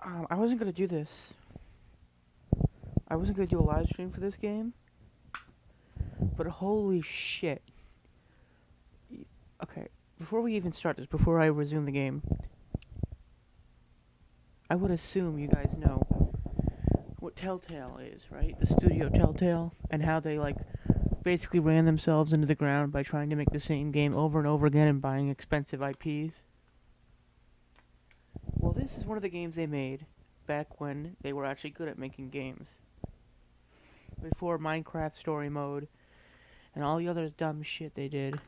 I wasn't gonna do this. I wasn't gonna do a live stream for this game, but holy shit. Okay, before we even start this, before I resume the game, I would assume you guys know what Telltale is, right? The studio Telltale, and how they, like, basically ran themselves into the ground by trying to make the same game over and over again and buying expensive IPs. Well, this is one of the games they made back when they were actually good at making games. Before Minecraft Story Mode and all the other dumb shit they did.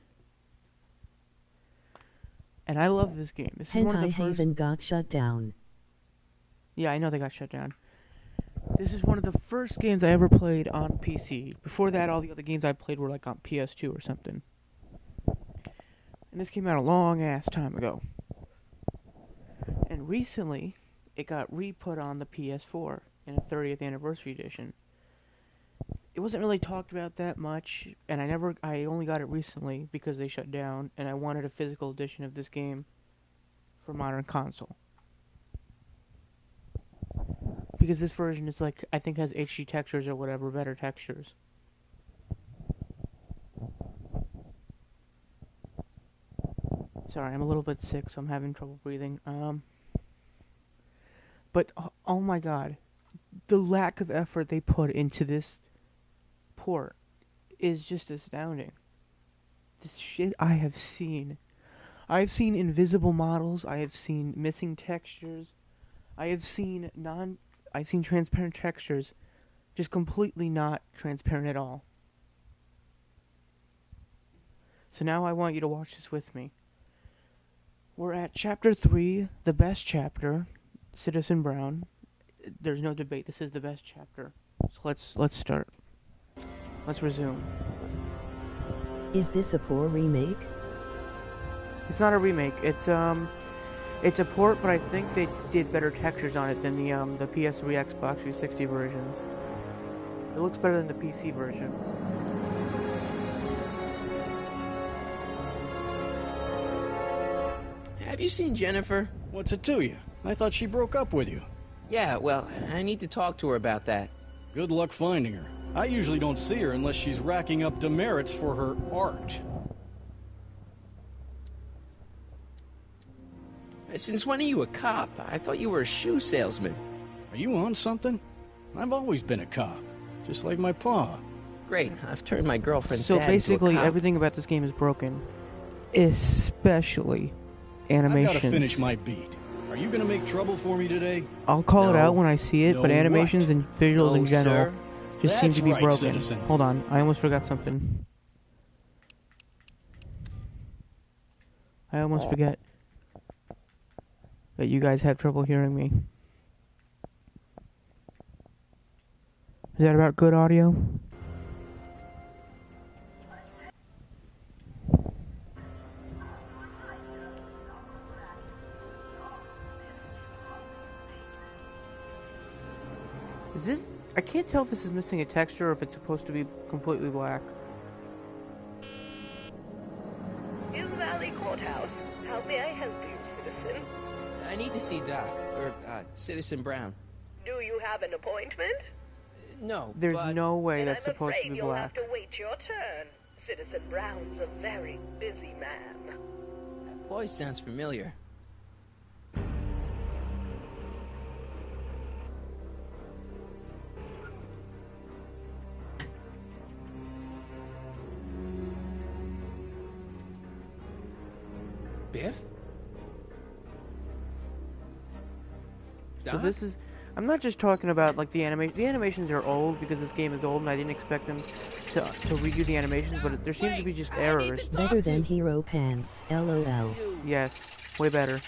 And I love this game. This is one of the first... Haven got shut down. Yeah, I know they got shut down. This is one of the first games I ever played on PC. Before that, all the other games I played were like on PS2 or something. And this came out a long-ass time ago. And recently, it got re-put on the PS4 in a 30th anniversary edition. It wasn't really talked about that much, and I only got it recently because they shut down, and I wanted a physical edition of this game for modern console. Because this version is like, I think has HD textures or whatever, better textures. Sorry, I'm a little bit sick, so I'm having trouble breathing. But, oh my god, the lack of effort they put into this port is just astounding. This shit I have seen. I've seen invisible models, I have seen missing textures, I have seen transparent textures, just completely not transparent at all. So now I want you to watch this with me. We're at Chapter 3, the best chapter, Citizen Brown. There's no debate, this is the best chapter. So let's start. Let's resume. Is this a poor remake? It's not a remake, it's a port, but I think they did better textures on it than the PS3, Xbox 360 versions. It looks better than the PC version. Have you seen Jennifer? What's it to you? I thought she broke up with you. Yeah, well, I need to talk to her about that. Good luck finding her. I usually don't see her unless she's racking up demerits for her art. Since when are you a cop? I thought you were a shoe salesman. Are you on something? I've always been a cop, just like my pa. Great, I've turned my girlfriend's So dad into a basically, cop. everything about this game is broken, especially animations. I gotta finish my beat. Are you gonna make trouble for me today? I'll call it out when I see it, but No animations what? and visuals in general Sir. just seem That's to be right, broken. citizen. Hold on, I almost forgot something. I almost forget that you guys have trouble hearing me. Is that about good audio? Is this... I can't tell if this is missing a texture or if it's supposed to be completely black. In Valley Courthouse. How may I help you, citizen? I need to see Doc, or Citizen Brown. Do you have an appointment? No, There's but no way Then that's I'm supposed to afraid be you'll black. have to wait your turn. Citizen Brown's a very busy man. that voice sounds familiar. Biff? So Doc? this is... I'm not just talking about, like, the animation. The animations are old because this game is old and I didn't expect them to redo the animations, but there seems to be just errors. Better than Hero Pants, LOL. Yes, way better.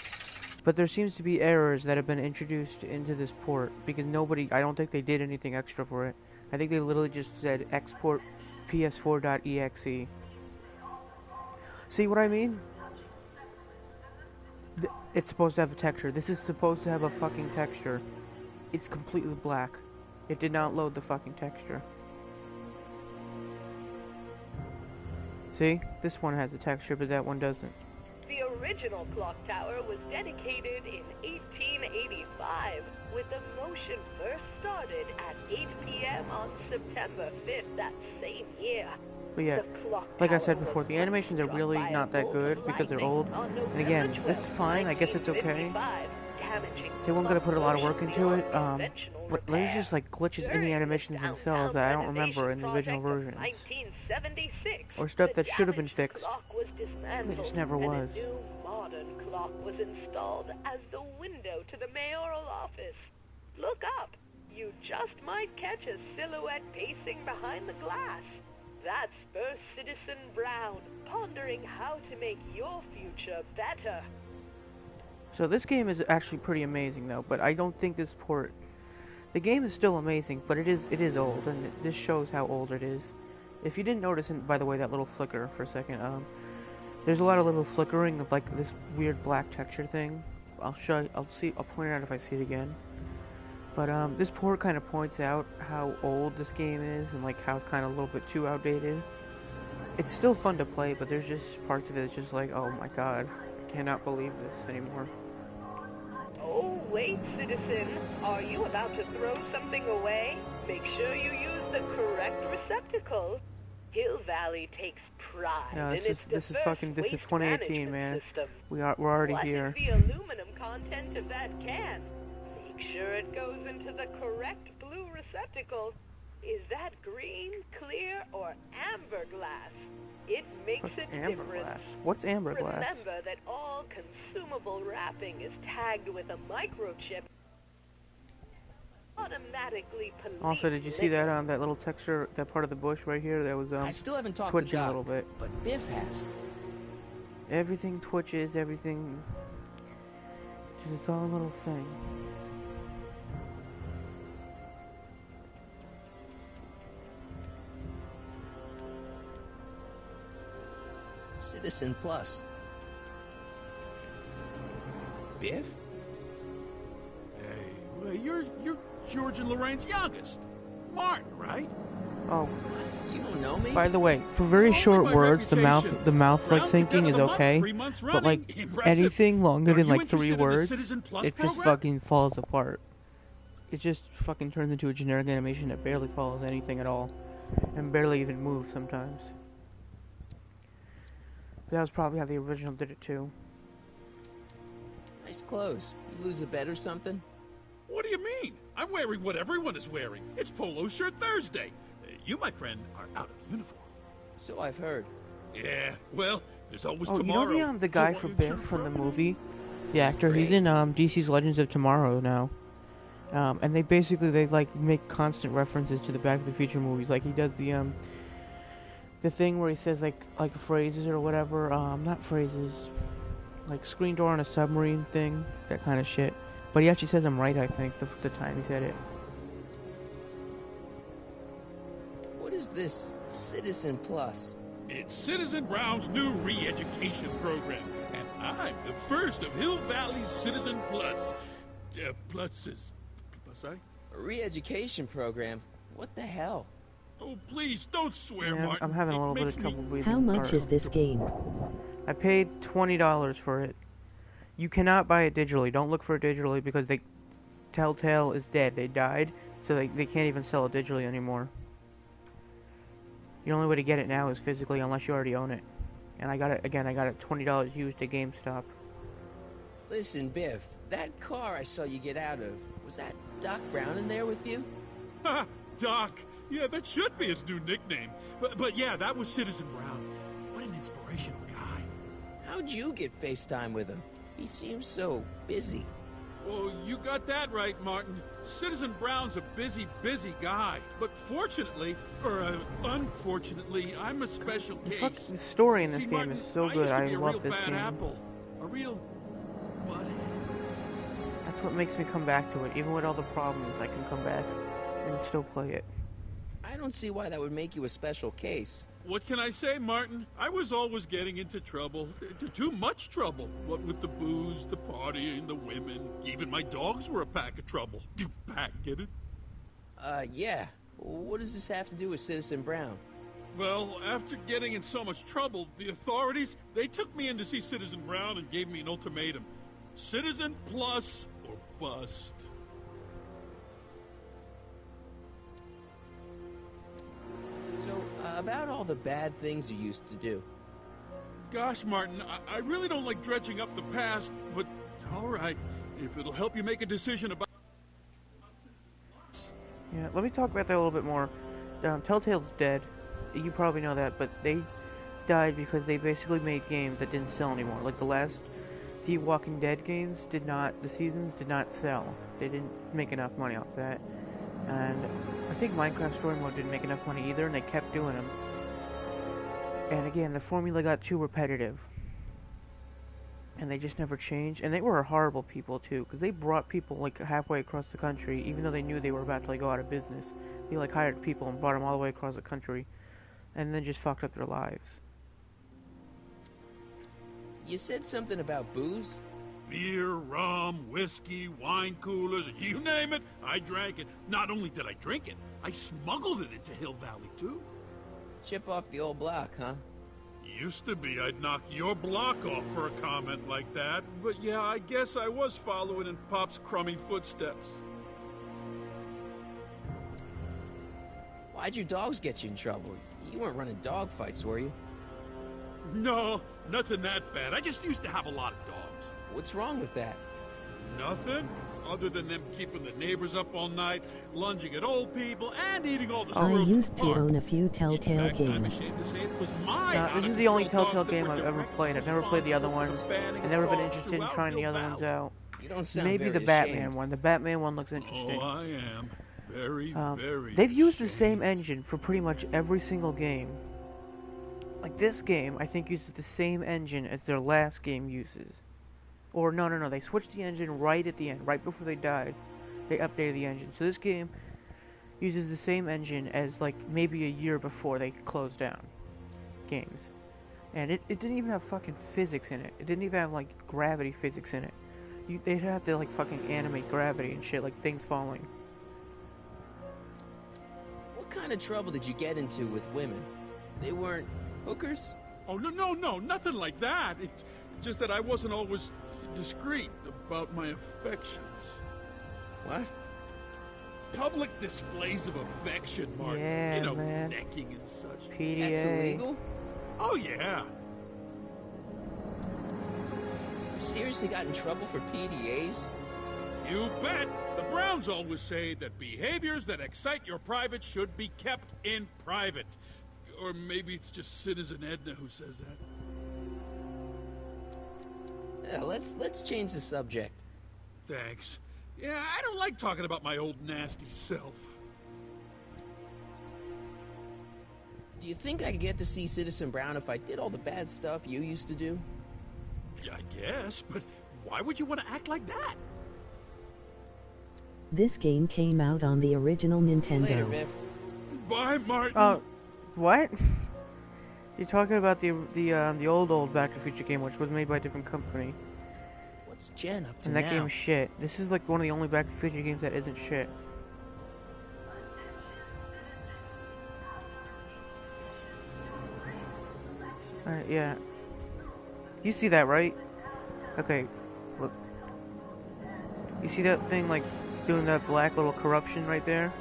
But there seems to be errors that have been introduced into this port because I don't think they did anything extra for it. I think they literally just said export ps4.exe. See what I mean? It's supposed to have a texture. This is supposed to have a fucking texture. It's completely black. It did not load the fucking texture. See? This one has a texture, but that one doesn't. The original clock tower was dedicated in 1885, with the motion first started at 8 p.m. on September 5th that same year. But yeah, The clock like I tower said was before, the once animations are struck really by a not that bolt good of because they're lightning old. on And November again, 12th, that's fine. I guess it's okay. 1955, damaging They won't gonna put a lot of work into it. conventional But there's repair. just like glitches in During the animations downtown themselves that I don't remember in the renovation original project of versions. 1976, Or stuff the that should have been damaged fixed. clock was dismantled, It just never and was. a new modern clock was installed as the window to the mayoral office. Look up. You just might catch a silhouette pacing behind the glass. That's First Citizen Brown, pondering how to make your future better. So this game is actually pretty amazing though, but I don't think this port... The game is still amazing, but it is old, and this shows how old it is. If you didn't notice, and by the way, that little flicker for a second, there's a lot of little flickering of like this weird black texture thing. I'll point it out if I see it again. But this port kind of points out how old this game is, and like how it's kind of a little bit too outdated. It's still fun to play, but there's just parts of it that's just like, oh my god, I cannot believe this anymore. Oh, wait, citizen. Are you about to throw something away? Make sure you use the correct receptacle. Hill Valley takes pride No, in this its is diverse fucking, this is waste 2018, management man. system. We're already What here. is the aluminum content of that can? Make sure it goes into the correct blue receptacle. Is that green, clear, or amber glass? It makes What's a amber difference. glass? What's amber glass? Remember that all consumable wrapping is tagged with a microchip. Automatically police Also, did you see liquor. that that little texture, that part of the bush right here that was I still haven't talked to twitching a Doc, little bit? but Biff has. Everything twitches, everything. Just its own little thing. Citizen Plus. Biff? Hey, well, you're George and Lorraine's youngest. Martin, right? Oh, You don't know me? by the way, for very Only short by words, the mouth reputation. like Brown thinking Cadet is of the Month, okay, 3 months but running. like Impressive. anything longer Are than you like 3 interested in the words, Citizen Plus it just program? fucking falls apart. It just fucking turns into a generic animation that barely follows anything at all, and barely even moves sometimes. But that was probably how the original did it too. Nice clothes. You lose a bet or something? What do you mean? I'm wearing what everyone is wearing. It's Polo Shirt Thursday. You, my friend, are out of uniform. So I've heard. Yeah, well, there's always Oh, tomorrow. you know the guy Hawaiian from Biff shirt from the Friday. movie, the actor. He's Great. in DC's Legends of Tomorrow now, and they like make constant references to the Back to the Future movies. Like he does the thing where he says like phrases or whatever. Not phrases, like screen door on a submarine thing, that kind of shit. But he actually says them right, I think, the time he said it. What is this Citizen Plus? It's Citizen Brown's new re-education program, and I'm the first of Hill Valley's Citizen Plus. Pluses. Plus, I? A re-education program? What the hell? Oh, please, don't swear, Yeah, Martin. I'm having a It little bit makes of me- trouble breathing. How much sorry. is this game? I paid $20 for it. You cannot buy it digitally. Don't look for it digitally because Telltale is dead. They died, so they can't even sell it digitally anymore. The only way to get it now is physically, unless you already own it. And I got it $20 used at GameStop. Listen, Biff, that car I saw you get out of, was that Doc Brown in there with you? Ha! Doc. Yeah, that should be his new nickname. But yeah, that was Citizen Brown. What an inspirational guy. How'd you get FaceTime with him? He seems so busy. Oh, you got that right, Martin. Citizen Brown's a busy, busy guy. But fortunately, or unfortunately, I'm a special case. The story in this See, game Martin, is so I good. used to I be a love real this bad game. apple. A real buddy. That's what makes me come back to it. Even with all the problems, I can come back and still play it. I don't see why that would make you a special case. What can I say, Martin? I was always getting into trouble. Too much trouble. What with the booze, the partying, the women. Even my dogs were a pack of trouble. Pack, get it? Yeah. What does this have to do with Citizen Brown? Well, after getting in so much trouble, the authorities, they took me in to see Citizen Brown and gave me an ultimatum. Citizen plus or bust. So, about all the bad things you used to do. Gosh, Martin, I really don't like dredging up the past, but all right, if it'll help you make a decision about... Yeah, let me talk about that a little bit more. Telltale's dead. You probably know that, but they died because they basically made games that didn't sell anymore. Like the last The Walking Dead games the seasons did not sell. They didn't make enough money off that. And I think Minecraft Story Mode didn't make enough money either, and they kept doing them. And again, the formula got too repetitive. And they just never changed. And they were horrible people too, because they brought people like halfway across the country, even though they knew they were about to like go out of business. They like hired people and brought them all the way across the country, and then just fucked up their lives. You said something about booze? Beer, rum, whiskey, wine coolers, you name it, I drank it. Not only did I drink it, I smuggled it into Hill Valley too. Chip off the old block, huh? Used to be I'd knock your block off for a comment like that, but yeah, I guess I was following in Pop's crummy footsteps. Why'd your dogs get you in trouble? You weren't running dog fights, were you? No, nothing that bad. I just used to have a lot of dogs. What's wrong with that? Nothing, other than them keeping the neighbors up all night, lunging at old people, and eating all the I squirrels. used to own a few Telltale In fact, I'm games. ashamed to say it was my Nah, this is the only out-of-control Telltale dogs game that I've were ever played. I've never played the other ones. I've never been interested in trying the other ones out. You don't sound Maybe very the Batman ashamed. one. The Batman one looks interesting. Oh, I am. Very, very... They've used the same engine for pretty much every single game. Like this game, I think uses the same engine as their last game uses. Or no, they switched the engine right at the end, right before they died. They updated the engine. So this game uses the same engine as like maybe a year before they closed down games. And it didn't even have fucking physics in it. It didn't even have like gravity physics in it. They'd have to like fucking animate gravity and shit, like things falling. What kind of trouble did you get into with women? They weren't hookers? Oh, no, nothing like that. It's just that I wasn't always discreet about my affections. What? Public displays of affection, Martin. Yeah, you know, man. necking and such. PDA. That's illegal? Oh, yeah. You seriously got in trouble for PDAs? You bet. The Browns always say that behaviors that excite your private should be kept in private. Or maybe it's just Citizen Edna who says that. Yeah, let's change the subject. Thanks. Yeah, I don't like talking about my old nasty self. Do you think I could get to see Citizen Brown if I did all the bad stuff you used to do? Yeah, I guess, but why would you want to act like that? This game came out on the original Nintendo. Later, Biff. Bye, Martin. Oh, what? You're talking about the old Back to the Future game, which was made by a different company. What's Jen up to And that now? game's shit. This is like one of the only Back to the Future games that isn't shit. Alright, yeah. You see that, right? Okay, look. You see that thing, like, doing that black little corruption right there?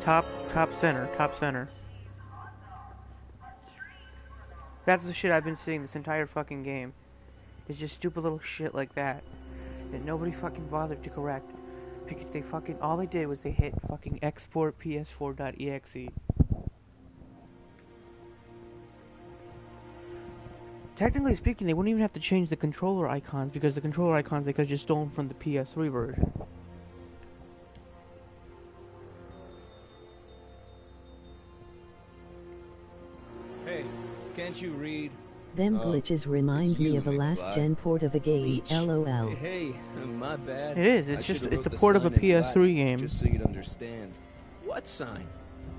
Top center. That's the shit I've been seeing this entire fucking game. It's just stupid little shit like that nobody fucking bothered to correct, because they fucking, all they did was they hit fucking export ps4.exe. Technically speaking, they wouldn't even have to change the controller icons, because the controller icons they could have just stolen from the PS3 version. Hey, can't you read? Them Oh, glitches remind it's me you, of a last McFly. gen port of a game. Leech. LOL. Hey, my bad. It is, I it's just, should've it's a wrote the port of a sign in PS3 Latin, game. Just so you'd understand. What sign?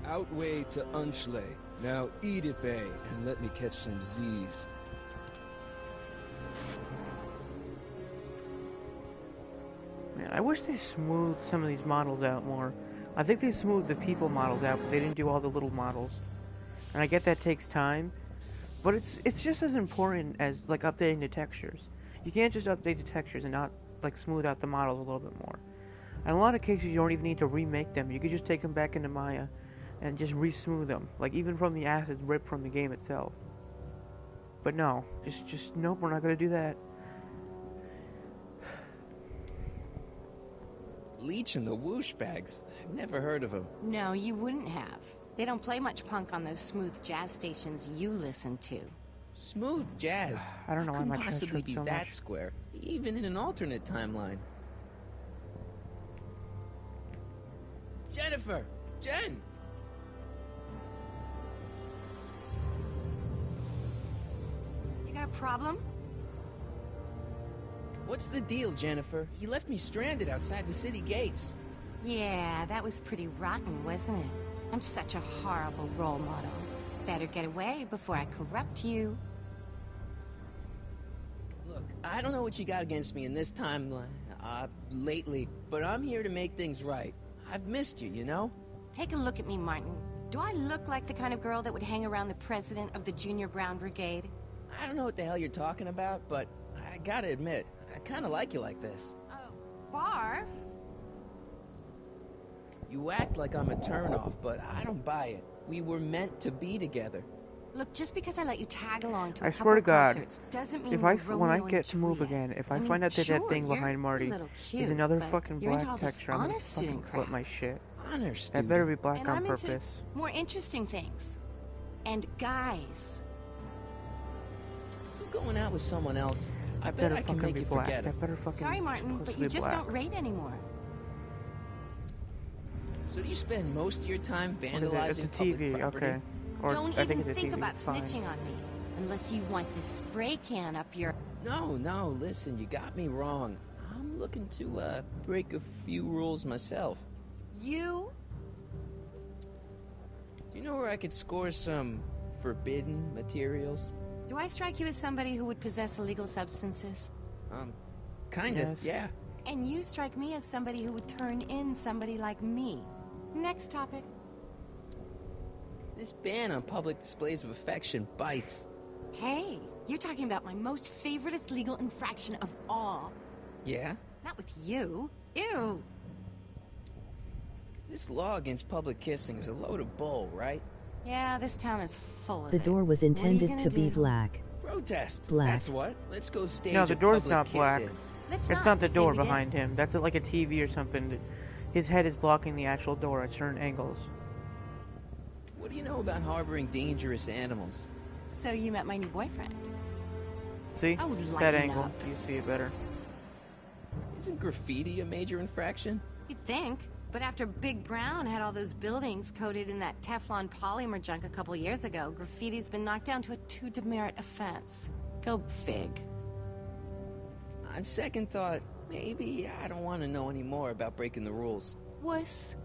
Outway to Unchley. Now eat it, Bay, and let me catch some Z's. Man, I wish they smoothed some of these models out more. I think they smoothed the people models out, but they didn't do all the little models. And I get that takes time, but it's just as important as like updating the textures. You can't just update the textures and not like smooth out the models a little bit more. In a lot of cases, you don't even need to remake them. You could just take them back into Maya and just re-smooth them, like even from the assets ripped from the game itself. But no, just nope, we're not gonna do that. Leech and the Whoosh Bags. I've never heard of them. No, you wouldn't have. They don't play much punk on those smooth jazz stations you listen to. Smooth jazz. I don't know why How my could chest possibly hurts be so that much. square, even in an alternate timeline. Jennifer! Jen! You got a problem? What's the deal, Jennifer? He left me stranded outside the city gates. Yeah, that was pretty rotten, wasn't it? I'm such a horrible role model. Better get away before I corrupt you. Look, I don't know what you got against me in this timeline, lately, but I'm here to make things right. I've missed you, you know? Take a look at me, Martin. Do I look like the kind of girl that would hang around the president of the Junior Brown Brigade? I don't know what the hell you're talking about, but I gotta admit, I kinda like you like this. Oh, barf? You act like I'm a turnoff, but I don't buy it. We were meant to be together. Look, just because I let you tag along to a I couple swear to of God, concerts doesn't mean if we're when I Romeo get and to move Juliet. again, if I mean, find out that that sure, thing you're behind Marty a little cute, is another but fucking you're into black all this texture, I'm gonna honor fucking student flip crap. my shit. Honor That student. better be black And on I'm into purpose. more interesting things. And guys. You going out with someone else? I That bet better I can fucking make be you black. forget it. That better fucking Sorry, Martin, supposed but to you be just black. don't rate anymore. So do you spend most of your time What is it? vandalizing It's a public TV, property? okay. Or Don't I think even it's a think TV. about It's fine. snitching on me. Unless you want this spray can up your... No, listen, you got me wrong. I'm looking to, break a few rules myself. You? Do you know where I could score some forbidden materials? Do I strike you as somebody who would possess illegal substances? Kinda, Yes. yeah. And you strike me as somebody who would turn in somebody like me. Next topic. This ban on public displays of affection bites. Hey, you're talking about my most favoriteest legal infraction of all. Yeah? Not with you. Ew. This law against public kissing is a load of bull, right? Yeah, this town is full of The it. door was What are you intended gonna to be do? black. Protest. Black. That's what. Let's go stage No, the a door's public not black. kiss-in. Let's It's not the Say door we did. behind him. That's like a TV or something. His head is blocking the actual door at certain angles. What do you know about harboring dangerous animals? So you met my new boyfriend. See? Oh, That lighten angle. up. You see it better. Isn't graffiti a major infraction? You'd think. But after Big Brown had all those buildings coated in that Teflon polymer junk a couple years ago, graffiti's been knocked down to a 2 demerit offense. Go fig. On second thought, maybe I don't want to know any more about breaking the rules. Wuss.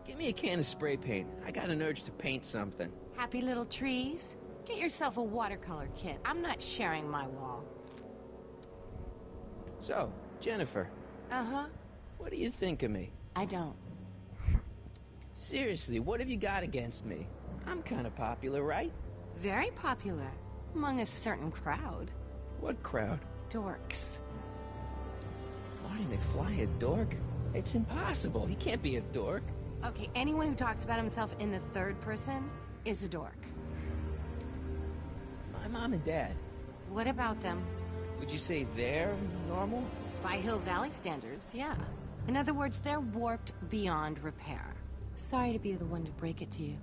Give me a can of spray paint. I got an urge to paint something. Happy little trees? Get yourself a watercolor kit. I'm not sharing my wall. So, Jennifer, Uh-huh. what do you think of me? I don't. Seriously, what have you got against me? I'm kind of popular, right? Very popular. Among a certain crowd. What crowd? Dorks. Marty McFly a dork? It's impossible. He can't be a dork. Okay, anyone who talks about himself in the third person is a dork. My mom and dad, What about them? would you say they're normal? By Hill Valley standards, yeah. In other words, they're warped beyond repair. Sorry to be the one to break it to you.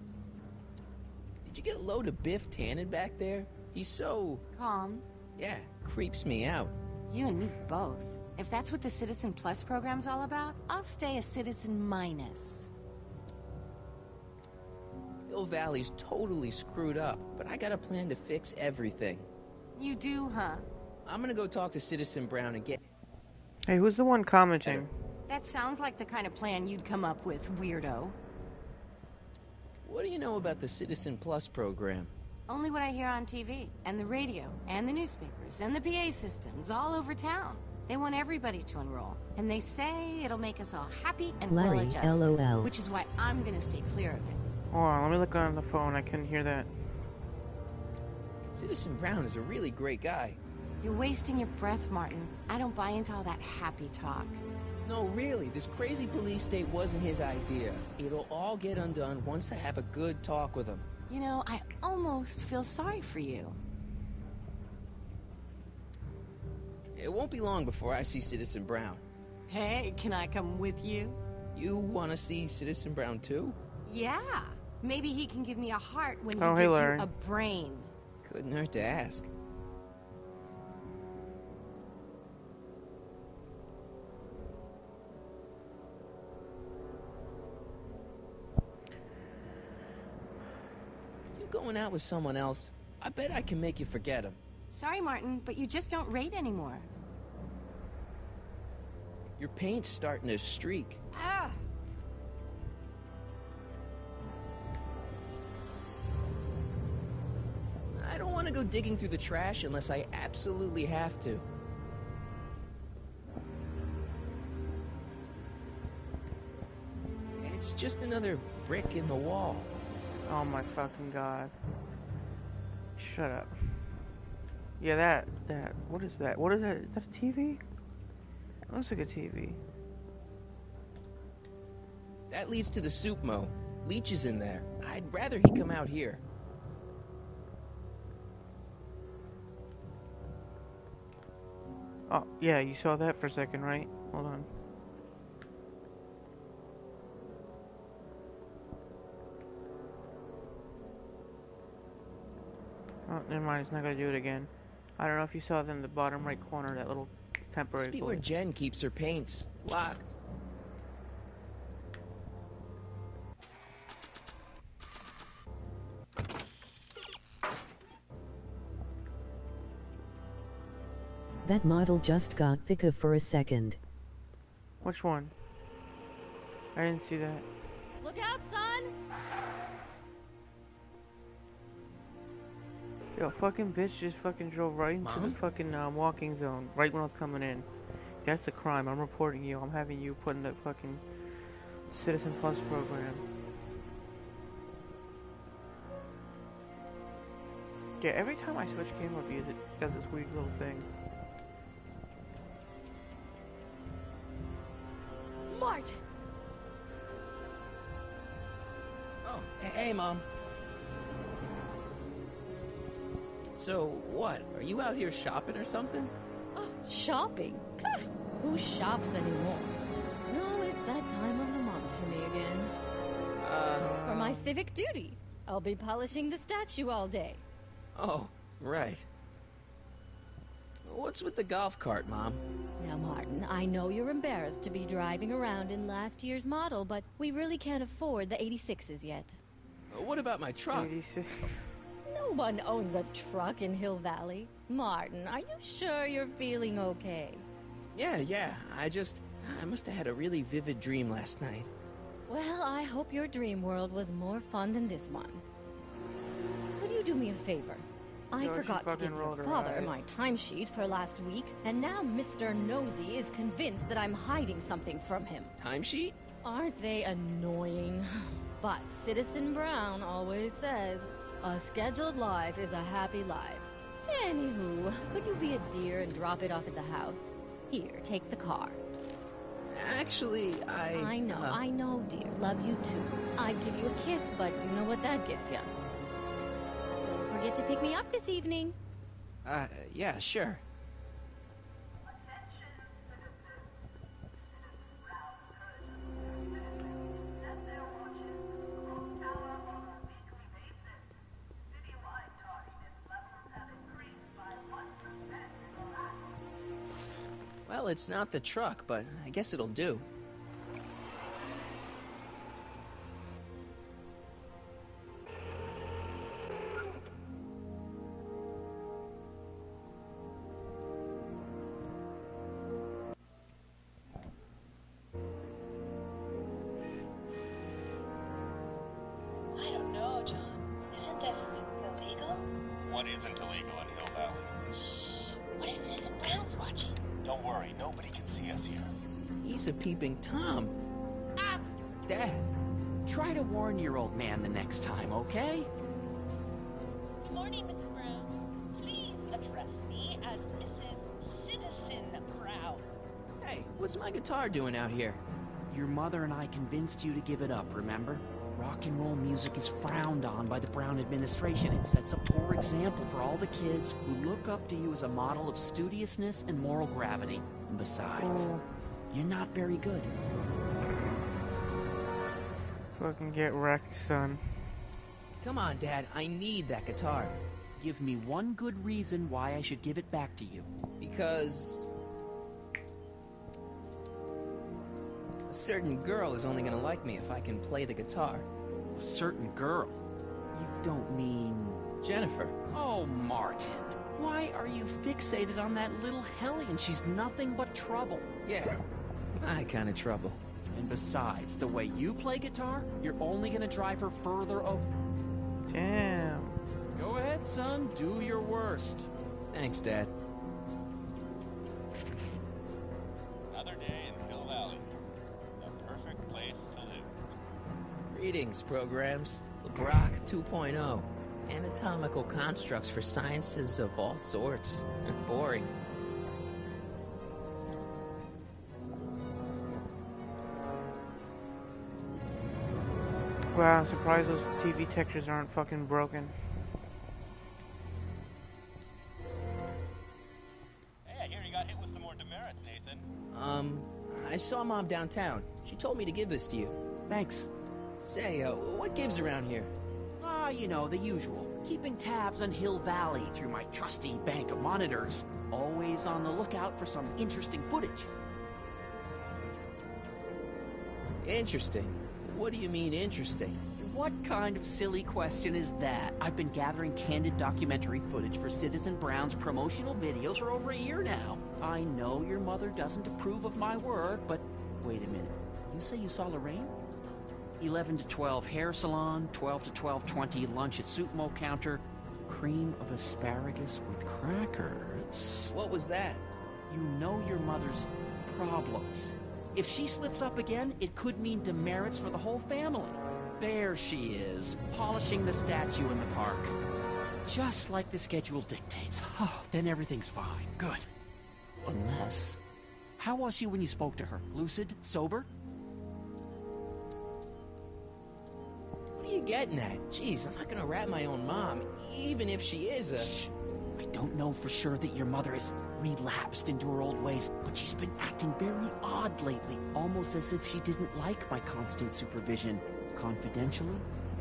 Did you get a load of Biff Tannen back there? He's so... Calm. yeah, creeps me out. You and me both. If that's what the Citizen Plus program's all about, I'll stay a Citizen Minus. Hill Valley's totally screwed up, but I got a plan to fix everything. You do, huh? I'm gonna go talk to Citizen Brown and get... Hey, who's the one commenting? That sounds like the kind of plan you'd come up with, weirdo. What do you know about the Citizen Plus program? Only what I hear on TV, and the radio, and the newspapers, and the PA systems all over town. They want everybody to enroll, and they say it'll make us all happy and Larry, well-adjusted. LOL. Which is why I'm gonna stay clear of it. Hold on, let me look on the phone. I couldn't hear that. Citizen Brown is a really great guy. You're wasting your breath, Martin. I don't buy into all that happy talk. No, really, this crazy police state wasn't his idea. It'll all get undone once I have a good talk with him. You know, I almost feel sorry for you. It won't be long before I see Citizen Brown. Hey, can I come with you? You want to see Citizen Brown too? Yeah. Maybe he can give me a heart when he Oh, hey, gives Larry. you a brain. Couldn't hurt to ask. You going out with someone else? I bet I can make you forget him. Sorry, Martin, but you just don't rate anymore. Your paint's starting to streak. Ah! I don't want to go digging through the trash unless I absolutely have to. It's just another brick in the wall. Oh my fucking god. Shut up. Yeah, that. What is that? What is that? Is that a TV? It looks like a TV. That leads to the soup mo. Leech is in there. I'd rather he come out here. Oh, yeah, you saw that for a second, right? Hold on. Oh, never mind, it's not gonna do it again. I don't know if you saw them in the bottom right corner, that little temporary Must be where glitch. Jen keeps her paints. Locked. That model just got thicker for a second. Which one? I didn't see that. Look out, son! Yo, fucking bitch just fucking drove right into the Mom? fucking walking zone, right when I was coming in. That's a crime. I'm reporting you. I'm having you put in the fucking Citizen Plus program. Yeah, every time I switch camera views, it does this weird little thing. Martin! Oh, hey, Mom. So, what? Are you out here shopping or something? Oh, shopping? Pff, who shops anymore? No, it's that time of the month for me again. For my civic duty. I'll be polishing the statue all day. Oh, right. What's with the golf cart, Mom? Now, Martin, I know you're embarrassed to be driving around in last year's model, but we really can't afford the 86s yet. What about my truck? 86. No one owns a truck in Hill Valley. Martin, are you sure you're feeling okay? Yeah. I must have had a really vivid dream last night. Well, I hope your dream world was more fun than this one. Could you do me a favor? I No, she forgot to fucking give rolled your her father eyes. my timesheet for last week, and now Mr. Nosy is convinced that I'm hiding something from him. Timesheet? Aren't they annoying? But Citizen Brown always says, a scheduled life is a happy life. Anywho, could you be a dear and drop it off at the house? Here, take the car. Actually, I know, dear. Love you too. I'd give you a kiss, but you know what that gets you. Don't forget to pick me up this evening. Yeah, sure. Well, it's not the truck, but I guess it'll do. I don't know, John. Isn't this illegal? What isn't illegal in Hill Valley? What is Citizen Brown's watching? Don't worry, nobody can see us here. He's a peeping Tom. Ah! Dad, Try to warn your old man the next time, okay? Good morning, Mrs. Brown. Please address me as Mrs. Citizen Brown. Hey, what's my guitar doing out here? Your mother and I convinced you to give it up, remember? Rock and roll music is frowned on by the Brown administration. It sets a poor example for all the kids who look up to you as a model of studiousness and moral gravity. And besides, you're not very good. Fucking get wrecked, son. Come on, Dad, I need that guitar. Give me one good reason why I should give it back to you. Because a certain girl is only gonna like me if I can play the guitar. A certain girl? You don't mean... Jennifer. Oh, Martin. Why are you fixated on that little hellion? She's nothing but trouble. Yeah, my kind of trouble. And besides, the way you play guitar, you're only gonna drive her further Damn. Go ahead, son. Do your worst. Thanks, Dad. Another day in Hill Valley. The perfect place to live. Greetings, programs. Brock 2.0. Anatomical constructs for sciences of all sorts. Boring. Wow, I'm surprised those TV textures aren't fucking broken. Hey, I hear you got hit with some more demerits, Nathan. I saw Mom downtown. She told me to give this to you. Thanks. Say, what gives around here? Ah, you know, the usual. Keeping tabs on Hill Valley through my trusty bank of monitors. Always on the lookout for some interesting footage. Interesting. What do you mean, interesting? What kind of silly question is that? I've been gathering candid documentary footage for Citizen Brown's promotional videos for over a year now. I know your mother doesn't approve of my work, but wait a minute. You say you saw Lorraine? 11 to 12 hair salon, 12 to 12:20 lunch at soup mo counter, cream of asparagus with crackers. What was that? You know your mother's problems. If she slips up again, it could mean demerits for the whole family. There she is, polishing the statue in the park. Just like the schedule dictates. Oh, then everything's fine. Good. Unless... How was she when you spoke to her? Lucid? Sober? What are you getting at? Jeez, I'm not gonna rat my own mom, even if she is a... Shh. I don't know for sure that your mother has relapsed into her old ways, but she's been acting very odd lately, almost as if she didn't like my constant supervision. Confidentially,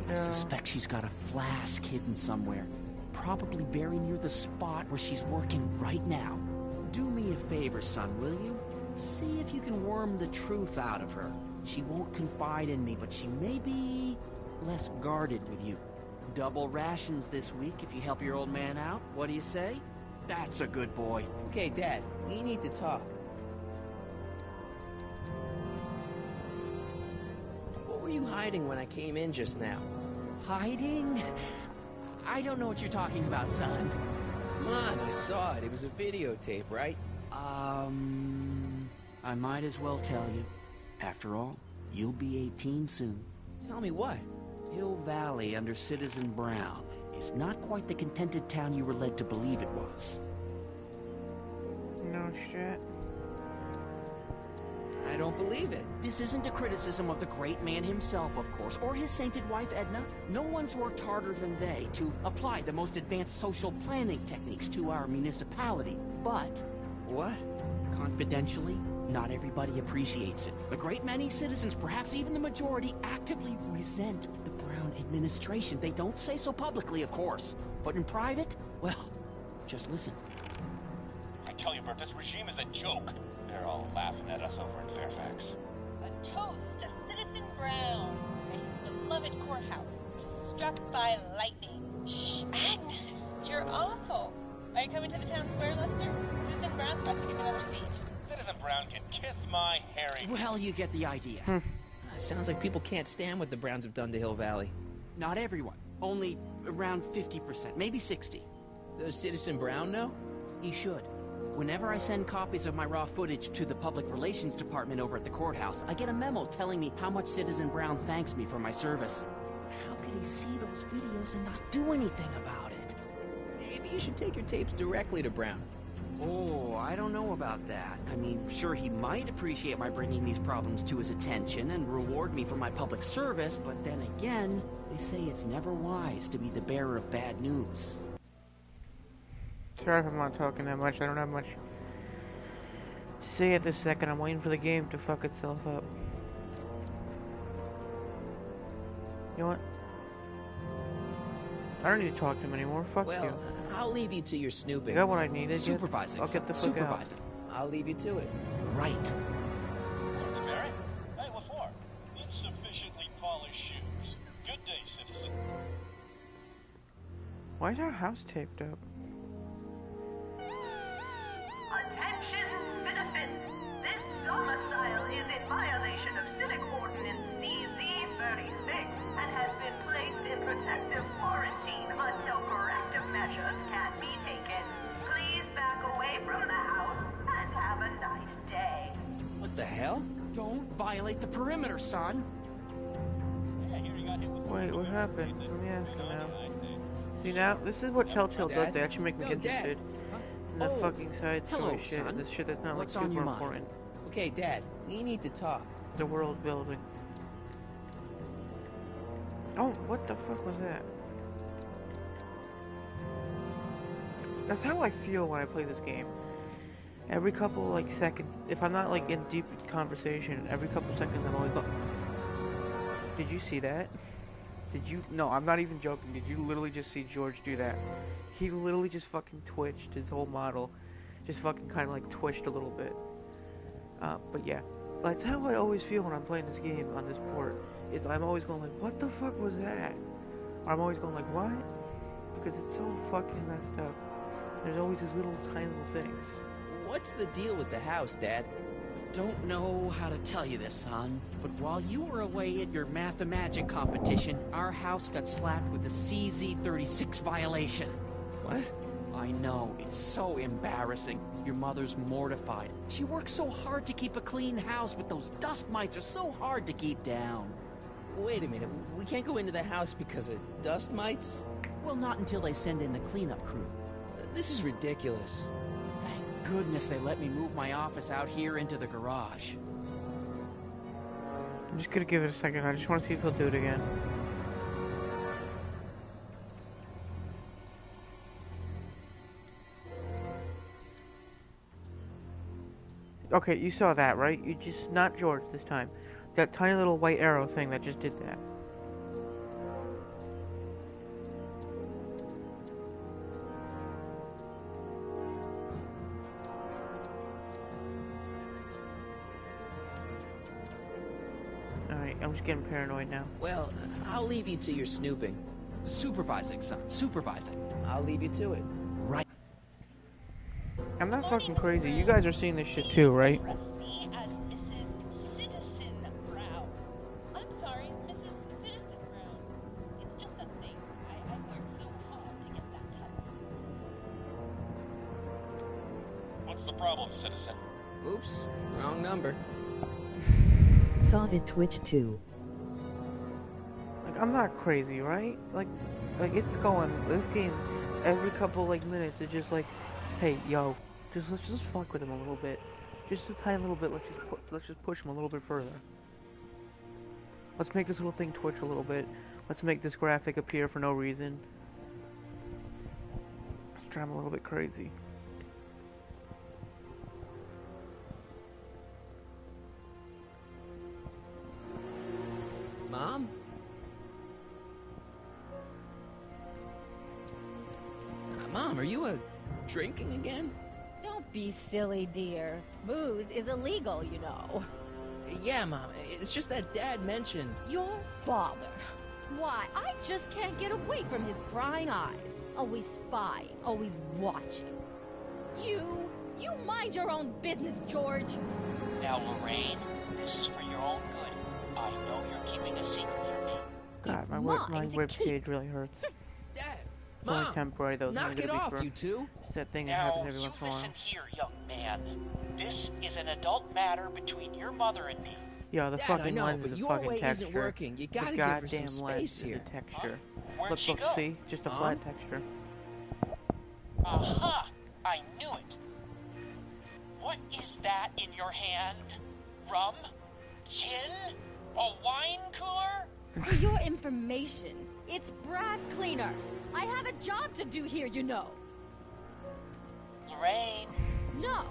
I suspect she's got a flask hidden somewhere, probably buried near the spot where she's working right now. Do me a favor, son, will you? See if you can worm the truth out of her. She won't confide in me, but she may be less guarded with you. Double rations this week if you help your old man out. What do you say? That's a good boy. Okay, Dad, we need to talk. What were you hiding when I came in just now? Hiding? I don't know what you're talking about, son. Come on, I saw it. It was a videotape, right? I might as well tell you. After all, you'll be 18 soon. Tell me what? Hill Valley under Citizen Brown is not quite the contented town you were led to believe it was. No shit. I don't believe it. This isn't a criticism of the great man himself, of course, or his sainted wife, Edna. No one's worked harder than they to apply the most advanced social planning techniques to our municipality. But... What? Confidentially, not everybody appreciates it. A great many citizens, perhaps even the majority, actively resent the Brown administration. They don't say so publicly, of course. But in private, well, just listen. I tell you, Bert, this regime is a joke. They're all laughing at us over in Fairfax. A toast to Citizen Brown and his beloved courthouse, struck by lightning. Shh, Agnes, you're awful. Are you coming to the town square, Lester? Citizen Brown's about to give another speech. Citizen Brown can kiss my hairy... Well, you get the idea. Sounds like people can't stand what the Browns have done to Hill Valley. Not everyone. Only around 50%, maybe 60. Does Citizen Brown know? He should. Whenever I send copies of my raw footage to the public relations department over at the courthouse, I get a memo telling me how much Citizen Brown thanks me for my service. But how could he see those videos and not do anything about it? Maybe you should take your tapes directly to Brown. Oh, I don't know about that. I mean, sure, he might appreciate my bringing these problems to his attention and reward me for my public service, but then again, they say it's never wise to be the bearer of bad news. Sorry if I'm not talking that much. I don't have much to say at this second. I'm waiting for the game to fuck itself up. You know what? I don't need to talk to him anymore. Fuck Well, you. I'll leave you to your snooping. I got what I needed. Supervising, I'll get the fuck supervising. I'll leave you to it. Right. Mr. Barry? Hey, what for? Insufficiently polished shoes. Good day, citizen. Why is our house taped up? Attention, citizens! This domicile is in violation of Civic Ordinance CZ-36 and has been placed in protective quarantine until corrective measures can be taken. Please back away from the house and have a nice day. What the hell? Don't violate the perimeter, son. Wait, what happened? Let me ask him now. See now, this is what Telltale does. Dad? They actually make me No, interested in the fucking side story Hello, shit. son. This shit that's not What's like on super your mind? important. Okay, Dad, we need to talk. The world building. Oh, what the fuck was that? That's how I feel when I play this game. Every couple like seconds, if I'm not like in deep conversation, every couple seconds I'm always Did you see that? Did you? No, I'm not even joking. Did you literally just see George do that? He literally just fucking twitched. His whole model just fucking kind of like twitched a little bit. But yeah, that's how I always feel when I'm playing this game on this port. Is I'm always going like, what the fuck was that? Or I'm always going like, what? Because it's so fucking messed up. There's always these little tiny little things. What's the deal with the house, Dad? Don't know how to tell you this, son, but while you were away at your Math-O-Magic competition, our house got slapped with a CZ-36 violation. What? I know, it's so embarrassing. Your mother's mortified. She works so hard to keep a clean house, but those dust mites are so hard to keep down. Wait a minute, we can't go into the house because of dust mites? Well, not until they send in the cleanup crew. This is ridiculous. Thank goodness they let me move my office out here into the garage. I'm just gonna give it a second. I just want to see if he'll do it again. Okay, you saw that, right? You just, not George this time. That tiny little white arrow thing that just did that. Alright, I'm just getting paranoid now. Well, I'll leave you to your snooping. Supervising, son, supervising. I'll leave you to it. Right. I'm not fucking crazy. You guys are seeing this shit too, right? Me as Mrs. Citizen Brown. I'm sorry, Mrs. Citizen Brown. It's just a thing. I worked so hard to get that title. What's the problem, citizen? Oops, wrong number. Saw it Twitch too. Like, I'm not crazy, right? Like it's going, this game, every couple, like, minutes, it's just like, hey, yo, let's just fuck with him a little bit. Just a tiny little bit, let's just push him a little bit further. Let's make this little thing twitch a little bit. Let's make this graphic appear for no reason. Let's drive him a little bit crazy. Mom? Mom, are you drinking again? Don't be silly, dear. Booze is illegal, you know. Yeah, Mom. It's just that Dad mentioned... Your father. Why, I just can't get away from his prying eyes. Always spying, always watching. You mind your own business, George. Now, Lorraine, this is for your own good. I know you're keeping a secret from me. God, my rib cage really hurts. Dad, It's only Mom, temporary, though. It's only knock gonna it be off, for you two. just that thing that Now, happens every you once in a while. listen here, young man. This is an adult matter between your mother and me. Yeah, the Dad, fucking I know, lens but is a your fucking way texture. isn't working. You gotta the give her some goddamn lens space is here. a texture. Where'd Look, she look, go? see? Just a flat texture. Aha! I knew it. What is that in your hand? Rum? Gin? A wine cooler? For your information, it's brass cleaner. I have a job to do here, you know. Lorraine. No.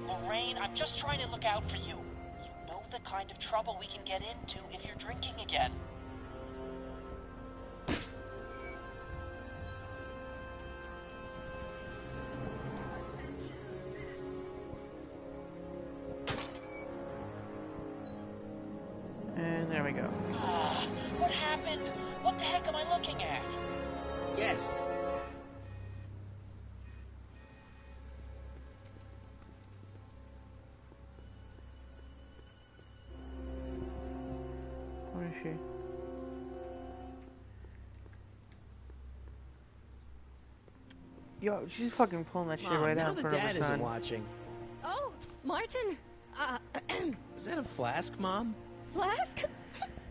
Lorraine, I'm just trying to look out for you. You know the kind of trouble we can get into if you're drinking again. And there we go. What happened? What the heck am I looking at? Yes. Where is she? Yo, she's fucking pulling that shit Mom, right now out in the front of her dad isn't son. watching. Oh, Martin. Was that a flask, Mom? Flask?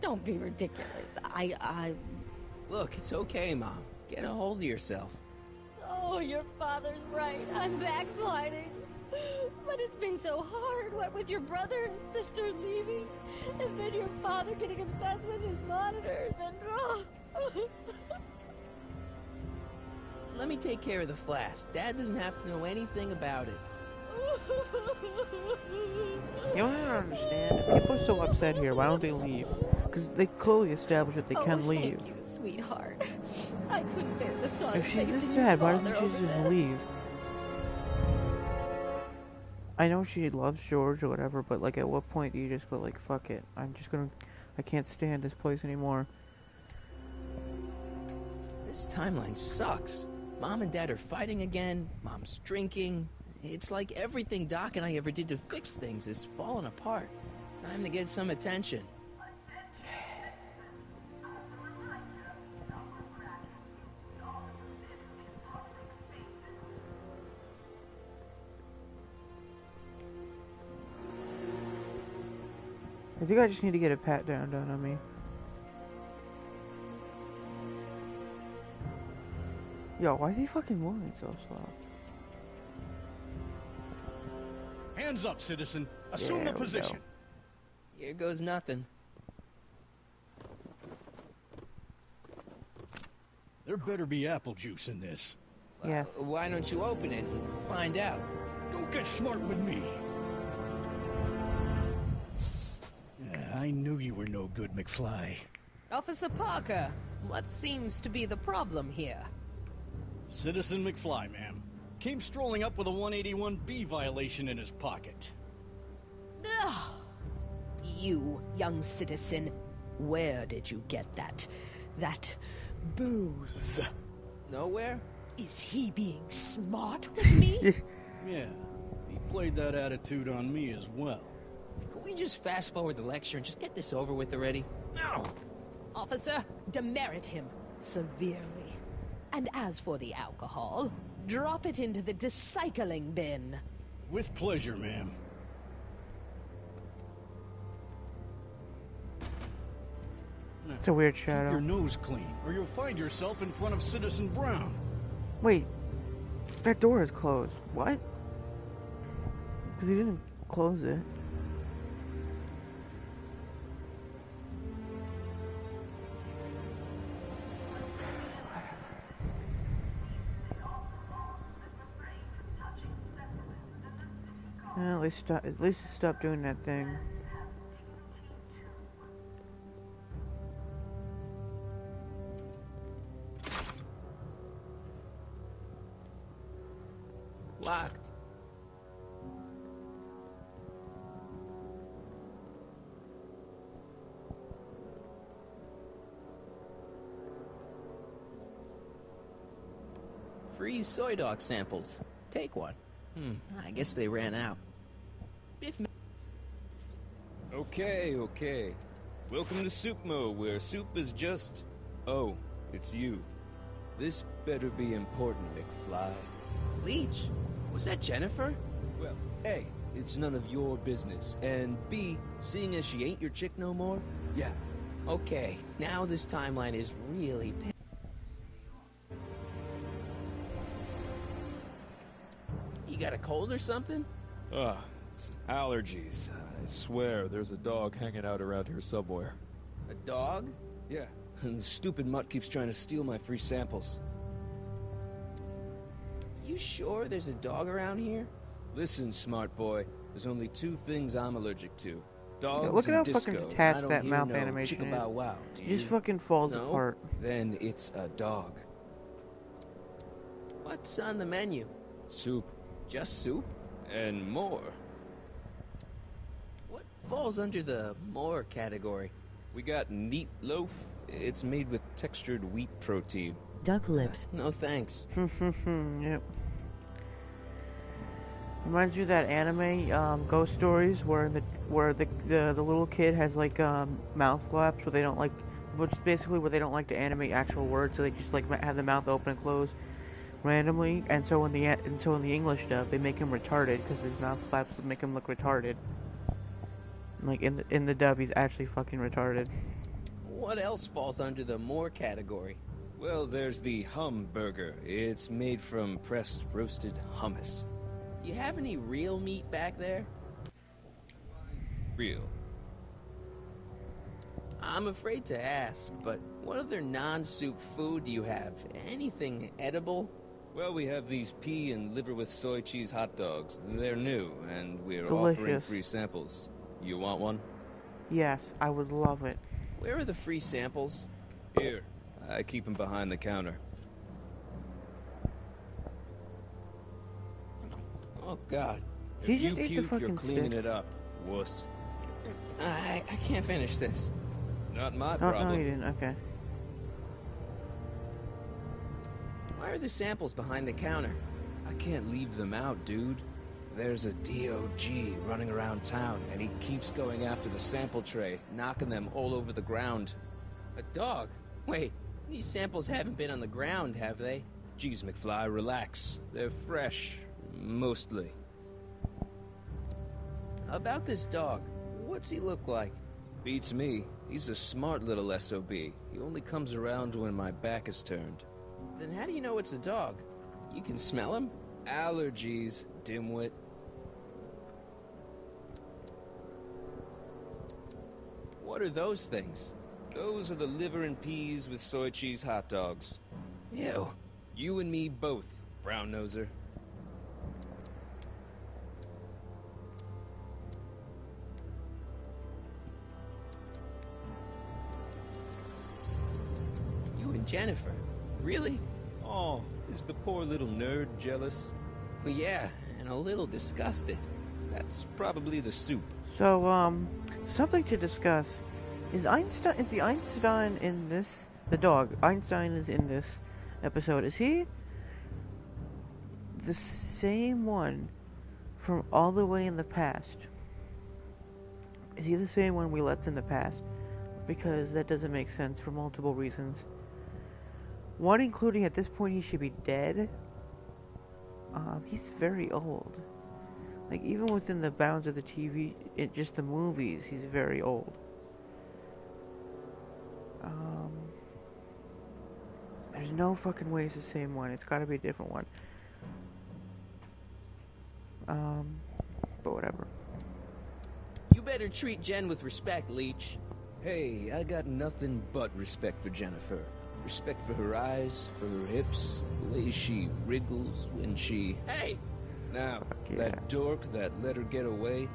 Don't be ridiculous. I... Look, it's okay, Mom. Get a hold of yourself. Oh, your father's right. I'm backsliding. But it's been so hard, what with your brother and sister leaving, and then your father getting obsessed with his monitors, and oh. Let me take care of the flask. Dad doesn't have to know anything about it. You know what I don't understand? If people are so upset here, why don't they leave? Because they clearly established that they can leave. Thank you, sweetheart. I couldn't bear the thought of If she's this facing sad, your why doesn't father she over just this. leave? I know she loves George or whatever, but like, at what point do you just go like, fuck it, I can't stand this place anymore. This timeline sucks. Mom and Dad are fighting again. Mom's drinking. It's like everything Doc and I ever did to fix things is falling apart. Time to get some attention. I think I just need to get a pat down done on me. Yo, why is he fucking moving so slow? Hands up, citizen. Assume the position. Here goes nothing. There better be apple juice in this. Yes. Why don't you open it and find out? Don't get smart with me. I knew you were no good, McFly. Officer Parker, what seems to be the problem here? Citizen McFly, ma'am. Came strolling up with a 181B violation in his pocket. Ugh. You, young citizen, where did you get that booze? Nowhere? Is he being smart with me? Yeah, he played that attitude on me as well. Could we just fast forward the lecture and just get this over with already? No! Officer, demerit him severely. And as for the alcohol, drop it into the recycling bin. With pleasure, ma'am. It's a weird shadow. Keep your nose clean, or you'll find yourself in front of Citizen Brown. Wait, that door is closed. What? Because he didn't close it. Well, at least stop doing that thing. Locked. Free soy dog samples. Take one. I guess they ran out. Okay. Welcome to Soup Mo, where soup is just... Oh, it's you. This better be important, McFly. Leech? Was that Jennifer? Well, A, it's none of your business. And B, seeing as she ain't your chick no more, yeah. Okay, now this timeline is really... You got a cold or something? Ugh, it's allergies. I swear there's a dog hanging out around here somewhere. A dog? Yeah, and the stupid mutt keeps trying to steal my free samples. You sure there's a dog around here? Listen, smart boy, there's only two things I'm allergic to. Dogs Yeah, look at and how disco. fucking detached I don't that hear mouth no animation chicka is. bow wow, do It just you? fucking falls No? apart. Then it's a dog. What's on the menu? Soup. Just soup? And more. What falls under the more category? We got neat loaf. It's made with textured wheat protein. Duck lips. No thanks. Yep. Reminds you of that anime, Ghost Stories, where the little kid has like mouth flaps, where they don't like, which is basically where they don't like to animate actual words, so they just like have the mouth open and close randomly. And so in the English dub, they make him retarded because his mouth flaps make him look retarded. Like in the dub, he's actually fucking retarded. What else falls under the more category? Well, there's the hum burger. It's made from pressed roasted hummus. Do you have any real meat back there? Real. I'm afraid to ask, but what other non-soup food do you have? Anything edible? Well, we have these pea and liver with soy cheese hot dogs. They're new, and we're offering Delicious. free samples. You want one? Yes, I would love it. Where are the free samples? Here. I keep them behind the counter. Oh, God. He If you just ate the puke, fucking you're cleaning stick. it up, wuss. I can't finish this. Not my Oh, problem. no, you didn't. Okay. Why are the samples behind the counter? I can't leave them out, dude. There's a DOG running around town, and he keeps going after the sample tray, knocking them all over the ground. A dog? Wait, these samples haven't been on the ground, have they? Geez, McFly, relax. They're fresh. Mostly. About this dog, what's he look like? Beats me. He's a smart little SOB. He only comes around when my back is turned. Then how do you know it's a dog? You can smell him? Allergies, dimwit. What are those things? Those are the liver and peas with soy cheese hot dogs. Ew. You and me both, brown noser. You and Jennifer? Really? Oh, is the poor little nerd jealous? Well, yeah, and a little disgusted. That's probably the soup. So, something to discuss. Is the Einstein in this, the dog, Einstein is in this episode, is he the same one from all the way in the past? Is he the same one we let's in the past? Because that doesn't make sense for multiple reasons. One, including at this point he should be dead. He's very old. Like, even within the bounds of the TV, just the movies, he's very old. There's no fucking way it's the same one. It's gotta be a different one. But whatever. You better treat Jen with respect, Leech. Hey, I got nothing but respect for Jennifer. Respect for her eyes, for her hips, the way she wriggles when she... Hey! Now, yeah. that dork that let her get away,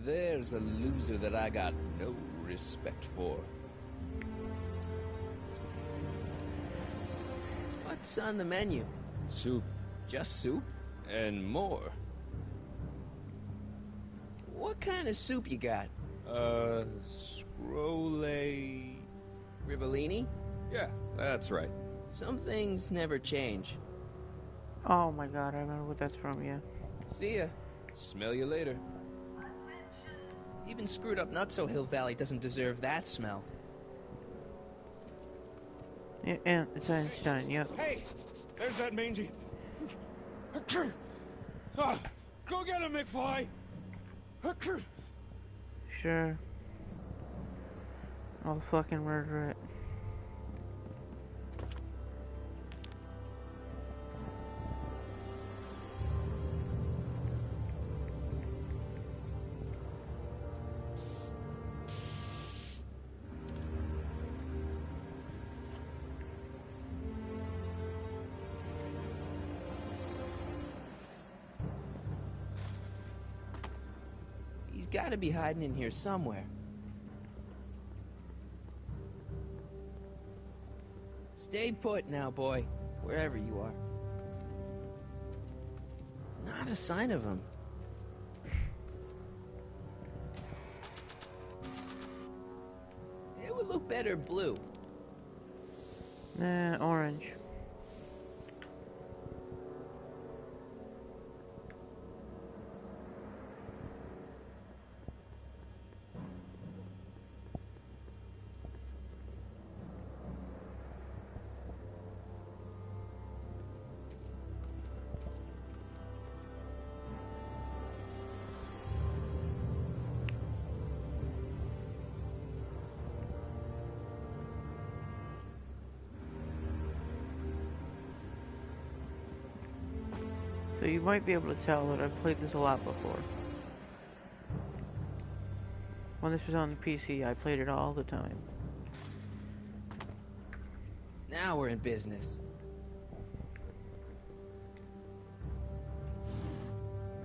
there's a loser that I got no respect for. What's on the menu? Soup. Just soup? And more. What kind of soup you got? Scrolle... Ribellini? Yeah, that's right. Some things never change. Oh my god, I remember what that's from, yeah. See ya. Smell you later. Even screwed up Nutso Hill Valley doesn't deserve that smell. Yeah, and it's Einstein, yep. Hey, There's that mangy. Go get him, McFly. Sure. I'll fucking murder it. He's gotta be hiding in here somewhere. Stay put now, boy, wherever you are. Not a sign of him. It would look better blue. Nah, orange. So you might be able to tell that I've played this a lot before. When this was on the PC, I played it all the time. Now we're in business.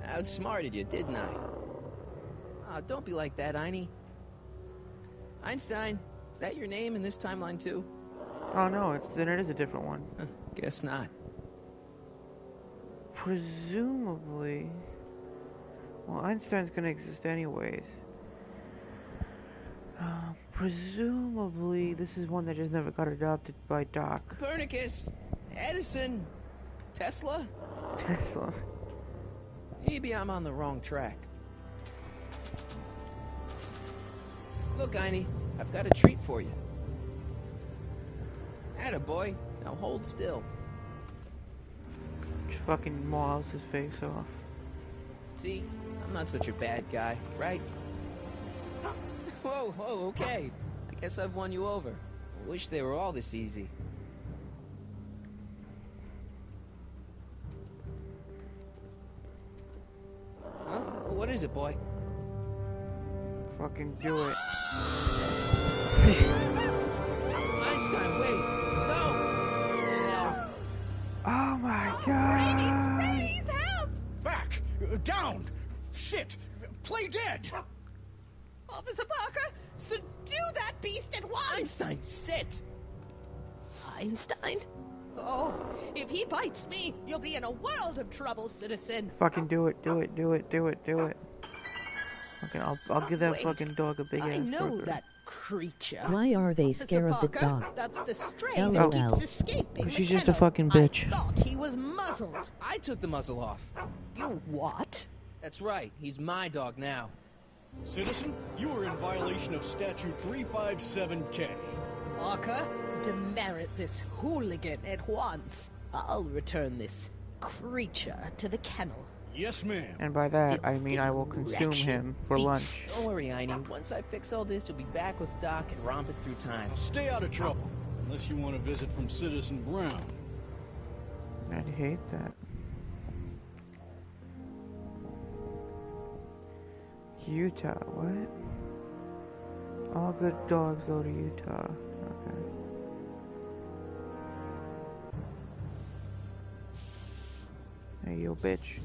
I outsmarted you, didn't I? Oh, don't be like that, Einie. Einstein, is that your name in this timeline too? Oh no, then it is a different one. Guess not. Presumably... Well, Einstein's gonna exist anyways. Presumably, this is one that just never got adopted by Doc. Copernicus, Edison, Tesla? Tesla. Maybe I'm on the wrong track. Look, Einie, I've got a treat for you. Attaboy, now hold still. Just fucking mauls his face off. See, I'm not such a bad guy, right? Whoa, okay. I guess I've won you over. I wish they were all this easy. Huh? What is it, boy? Fucking do it. Einstein, wait! No! Oh my god! Rabies, help! Back! Down! Sit! Play dead! Officer Parker, subdue that beast at once! Einstein, sit! Einstein? Oh, if he bites me, you'll be in a world of trouble, citizen. Fucking do it, do it, do it, do it, do it. Okay, I'll give that Wait, fucking dog a big ass I know burger. that creature. Why are they Officer scared of the Parker, dog? That's the stray LOL. that keeps escaping. She's the just a kennel. fucking bitch. I thought he was muzzled. I took the muzzle off. You what? That's right, he's my dog now. Citizen, you are in violation of Statute 357K. Parker, demerit this hooligan at once. I'll return this creature to the kennel. Yes, ma'am. And by that, I mean I will consume him for lunch. Don't worry, Einie. Once I fix all this, you'll be back with Doc and romping through time. Stay out of trouble, unless you want a visit from Citizen Brown. I'd hate that. Utah, what? All good dogs go to Utah. Okay. Hey, yo, bitch.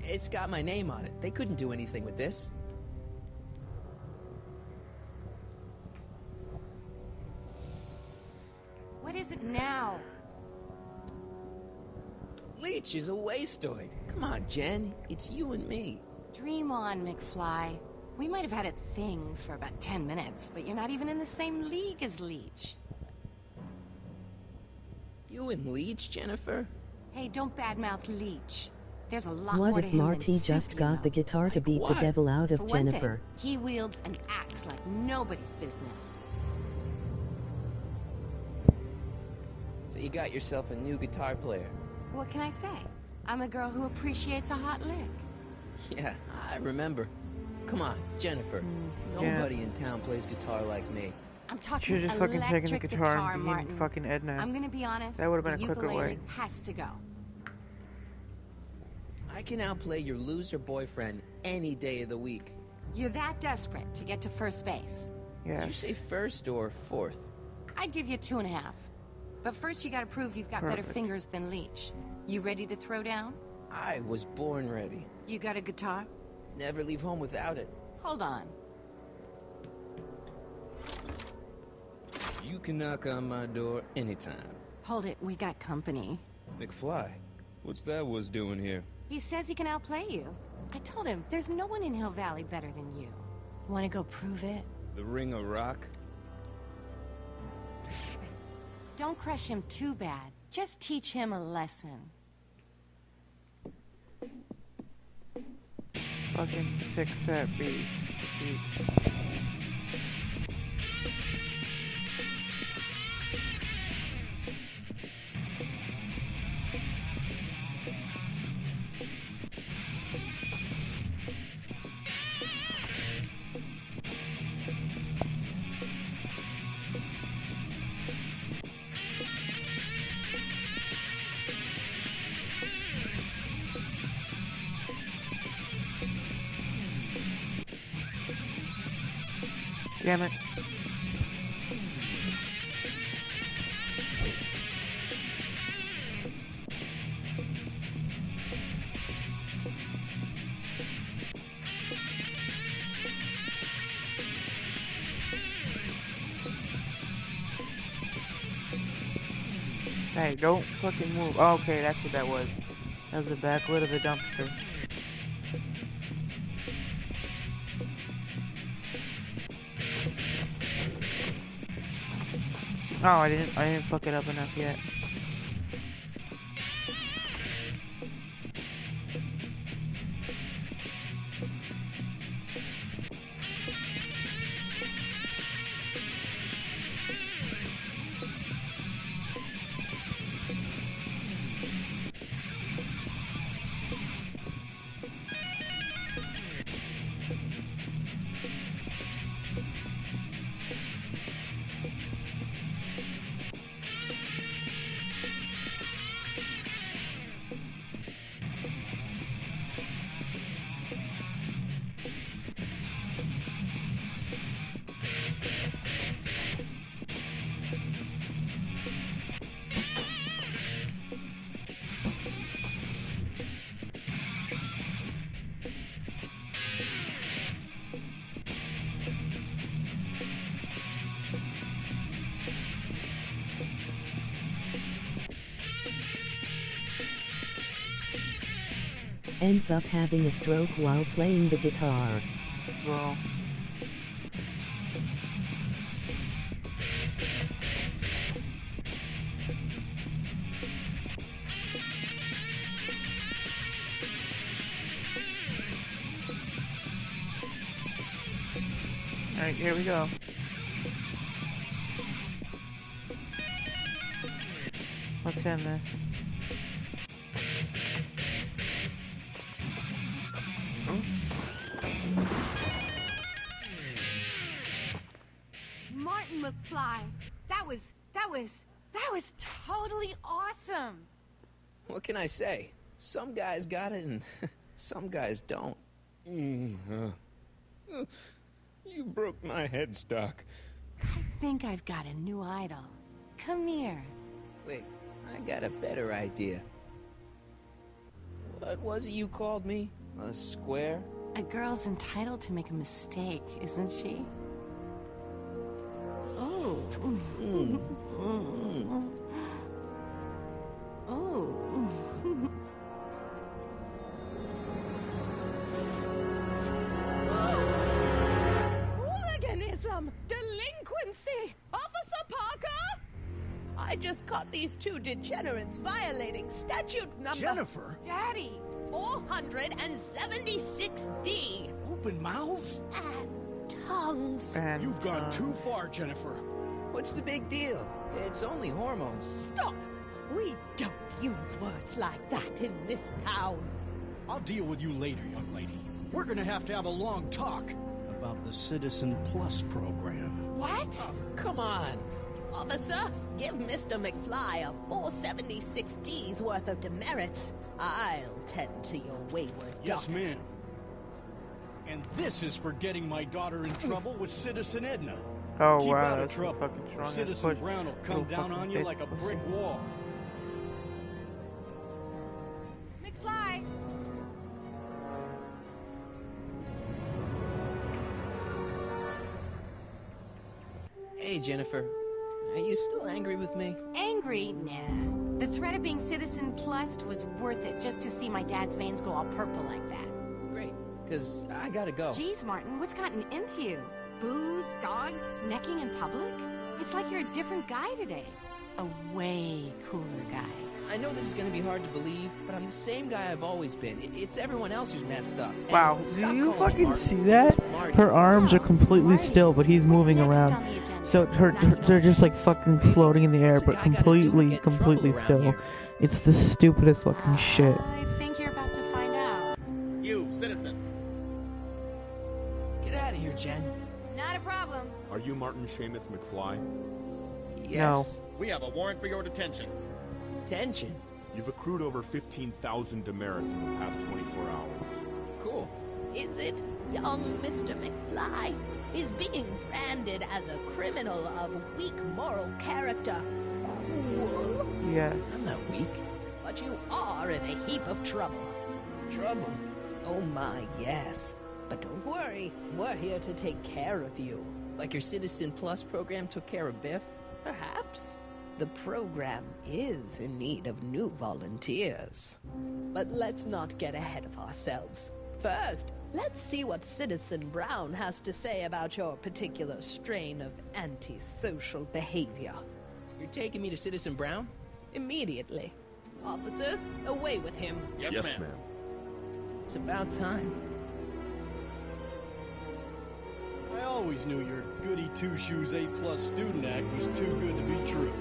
It's got my name on it. They couldn't do anything with this. What is it now? Leech is a wastoid. Come on, Jen. It's you and me. Dream on, McFly. We might have had a thing for about 10 minutes, but you're not even in the same league as Leech. You and Leech, Jennifer? Hey, don't badmouth Leech. There's a lot What more to if him Marty than just soup, got the guitar to beat the what? devil out For of one Jennifer? thing, he wields an axe like nobody's business. So you got yourself a new guitar player. What can I say? I'm a girl who appreciates a hot lick. Yeah, I remember. Come on, Jennifer. yeah. Nobody in town plays guitar like me. I'm talking Should've just fucking taken the electric guitar and Martin. beaten fucking Edna. I'm gonna be honest. That would've been the a quicker ukulele way. has to go. I can outplay your loser boyfriend any day of the week. You're that desperate to get to first base. Yeah. Did you say first or fourth? I'd give you 2.5. But first you gotta prove you've got better Perfect. fingers than Leech. You ready to throw down? I was born ready. You got a guitar? Never leave home without it. Hold on. You can knock on my door anytime. Hold it, we got company. McFly, what's that was doing here? He says he can outplay you. I told him, there's no one in Hill Valley better than you. Wanna go prove it? The Ring of Rock? Don't crush him too bad. Just teach him a lesson. Fucking sick fat beast. Damn it. Hey, don't fucking move. Oh, okay, that's what that was. That was the back lid of a dumpster. Oh, I didn't fuck it up enough yet. Ends up having a stroke while playing the guitar. Well. Alright, here we go. Let's end this. Martin McFly, that was totally awesome. What can I say? Some guys got it and some guys don't. You broke my headstock. I think I've got a new idol. Come here. Wait, I got a better idea. What was it you called me? A square? A girl's entitled to make a mistake, isn't she? Oh. Oh. Hooliganism! Delinquency! Officer Parker! I just caught these two degenerates violating statute number... Jennifer? Daddy! 476D. Open mouths? And tongues. And You've gone too far, Jennifer. What's the big deal? It's only hormones. Stop! We don't use words like that in this town. I'll deal with you later, young lady. We're gonna have a long talk about the Citizen Plus program. What? Come on. Officer, give Mr. McFly a 476D's worth of demerits. I'll tend to your wayward Yes, daughter. ma'am. And this is for getting my daughter in trouble with Citizen Edna. Oh Keep wow, out of that's trouble. fucking strong. Citizen Push. Brown will come Little down fucking on you bitch like a pussy. brick wall. McFly! Hey, Jennifer. Are you still angry with me? Angry? Nah. The threat of being Citizen Plus was worth it just to see my dad's veins go all purple like that. Great, because I gotta go. Jeez, Martin, what's gotten into you? Booze, dogs, necking in public? It's like you're a different guy today. A way cooler guy. I know this is gonna be hard to believe, but I'm the same guy I've always been. It's everyone else who's messed up. And Wow, do stop you calling me fucking Martin. see that? It's Marty. Her arms are completely still, but he's moving around. So they're just like fucking floating in the air, but completely still. It's the stupidest looking shit. I think you're about to find out. You, citizen. Get out of here, Jen. Not a problem. Are you Martin Seamus McFly? Yes. We have a warrant for your detention. Detention? You've accrued over 15,000 demerits in the past 24 hours. Cool. Is it young Mr. McFly is being branded as a criminal of weak moral character cool? Yes. I'm not weak. But you are in a heap of trouble. Trouble? Oh my, yes. But don't worry, we're here to take care of you. Like your Citizen Plus program took care of Biff? Perhaps. The program is in need of new volunteers. But let's not get ahead of ourselves. First, let's see what Citizen Brown has to say about your particular strain of antisocial behavior. You're taking me to Citizen Brown? Immediately. Officers, away with him. Yes, ma'am. It's about time. I always knew your goody two-shoes A+ student act was too good to be true.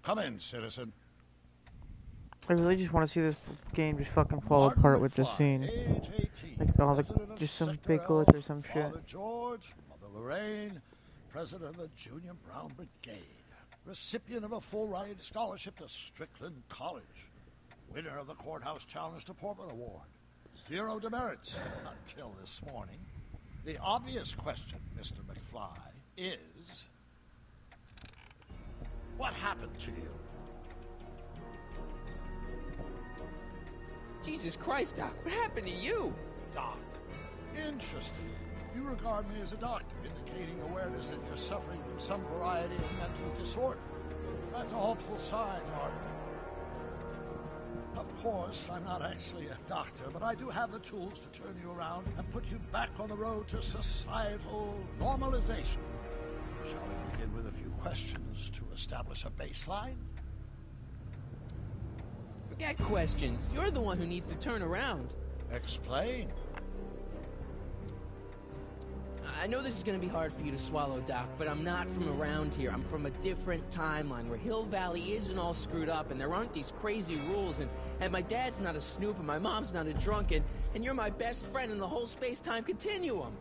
Come in, citizen. I really just want to see this game just fucking fall apart with this scene. Age 18, Like all the president of just some Sector big L, glitch or some shit. Father George, Mother Lorraine, president of the Junior Brown Brigade, recipient of a full-ride scholarship to Strickland College, winner of the Courthouse Challenge to Portland Award. 0 demerits until this morning. The obvious question, Mr. McFly, is... what happened to you? Jesus Christ, Doc, what happened to you? Doc. Interesting. You regard me as a doctor, indicating awareness that you're suffering from some variety of mental disorder. That's a hopeful sign, Martin. Of course, I'm not actually a doctor, but I do have the tools to turn you around and put you back on the road to societal normalization. Shall we begin with a few questions to establish a baseline? Forget questions. You're the one who needs to turn around. Explain. I know this is gonna be hard for you to swallow, Doc, but I'm not from around here. I'm from a different timeline where Hill Valley isn't all screwed up and there aren't these crazy rules and my dad's not a snoop and my mom's not a drunk and you're my best friend in the whole space-time continuum.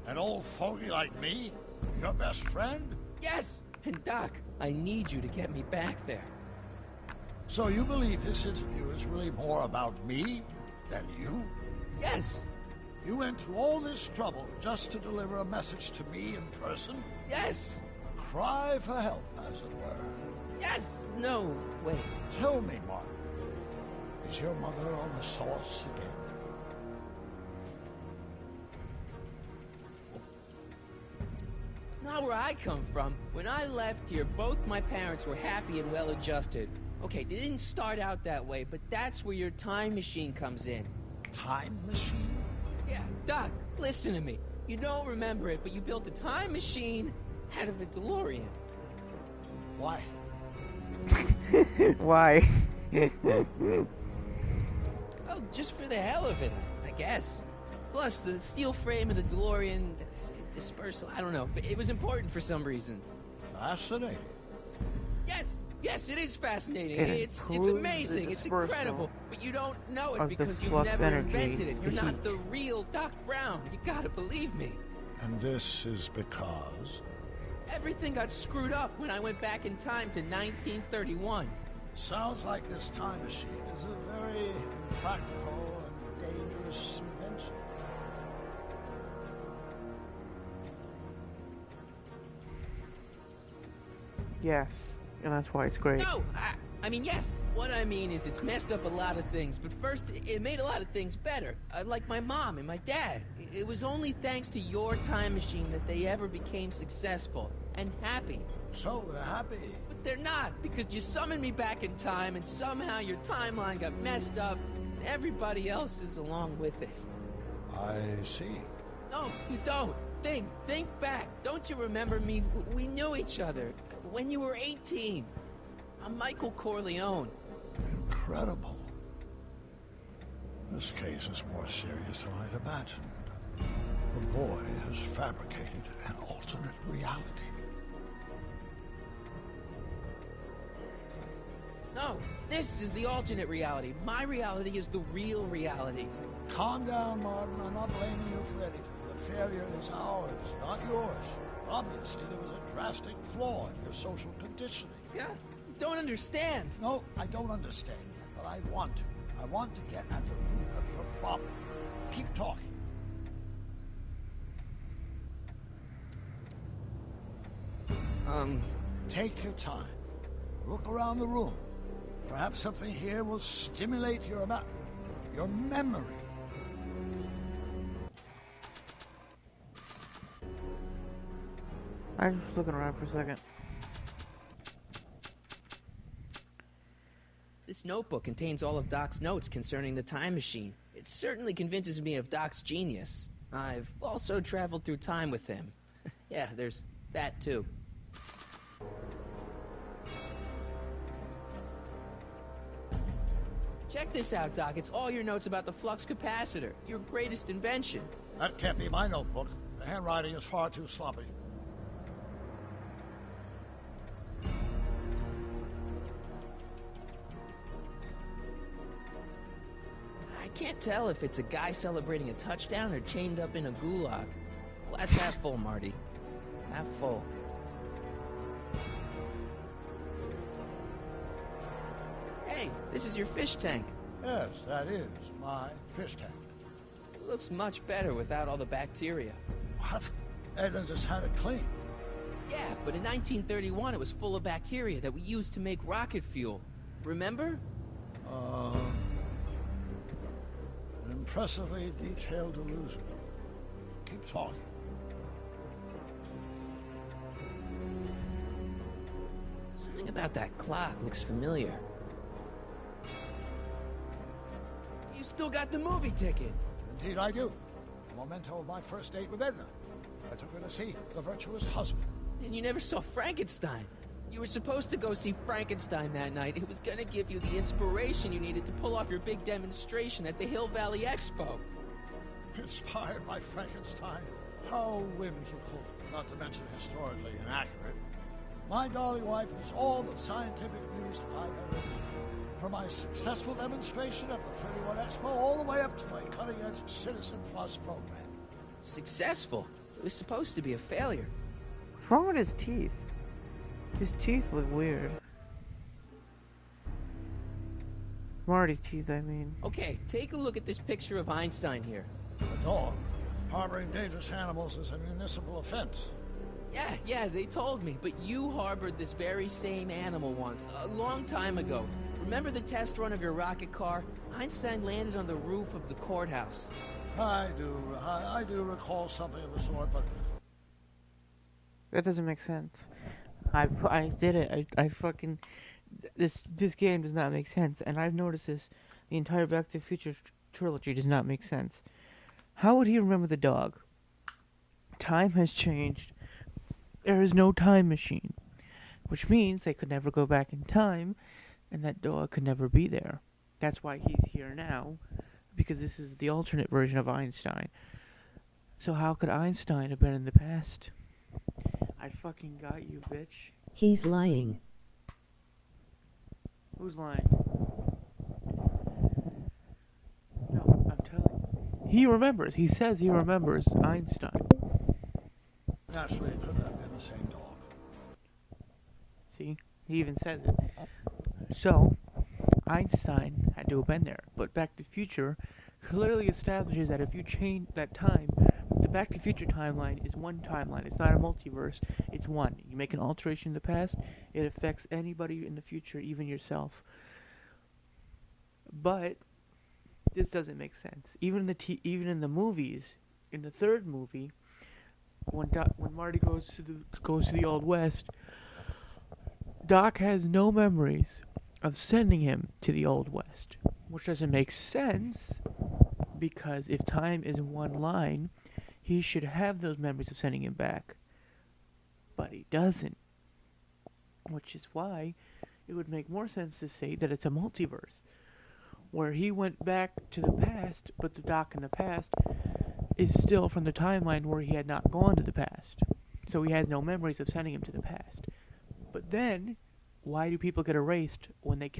An old fogey like me? Your best friend? Yes! And Doc, I need you to get me back there. So you believe this interview is really more about me than you? Yes! You went to all this trouble just to deliver a message to me in person? Yes! A cry for help, as it were. Yes! No, wait. Tell me, Martin, is your mother on the sauce again? not where I come from. When I left here, both my parents were happy and well-adjusted. Okay, they didn't start out that way, but that's where your time machine comes in. Time machine? Yeah, Doc, listen to me. You don't remember it, but you built a time machine out of a DeLorean. Why? Why? Well, just for the hell of it, I guess. Plus, the steel frame of the DeLorean dispersal, I don't know. It was important for some reason. Fascinating. Yes, it is fascinating. It It's improves amazing. the It's dispersal incredible. But you don't know it of the because you've flux never energy, invented it. You're the not heat. the real Doc Brown. You gotta believe me. And this is because? Everything got screwed up when I went back in time to 1931. Sounds like this time machine is a very impractical and dangerous invention. Yes, and that's why it's great. No, I mean, yes. What I mean is it's messed up a lot of things, but first, it made a lot of things better. Like my mom and my dad. It was only thanks to your time machine that they ever became successful and happy. So they're happy. But they're not, because you summoned me back in time, and somehow your timeline got messed up, and everybody else is along with it. I see. No, you don't. Think back. Don't you remember me? We knew each other when you were 18. I'm Michael Corleone. Incredible. This case is more serious than I'd imagined. The boy has fabricated an alternate reality. No, this is the alternate reality. My reality is the real reality. Calm down, Martin. I'm not blaming you for anything. The failure is ours, not yours. Obviously, there was a drastic flaw in your social conditioning. Yeah, you don't understand. No, I don't understand yet, but I want to. I want to get at the root of your problem. Keep talking. Take your time. Look around the room. Perhaps something here will stimulate your memory. I'm just looking around for a second. This notebook contains all of Doc's notes concerning the time machine. It certainly convinces me of Doc's genius. I've also traveled through time with him. Yeah, there's that too. Check this out, Doc. It's all your notes about the flux capacitor, your greatest invention. That can't be my notebook. The handwriting is far too sloppy. I can't tell if it's a guy celebrating a touchdown or chained up in a gulag. Glass half full, Marty. Half full. Hey, this is your fish tank. Yes, that is my fish tank. It looks much better without all the bacteria. What? Edna just had it cleaned. Yeah, but in 1931 it was full of bacteria that we used to make rocket fuel. Remember? An impressively detailed illusion. Keep talking. Something about that clock looks familiar. You still got the movie ticket. Indeed I do. A memento of my first date with Edna. I took her to see The Virtuous Husband. And you never saw Frankenstein. You were supposed to go see Frankenstein that night. It was gonna give you the inspiration you needed to pull off your big demonstration at the Hill Valley Expo. Inspired by Frankenstein? How whimsical, not to mention historically inaccurate. My darling wife is all the scientific news I've ever needed. From my successful demonstration at the 31 Expo all the way up to my cutting-edge Citizen Plus program. Successful? It was supposed to be a failure. What's wrong with his teeth? His teeth look weird. Marty's teeth, I mean. Okay, take a look at this picture of Einstein here. A dog. Harboring dangerous animals is a municipal offense. Yeah, they told me. But you harbored this very same animal once, a long time ago. Remember the test run of your rocket car? Einstein landed on the roof of the courthouse. I do recall something of the sort, but... That doesn't make sense. I did it. I fucking this game does not make sense, and I've noticed this. The entire Back to the Future trilogy does not make sense. How would he remember the dog? Time has changed. There is no time machine, which means they could never go back in time, and that dog could never be there. That's why he's here now, because this is the alternate version of Einstein. So how could Einstein have been in the past? I fucking got you, bitch. He's lying. Who's lying? No, I'm telling you. He remembers. He says he remembers Einstein. Naturally, it couldn't have been the same dog. See? He even says it. So, Einstein had to have been there. But Back to the Future clearly establishes that if you change that time, the Back to the Future timeline is one timeline. It's not a multiverse. It's one. You make an alteration in the past, it affects anybody in the future, even yourself. But this doesn't make sense. Even in the movies, in the third movie, when Marty goes to the Old West, Doc has no memories of sending him to the Old West, which doesn't make sense, because if time is one line, he should have those memories of sending him back. But he doesn't. Which is why it would make more sense to say that it's a multiverse, where he went back to the past, but the Doc in the past is still from the timeline where he had not gone to the past. So he has no memories of sending him to the past. But then, why do people get erased when they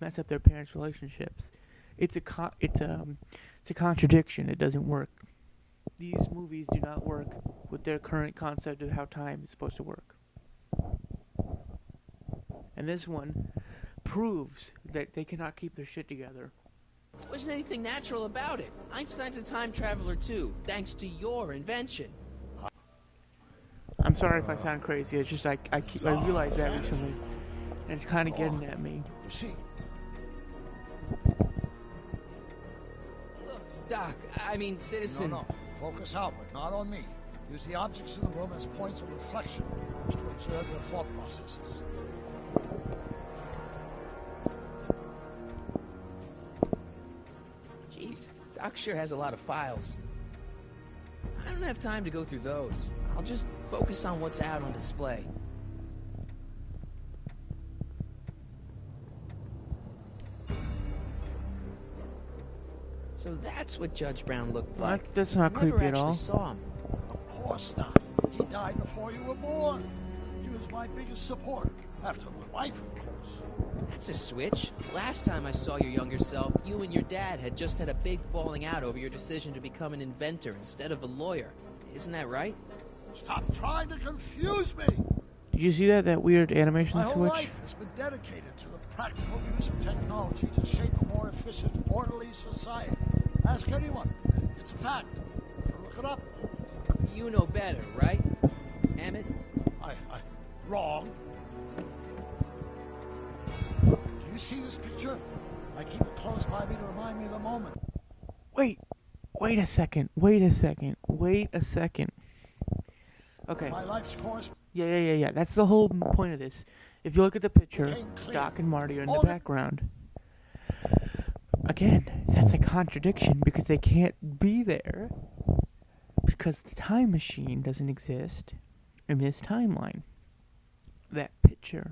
mess up their parents' relationships? It's a contradiction. It doesn't work. These movies do not work with their current concept of how time is supposed to work. And this one proves that they cannot keep their shit together. Wasn't anything natural about it. Einstein's a time traveler too, thanks to your invention. I'm sorry if I sound crazy. It's just I realized that recently, and it's kind of getting at me. You see, Look, Doc, I mean, citizen. No. Focus outward, not on me. Use the objects in the room as points of reflection, which to observe your thought processes. Jeez, Doc sure has a lot of files. I don't have time to go through those. I'll just focus on what's out on display. So that's what Judge Brown looked like. That's not creepy at all. Saw him. Of course not. He died before you were born. He was my biggest supporter, after my wife, of course. That's a switch. Last time I saw your younger self, you and your dad had just had a big falling out over your decision to become an inventor instead of a lawyer. Isn't that right? Stop trying to confuse me! Did you see that weird animation My whole switch? life has been dedicated to the practical use of technology to shape a more efficient, orderly society. Ask anyone. It's a fact. Look it up. You know better, right? Emmett? Wrong. Do you see this picture? I keep it close by me to remind me of the moment. Wait a second. Okay. My life's course. Yeah. That's the whole point of this. If you look at the picture, Doc and Marty are in the background. Again, that's a contradiction because they can't be there because the time machine doesn't exist in this timeline. That picture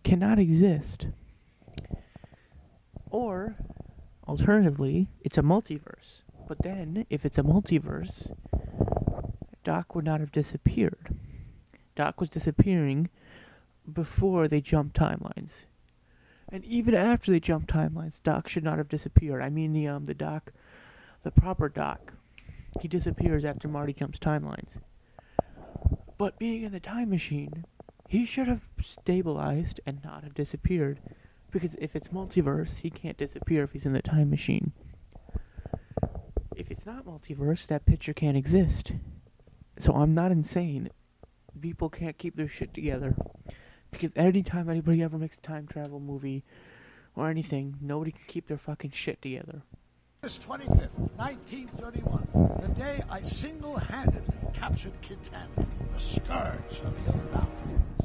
cannot exist. Or, alternatively, it's a multiverse. But then, if it's a multiverse, Doc would not have disappeared. Doc was disappearing before they jumped timelines. And even after they jumped timelines, Doc should not have disappeared. I mean the Doc, the proper Doc. He disappears after Marty jumps timelines. But being in the time machine, he should have stabilized and not have disappeared. Because if it's multiverse, he can't disappear if he's in the time machine. If it's not multiverse, that picture can't exist. So I'm not insane. People can't keep their shit together. Because anytime anybody ever makes a time travel movie or anything, nobody can keep their fucking shit together. August 25th, 1931, the day I single-handedly captured Kitana, the scourge of Hill Valley.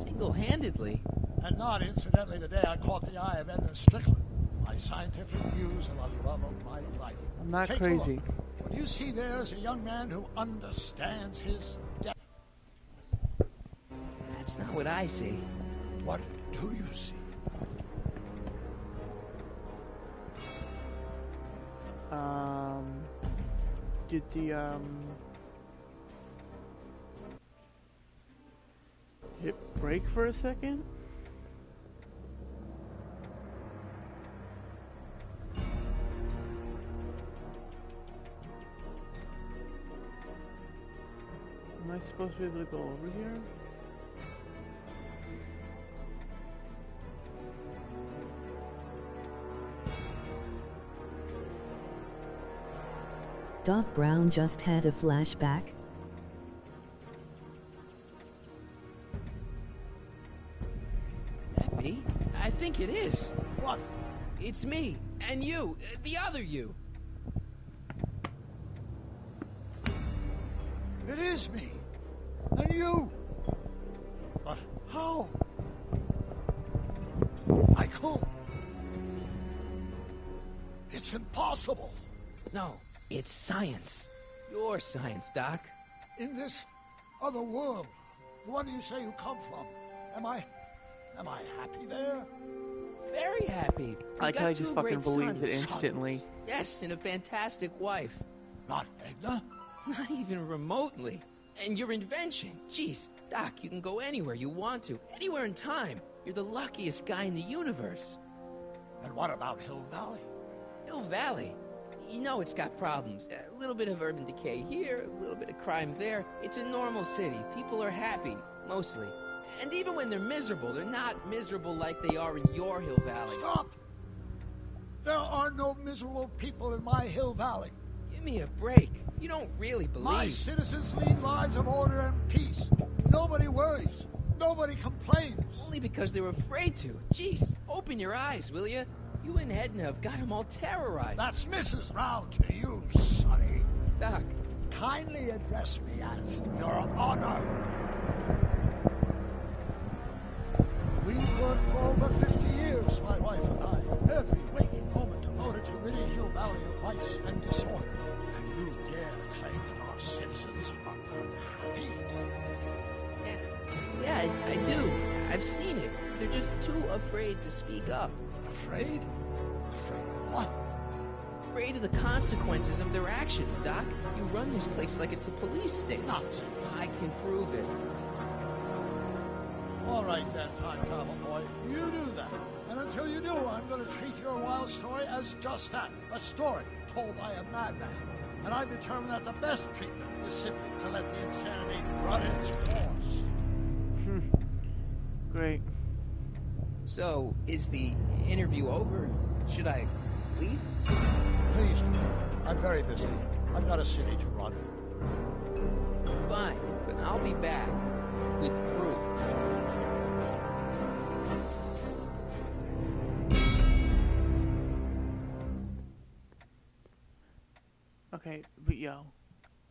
Single-handedly? And not incidentally, today I caught the eye of Edna Strickland, my scientific muse and the love of my life. I'm not Take crazy. A look. What you see there is a young man who understands his depth. That's not what I see. What do you see? Did it break for a second? Am I supposed to be able to go over here? Doc Brown just had a flashback. Could that be? I think it is. What? It's me, and you, the other you. It is me. And you. But how? Michael? It's impossible. No, it's science. Your science, Doc. In this other world, the one you say you come from, am I happy there? Very happy. I like how he just fucking believes it sons. instantly. Yes, and a fantastic wife. Not Edna? Not even remotely. And your invention. Jeez, Doc, you can go anywhere you want to. Anywhere in time. You're the luckiest guy in the universe. And what about Hill Valley? Hill Valley? You know it's got problems. A little bit of urban decay here, a little bit of crime there. It's a normal city. People are happy, mostly. And even when they're miserable, they're not miserable like they are in your Hill Valley. Stop! There are no miserable people in my Hill Valley. Give me a break. You don't really believe. My citizens lead lives of order and peace. Nobody worries. Nobody complains. Only because they're afraid to. Jeez, open your eyes, will you? You and Edna have got them all terrorized. That's Mrs. Brown to you, Sonny. Doc. Kindly address me as Your Honor. We worked for over 50 years, my wife and I. Every waking moment devoted to ridding Hill Valley of vice and disorder. And you dare to claim that our citizens are unhappy? Yeah, I do. I've seen it. They're just too afraid to speak up. Afraid? Afraid of what? Afraid of the consequences of their actions, Doc. You run this place like it's a police station. Nonsense. I can prove it. All right then, time travel boy. You do that. And until you do, I'm going to treat your wild story as just that. A story told by a madman. And I've determined that the best treatment is simply to let the insanity run its course. Great. So, is the interview over? Should I leave? Please do. I'm very busy. I've got a city to run. Fine, but I'll be back with proof. Okay, but yo,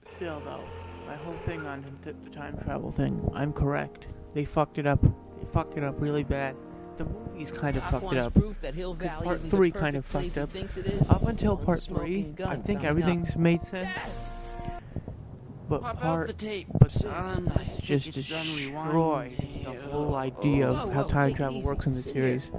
still though, my whole thing on the time travel thing, I'm correct. They fucked it up. They fucked it up really bad. The movies kind of Doc fucked it wants up. proof that Hill Because Valley part isn't 3 the kind of perfect fucked place up. he thinks it is. Up until One part 3, smoking gun I think coming everything's up. made sense. But Pop out part the tape, 6 son. I just think it's done destroyed rewinding. the whole idea Whoa, of how whoa, time take it travel easy. works in the Sit here. series.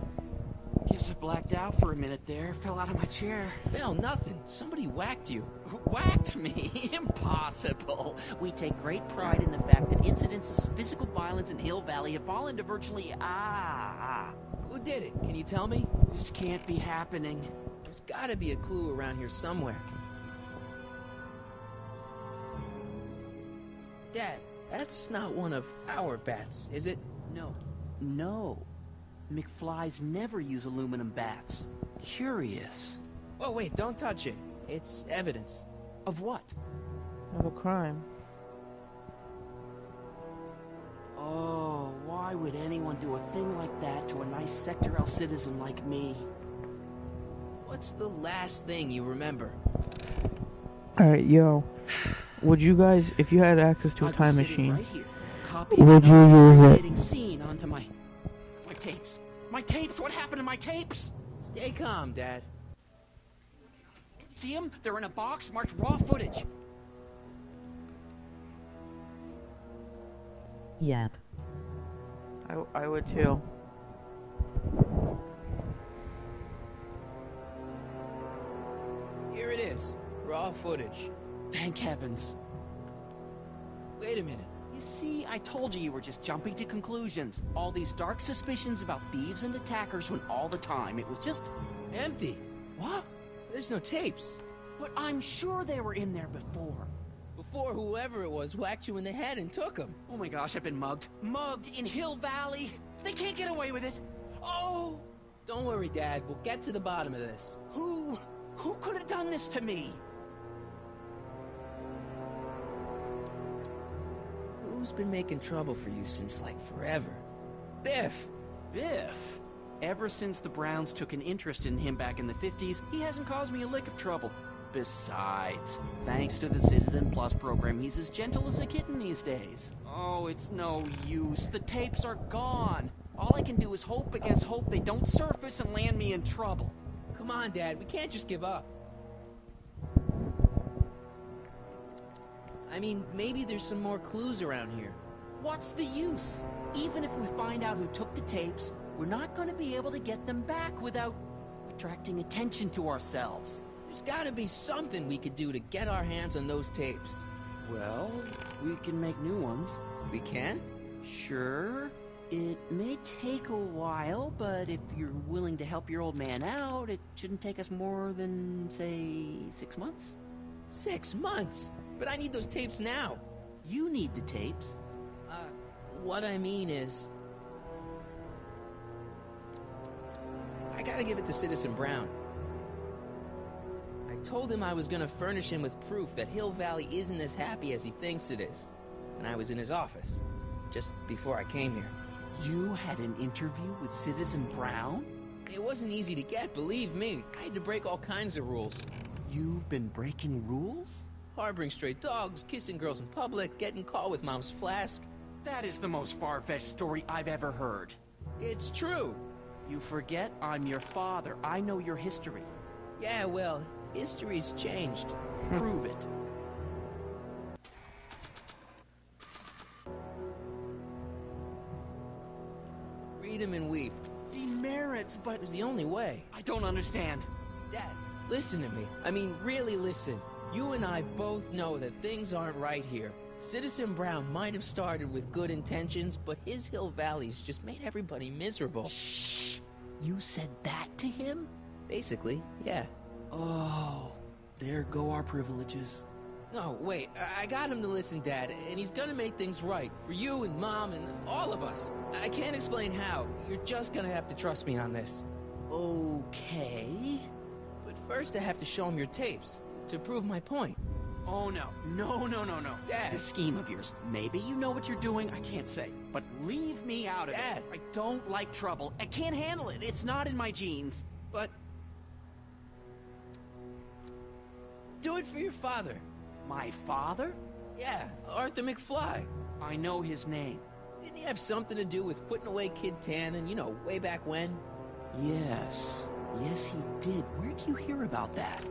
Guess I blacked out for a minute there. Fell out of my chair. Phil, nothing. Somebody whacked you. Whacked me? Impossible. We take great pride in the fact that incidents of physical violence in Hill Valley have fallen to virtually Who did it? Can you tell me? This can't be happening. There's gotta be a clue around here somewhere. Dad, that's not one of our bats, is it? No. McFlys never use aluminum bats. Curious. Oh, wait, don't touch it. It's evidence. Of what? Of a crime. Oh, why would anyone do a thing like that to a nice Sector L citizen like me? What's the last thing you remember? Alright, yo. Would you guys, if you had access to a I'd be time sitting machine, right here, copying would you another use it? fascinating scene onto my tapes? My tapes! What happened to my tapes? Stay calm, Dad. See them? They're in a box marked raw footage. Yep. I would too. Here it is. Raw footage. Thank heavens. Wait a minute. You see, I told you were just jumping to conclusions. All these dark suspicions about thieves and attackers when all the time it was just... Empty. What? There's no tapes. But I'm sure they were in there before. Before whoever it was whacked you in the head and took them. Oh my gosh, I've been mugged. Mugged in Hill Valley. They can't get away with it. Oh! Don't worry, Dad. We'll get to the bottom of this. Who could have done this to me? Who's been making trouble for you since, like, forever? Biff! Biff? Ever since the Browns took an interest in him back in the 50s, he hasn't caused me a lick of trouble. Besides, thanks to the Citizen Plus program, he's as gentle as a kitten these days. Oh, it's no use. The tapes are gone. All I can do is hope against hope they don't surface and land me in trouble. Come on, Dad. We can't just give up. I mean, maybe there's some more clues around here. What's the use? Even if we find out who took the tapes, we're not going to be able to get them back without attracting attention to ourselves. There's gotta be something we could do to get our hands on those tapes. Well, we can make new ones. We can? Sure. It may take a while, but if you're willing to help your old man out, it shouldn't take us more than, say, 6 months. 6 months? But I need those tapes now. You need the tapes. What I mean is... I gotta give it to Citizen Brown. I told him I was gonna furnish him with proof that Hill Valley isn't as happy as he thinks it is. And I was in his office, just before I came here. You had an interview with Citizen Brown? It wasn't easy to get, believe me. I had to break all kinds of rules. You've been breaking rules? Harboring stray dogs, kissing girls in public, getting caught with Mom's flask. That is the most far-fetched story I've ever heard. It's true. You forget I'm your father. I know your history. Yeah, well, history's changed. Prove it. Read him and weep. Demerits, but... It's the only way. I don't understand. Dad, listen to me. I mean, really listen. You and I both know that things aren't right here. Citizen Brown might have started with good intentions, but his Hill Valley's just made everybody miserable. Shh! You said that to him? Basically, yeah. Oh, there go our privileges. No, wait, I got him to listen, Dad, and he's gonna make things right. For you and Mom and all of us. I can't explain how. You're just gonna have to trust me on this. Okay. But first I have to show him your tapes, to prove my point. Oh, no. No. Dad. This scheme of yours, maybe you know what you're doing, I can't say. But leave me out of Dad. it. I don't like trouble. I can't handle it. It's not in my genes. But... do it for your father. My father? Yeah, Arthur McFly. I know his name. Didn't he have something to do with putting away Kid Tannen, you know, way back when? Yes. Yes, he did. Where did you hear about that?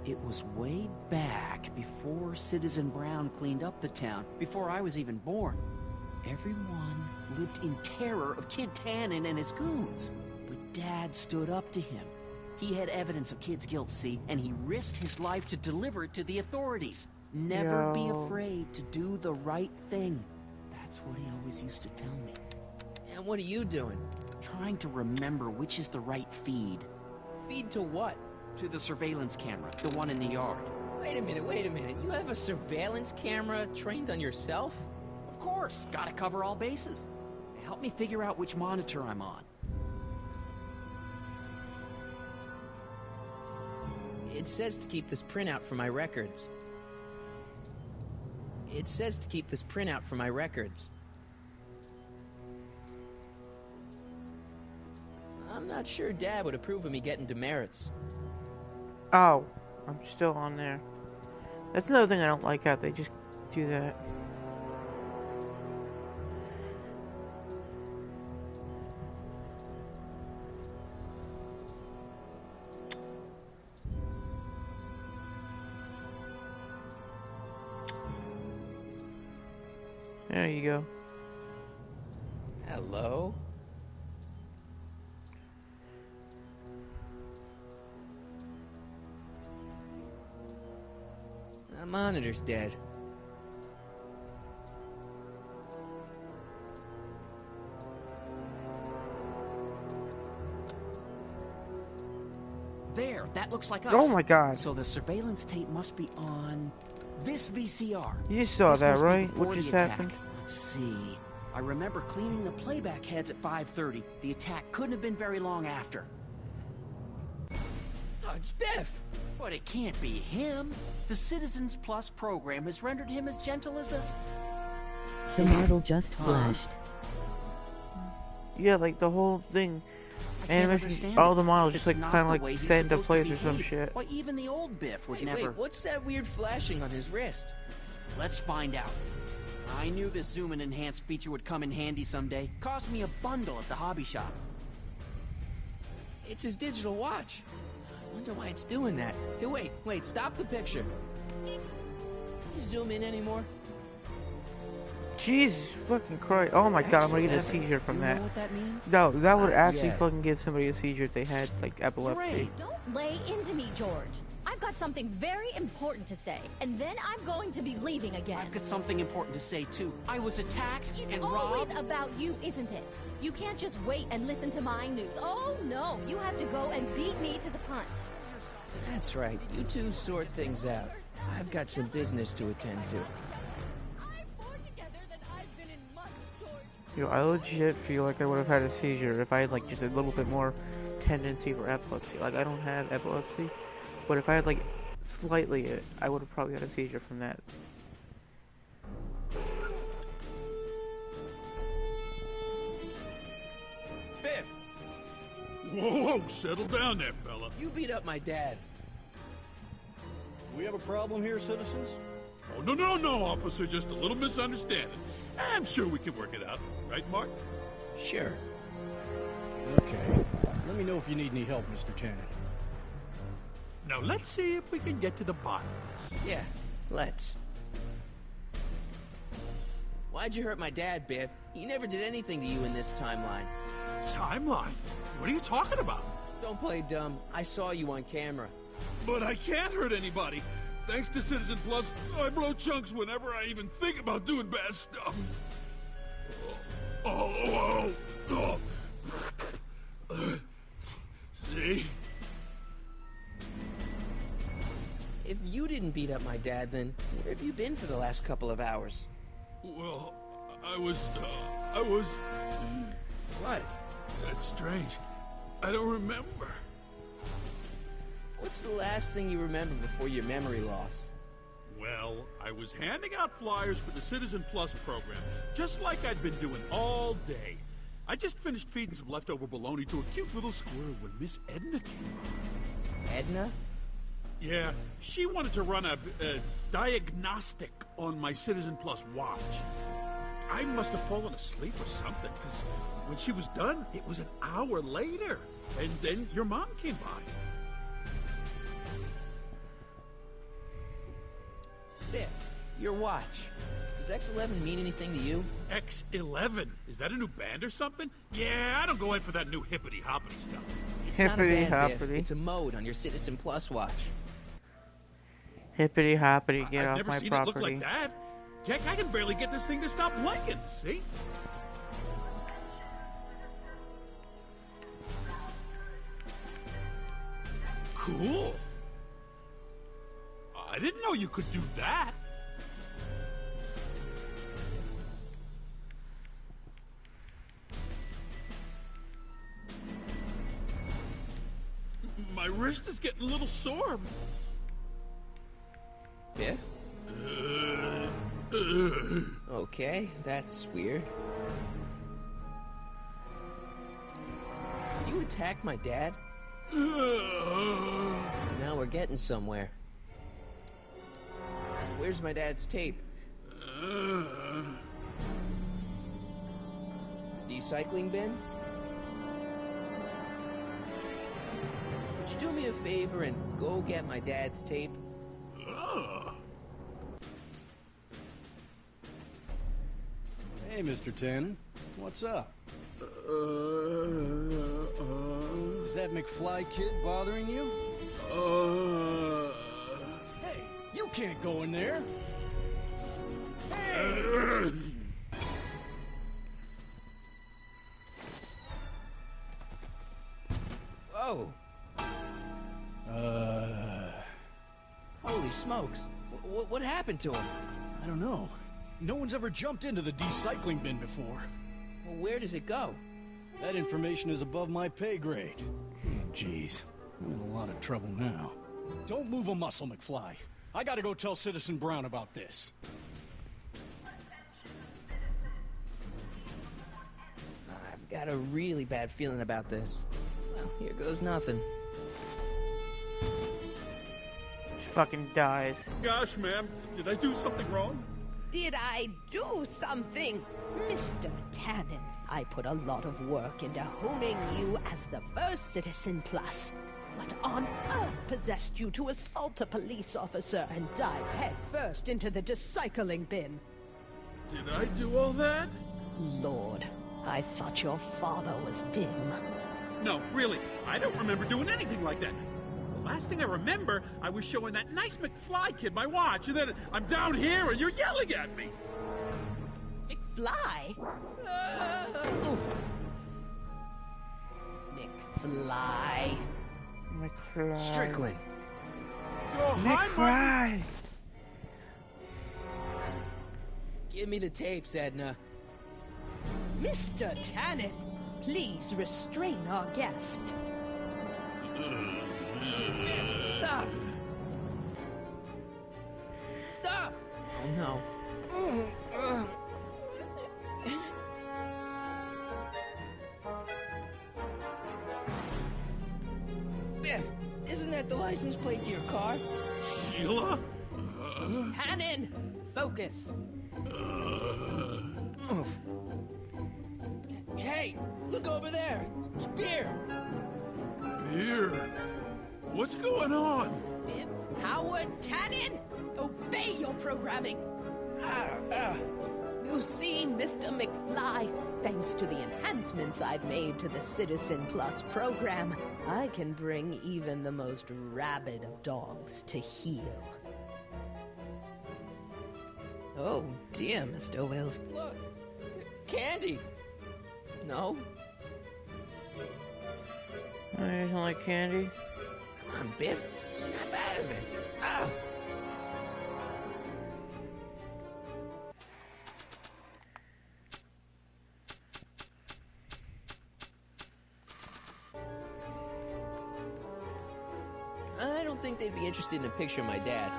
It was way back before Citizen Brown cleaned up the town, before I was even born. Everyone lived in terror of Kid Tannen and his goons. But Dad stood up to him. He had evidence of Kid's guilt, see, and he risked his life to deliver it to the authorities. Never be afraid to do the right thing. That's what he always used to tell me. And what are you doing? Trying to remember which is the right feed. Feed to what? To the surveillance camera, the one in the yard. Wait a minute. You have a surveillance camera trained on yourself? Of course. Gotta cover all bases. Help me figure out which monitor I'm on. It says to keep this printout for my records. I'm not sure Dad would approve of me getting demerits. Oh, I'm still on there. That's another thing I don't like, how they just do that. There you go. Hello? The monitor's dead. There, that looks like us. Oh my god. So the surveillance tape must be on this VCR. You saw This that, must be right? before What the just attack. happened? Let's see. I remember cleaning the playback heads at 5:30. The attack couldn't have been very long after. Oh, it's Biff! But it can't be him. The Citizens Plus program has rendered him as gentle as a... The model just flashed. Yeah, like the whole thing. I can't Animation, understand all it. the models just It's like not kind of the like way he's set into supposed to place or some behave. shit. Why, even the old Biff would never... Wait, what's that weird flashing on his wrist? Let's find out. I knew this zoom and enhance feature would come in handy someday. Cost me a bundle at the hobby shop. It's his digital watch. I wonder why it's doing that. Hey, wait, stop the picture. Can you zoom in anymore? Jesus fucking Christ. Oh my god, I'm gonna get a seizure from that. What that means? No, that would actually Yeah. fucking give somebody a seizure if they had, like, epilepsy. Don't lay into me, George. I've got something very important to say, and then I'm going to be leaving again. I've got something important to say, too. I was attacked It's and always robbed. about you, isn't it? You can't just wait and listen to my news. Oh, no. You have to go and beat me to the punch. That's right. You two sort things out. I've got some business to attend to. Yo, I legit feel like I would have had a seizure if I had, like, just a little bit more tendency for epilepsy. Like, I don't have epilepsy, but if I had, like, slightly it, I would have probably had a seizure from that. Biff! Whoa, settle down there, fella. You beat up my dad. We have a problem here, citizens? Oh, no, officer. Just a little misunderstanding. I'm sure we can work it out. Right, Mark? Sure. Okay. Let me know if you need any help, Mr. Tannen. Now, let's see if we can get to the bottom of this. Yeah, let's. Why'd you hurt my dad, Biff? He never did anything to you in this timeline. Timeline? What are you talking about? Don't play dumb. I saw you on camera. But I can't hurt anybody. Thanks to Citizen Plus, I blow chunks whenever I even think about doing bad stuff. Oh. See? If you didn't beat up my dad, then where have you been for the last couple of hours? Well, I was... What? That's strange. I don't remember. What's the last thing you remember before your memory loss? Well, I was handing out flyers for the Citizen Plus program, just like I'd been doing all day. I just finished feeding some leftover bologna to a cute little squirrel when Miss Edna came by. Edna? Yeah, she wanted to run a diagnostic on my Citizen Plus watch. I must have fallen asleep or something, because when she was done, it was an hour later. And then your mom came by. Biff, your watch. Does X11 mean anything to you? X11? Is that a new band or something? Yeah, I don't go in for that new hippity-hoppity stuff. It's not a Hippity band, Biff. hoppity. It's a mode on your Citizen Plus watch. Hippity hoppity, get I've off never my seen property. it look like that. Heck, I can barely get this thing to stop blinking, see? Cool. I didn't know you could do that. My wrist is getting a little sore. Biff? Okay, that's weird. You attacked my dad? Now we're getting somewhere. Where's my dad's tape? Recycling bin? Would you do me a favor and go get my dad's tape? Hey, Mr. Tannen. What's up? Is that McFly kid bothering you? Hey, you can't go in there. Hey! Whoa. Holy smokes. What happened to him? I don't know. No one's ever jumped into the recycling bin before. Well, where does it go? That information is above my pay grade. Jeez, I'm in a lot of trouble now. Don't move a muscle, McFly. I gotta go tell Citizen Brown about this. I've got a really bad feeling about this. Well, here goes nothing. She fucking dies. Gosh, ma'am, did I do something wrong? Did I do something? Mr. Tannen, I put a lot of work into honing you as the first Citizen Plus. What on earth possessed you to assault a police officer and dive headfirst into the recycling bin? Did I do all that? Lord, I thought your father was dim. No, really, I don't remember doing anything like that. The last thing I remember, I was showing that nice McFly kid my watch, and then I'm down here and you're yelling at me. McFly? McFly. McFly. Strickland. Oh, hi, McFly. Give me the tapes, Edna. Mr. Tannen, please restrain our guest. Stop! Stop! Oh no. Biff, isn't that the license plate to your car? Sheila? Tannen, focus. Hey, look over there. It's beer. Beer? What's going on? Biff Howard Tannen, obey your programming. You see, Mr. McFly, thanks to the enhancements I've made to the Citizen Plus program, I can bring even the most rabid of dogs to heel. Oh dear, Mr. Wills. Look, candy. No? Oh, you don't like candy? Come on, Biff. Snap out of it. Ah! I don't think they'd be interested in a picture of my dad.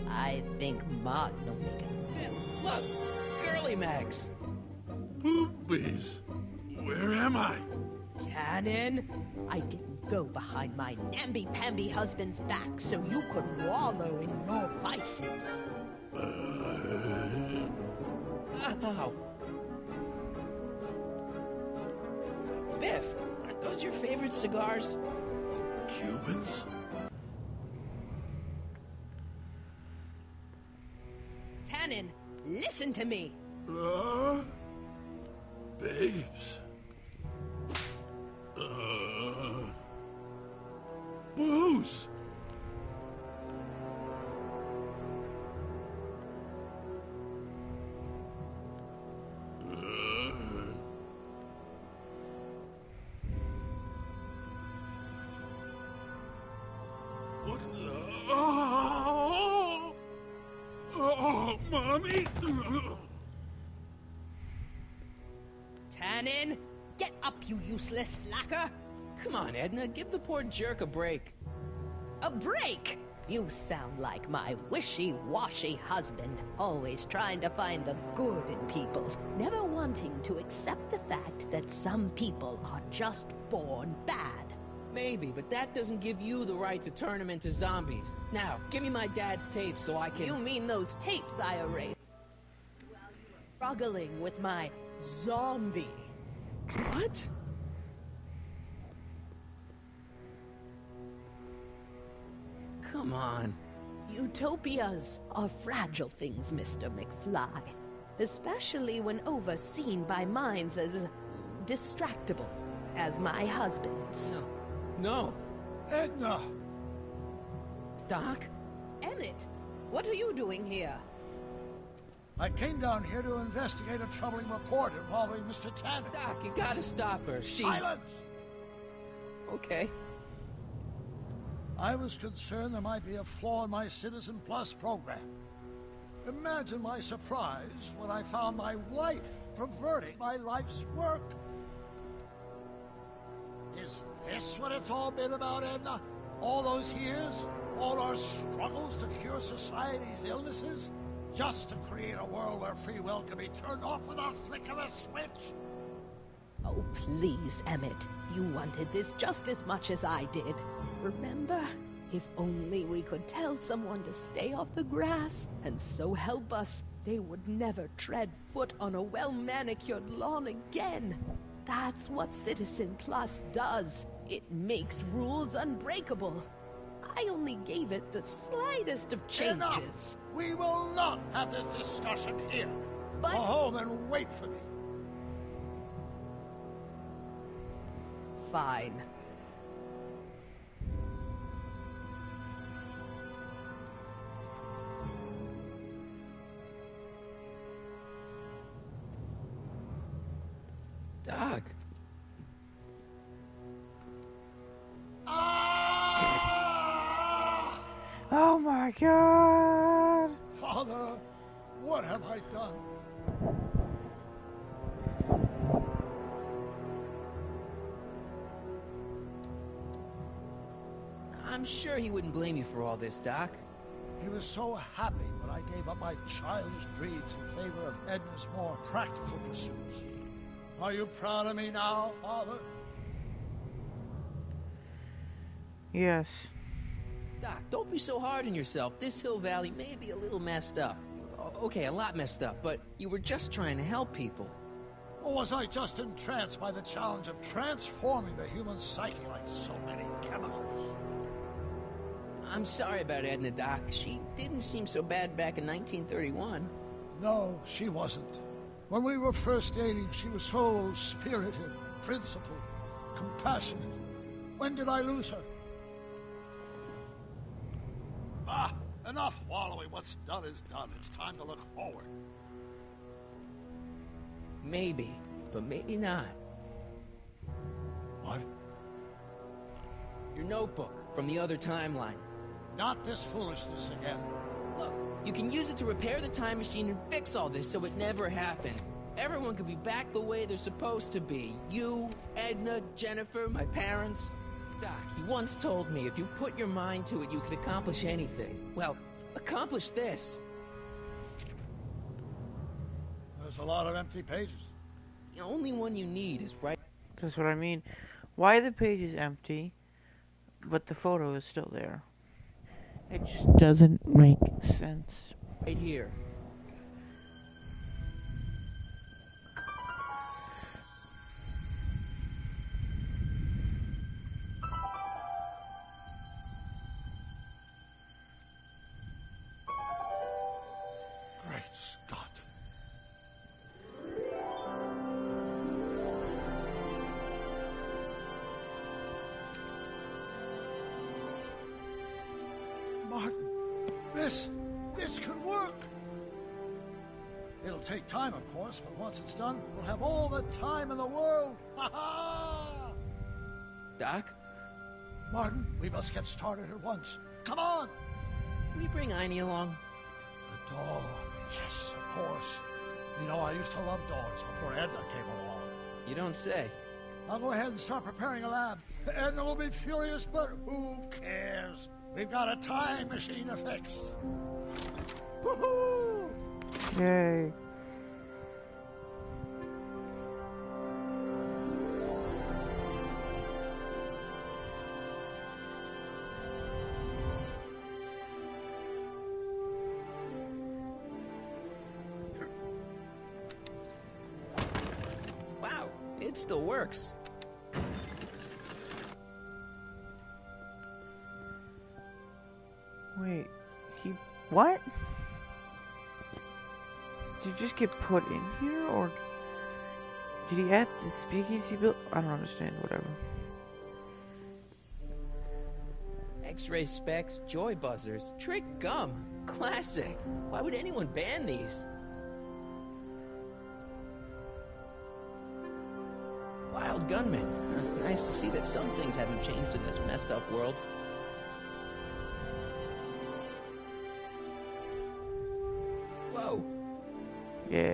I think Martin will make it. Look! Girly Mags! Boobies. Where am I? Tannen, I didn't go behind my namby-pamby husband's back so you could wallow in your vices. Ow! Biff, aren't those your favorite cigars? Cubans? Tannen, listen to me. Babes. Booze. What the... Oh, Mommy! Tannen, get up, you useless slacker. Come on, Edna, give the poor jerk a break. A break? You sound like my wishy-washy husband, always trying to find the good in people, never wanting to accept the fact that some people are just born bad. Maybe, but that doesn't give you the right to turn them into zombies. Now, give me my dad's tapes so I can... You mean those tapes I erased while you were struggling with my zombie? What? Come on. Utopias are fragile things, Mr. McFly. Especially when overseen by minds as distractible as my husband's. No. Edna! Doc? Emmett, what are you doing here? I came down here to investigate a troubling report involving Mr. Tanner. Doc, you gotta stop her. Silence! Okay. I was concerned there might be a flaw in my Citizen Plus program. Imagine my surprise when I found my wife perverting my life's work. Is this what it's all been about, Edna? All those years? All our struggles to cure society's illnesses? Just to create a world where free will can be turned off with a flick of a switch? Oh, please, Emmett. You wanted this just as much as I did. Remember? If only we could tell someone to stay off the grass, and so help us, they would never tread foot on a well-manicured lawn again. That's what Citizen Plus does. It makes rules unbreakable. I only gave it the slightest of changes. Enough! We will not have this discussion here. But... Go home and wait for me. Fine. Doc. Oh my God! Father, what have I done? I'm sure he wouldn't blame you for all this, Doc. He was so happy when I gave up my childish dreams in favor of Edna's more practical pursuits. Are you proud of me now, Father? Yes. Doc, don't be so hard on yourself. This Hill Valley may be a little messed up. Okay, a lot messed up, but you were just trying to help people. Or was I just entranced by the challenge of transforming the human psyche like so many chemicals? I'm sorry about Edna, Doc. She didn't seem so bad back in 1931. No, she wasn't. When we were first dating, she was so spirited, principled, compassionate. When did I lose her? Enough wallowing. What's done is done. It's time to look forward. Maybe, but maybe not. What? Your notebook from the other timeline. Not this foolishness again. Look, you can use it to repair the time machine and fix all this so it never happened. Everyone could be back the way they're supposed to be. You, Edna, Jennifer, my parents. Doc, you once told me if you put your mind to it, you could accomplish anything. Well, accomplish this. There's a lot of empty pages. The only one you need is right... That's what I mean. Why the page is empty, but the photo is still there? It just doesn't make sense. Right here. Great Scott. Martin, this could work. It'll take time, of course, but once it's done, we'll have all the time in the world. Ha ha! Doc? Martin, we must get started at once. Come on! Can we bring Einie along? The dog. Yes, of course. You know, I used to love dogs before Edna came along. You don't say. I'll go ahead and start preparing a lab. Edna will be furious, but who cares? We've got a time machine to fix. Woohoo! Yay. It still works. Wait, what? Did you just get put in here, or did he add the speakeasy built? I don't understand, whatever. X-ray specs, joy buzzers, trick gum. Classic. Why would anyone ban these? Wild gunman. Nice to see that some things haven't changed in this messed up world. Whoa. Yeah.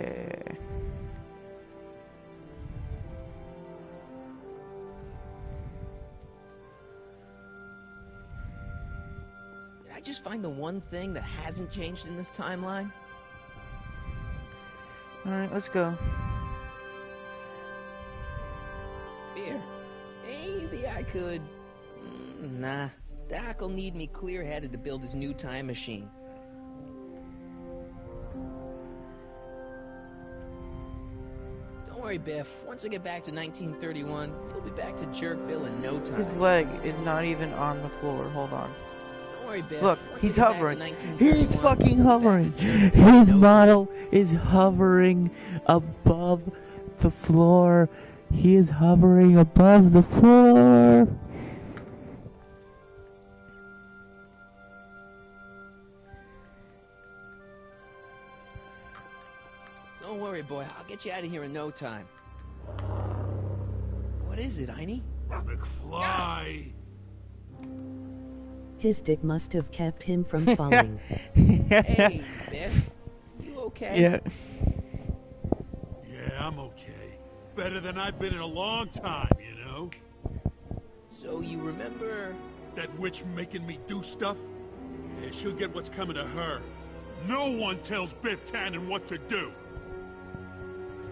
Did I just find the one thing that hasn't changed in this timeline? Alright, let's go. Beer. Maybe I could... Nah. Doc'll need me clear-headed to build his new time machine. Don't worry, Biff. Once I get back to 1931, you'll be back to Jerkville in no time. His leg is not even on the floor. Hold on. Don't worry, Biff. Look, Once he's I get back to hovering. 1931, He's fucking you'll be back hovering. to Jerkville in His no model is hovering above the floor. He is hovering above the floor. Don't worry, boy. I'll get you out of here in no time. What is it, Einie? McFly! His dick must have kept him from falling. Hey, Biff. You okay? Yeah. Yeah, I'm okay. Better than I've been in a long time, you know? So you remember... That witch making me do stuff? Yeah, she'll get what's coming to her. No one tells Biff Tannen what to do.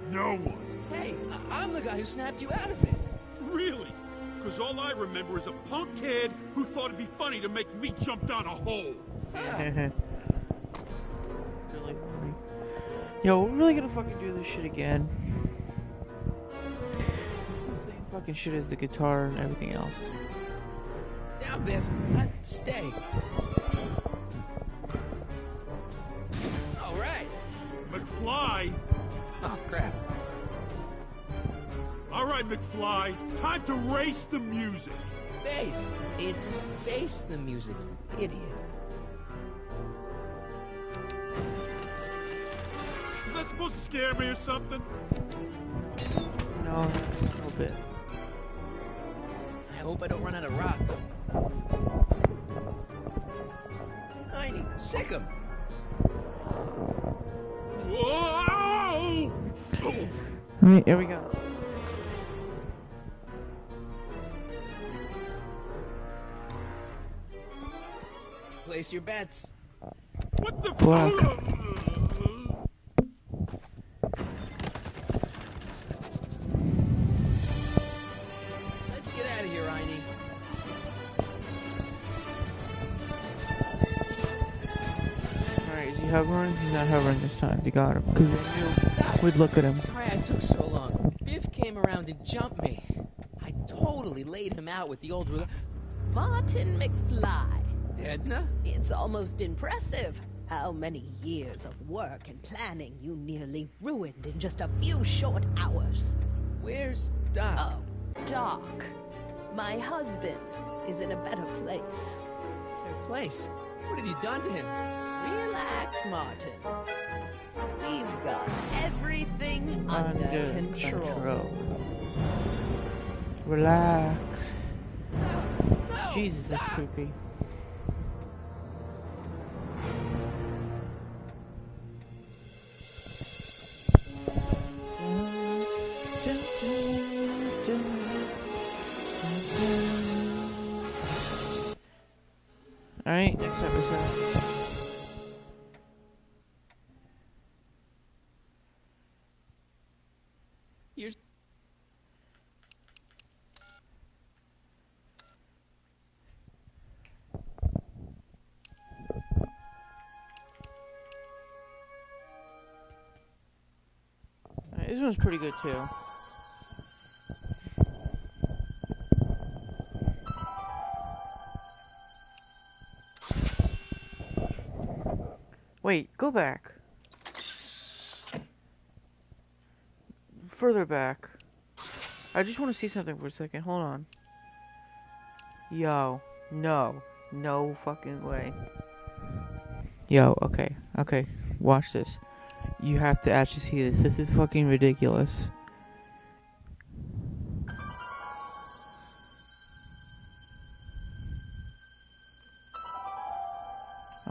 No one. Hey, I'm the guy who snapped you out of it. Really? Because all I remember is a punk kid who thought it'd be funny to make me jump down a hole. Really funny. Yo, we're really gonna fucking do this shit again. It's the same fucking shit as the guitar and everything else. Down, Biff. Stay. All right. McFly? Oh, crap. All right, McFly. Time to race the music. Bass. It's face the music, idiot. Is that supposed to scare me or something? No, a little bit. I hope I don't run out of rock. Einie, sick him. Whoa! Alright, here we go. Place your bets. What the fuck? Let's get out of here, Einie. Alright, is he hovering? He's not hovering this time. They got him. Because they knew we'd look at him. Sorry I took so long. Biff came around and jumped me. I totally laid him out with the old ruler. Martin McFly. Edna? It's almost impressive how many years of work and planning you nearly ruined in just a few short hours. Where's Doc? Oh, Doc. My husband is in a better place. Better place? What have you done to him? Relax, Martin. We've got everything under control. Relax. No, Jesus, that's creepy. Alright, next episode. Here's... This one's pretty good too. Wait, go back. Further back. I just want to see something for a second. Hold on. Yo. No. No fucking way. Yo, okay. Okay. Watch this. You have to actually see this. This is fucking ridiculous.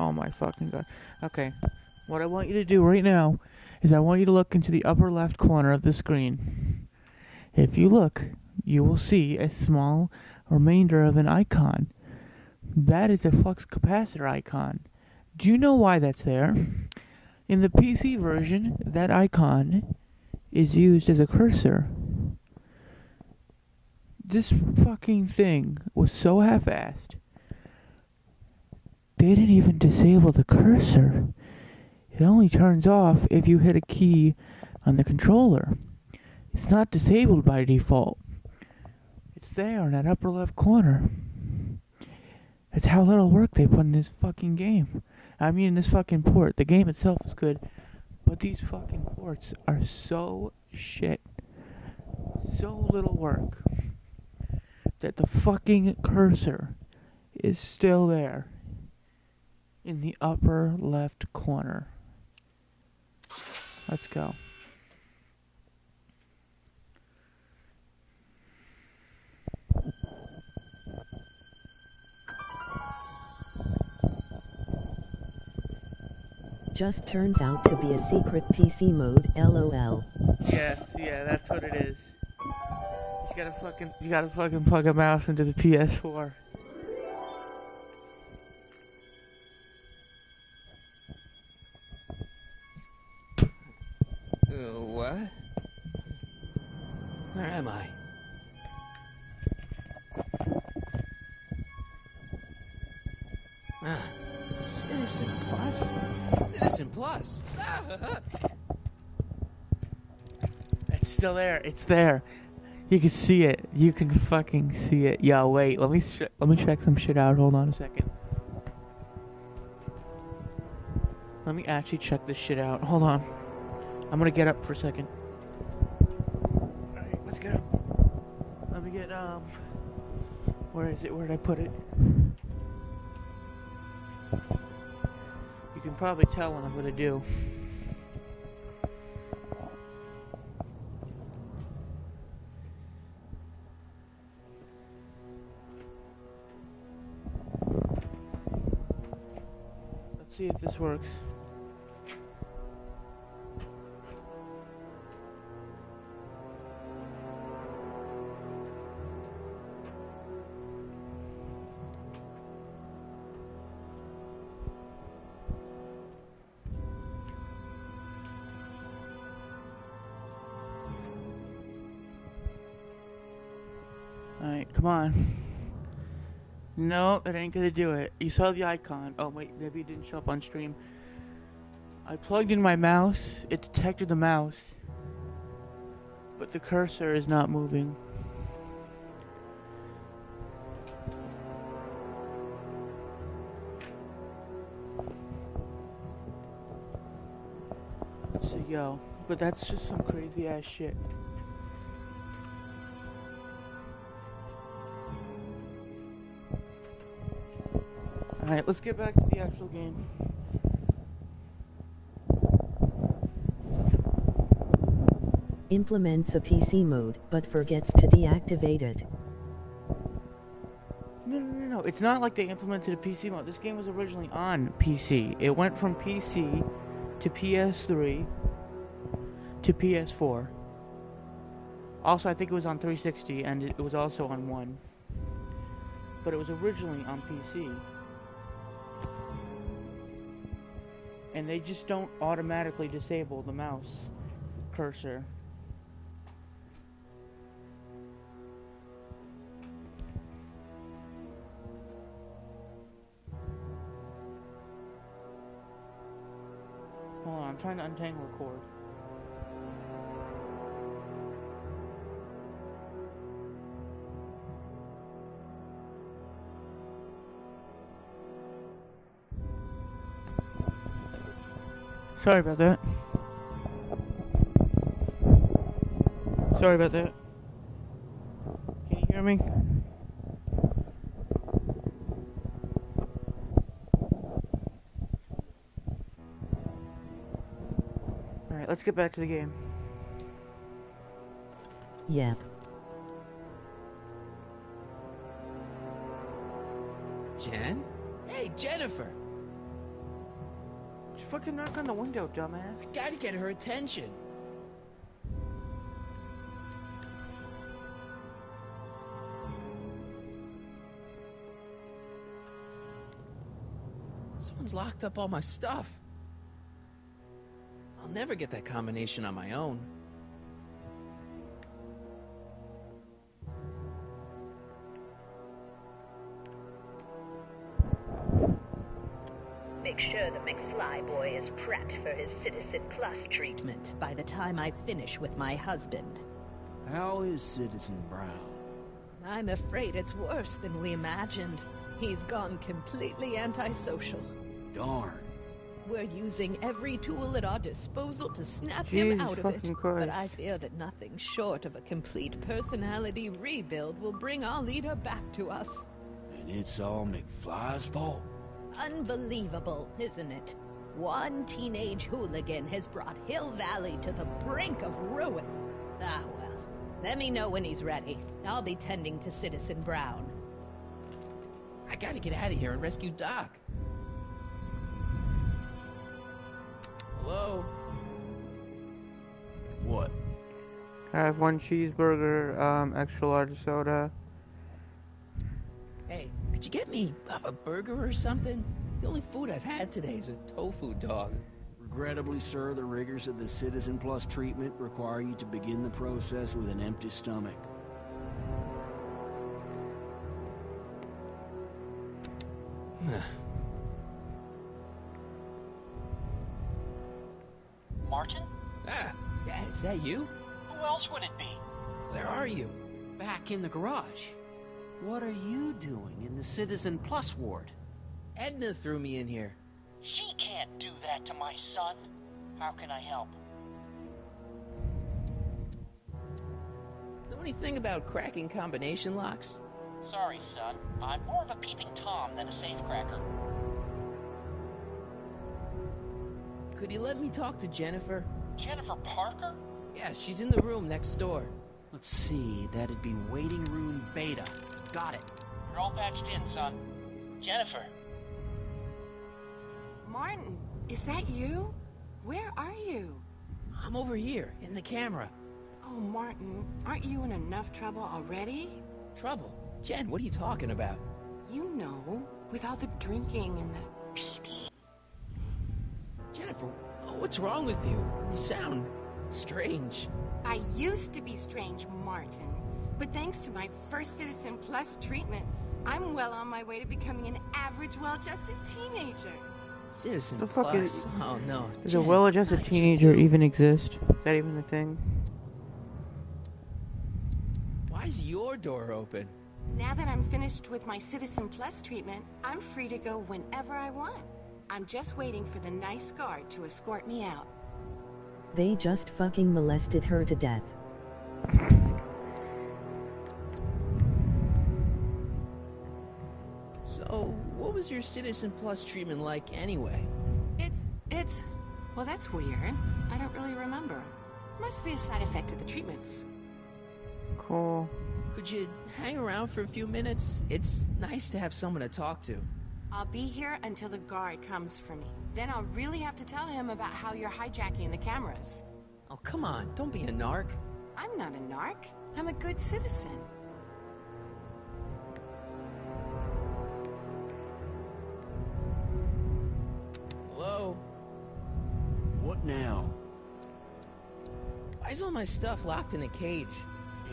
Oh my fucking god. Okay. What I want you to do right now is I want you to look into the upper left corner of the screen. If you look, you will see a small remainder of an icon. That is a flux capacitor icon. Do you know why that's there? In the PC version, that icon is used as a cursor. This fucking thing was so half-assed. They didn't even disable the cursor. It only turns off if you hit a key on the controller. It's not disabled by default. It's there in that upper left corner. That's how little work they put in this fucking game. I mean, this fucking port. The game itself is good, but these fucking ports are so shit. So little work that the fucking cursor is still there in the upper left corner. Let's go. Just turns out to be a secret PC mode, LOL. Yes, yeah, that's what it is. You gotta fucking plug a mouse into the PS4. What? Where am I? Ah, Citizen Plus? Citizen Plus! It's still there. It's there. You can see it. You can fucking see it. Yo, wait. Let me check some shit out. Hold on a second. Let me actually check this shit out. Hold on. I'm gonna get up for a second. Alright, let's get up. Let me get, where is it? Where did I put it? You can probably tell what I'm gonna do. Let's see if this works. Alright, come on. No, it ain't gonna do it. You saw the icon. Oh wait, maybe it didn't show up on stream. I plugged in my mouse, it detected the mouse, but the cursor is not moving. So yo, but that's just some crazy ass shit. Alright, let's get back to the actual game. Implements a PC mode, but forgets to deactivate it. No. It's not like they implemented a PC mode. This game was originally on PC. It went from PC to PS3 to PS4. Also, I think it was on 360, and it was also on 1. But it was originally on PC. And they just don't automatically disable the mouse cursor. Hold on, I'm trying to untangle a cord. Sorry about that. Sorry about that. Can you hear me? Alright, let's get back to the game. Yep. Jen? Hey, Jennifer! Just fucking knock on the window, dumbass. I gotta get her attention. Someone's locked up all my stuff. I'll never get that combination on my own. Make sure the McFly boy is prepped for his Citizen Plus treatment by the time I finish with my husband. How is Citizen Brown? I'm afraid it's worse than we imagined. He's gone completely antisocial. Darn. We're using every tool at our disposal to snap him Jesus out of it. fucking Christ. But I fear that nothing short of a complete personality rebuild will bring our leader back to us. And it's all McFly's fault? Unbelievable, isn't it? One teenage hooligan has brought Hill Valley to the brink of ruin. Ah, well. Let me know when he's ready. I'll be tending to Citizen Brown. I gotta get out of here and rescue Doc. Hello? What? I have one cheeseburger, extra large soda. Hey, could you get me a burger or something? The only food I've had today is a tofu dog. Regrettably, sir, the rigors of the Citizen Plus treatment require you to begin the process with an empty stomach. Martin? Ah, Dad, is that you? Who else would it be? Where are you? Back in the garage. What are you doing in the Citizen Plus ward? Edna threw me in here. She can't do that to my son. How can I help? Know anything about cracking combination locks? Sorry, son. I'm more of a peeping Tom than a safecracker. Could you let me talk to Jennifer? Jennifer Parker? Yeah, she's in the room next door. Let's see, that'd be waiting room beta. Got it. You're all patched in, son. Jennifer. Martin, is that you? Where are you? I'm over here, in the camera. Oh, Martin, aren't you in enough trouble already? Trouble? Jen, what are you talking about? You know, with all the drinking and the PD. Jennifer, what's wrong with you? You sound strange. I used to be strange, Martin. But thanks to my first Citizen Plus treatment, I'm well on my way to becoming an average, well-adjusted teenager. Citizen The fuck Plus? is? Oh, no. Does Jen, a well-adjusted not you teenager too. even exist? Is that even a thing? Why's your door open? Now that I'm finished with my Citizen Plus treatment, I'm free to go whenever I want. I'm just waiting for the nice guard to escort me out. They just fucking molested her to death. So, what was your Citizen Plus treatment like anyway? Well, that's weird. I don't really remember. Must be a side effect of the treatments. Cool. Could you hang around for a few minutes? It's nice to have someone to talk to. I'll be here until the guard comes for me. Then I'll really have to tell him about how you're hijacking the cameras. Oh, come on, don't be a narc. I'm not a narc. I'm a good citizen. Hello? What now? Why's all my stuff locked in a cage?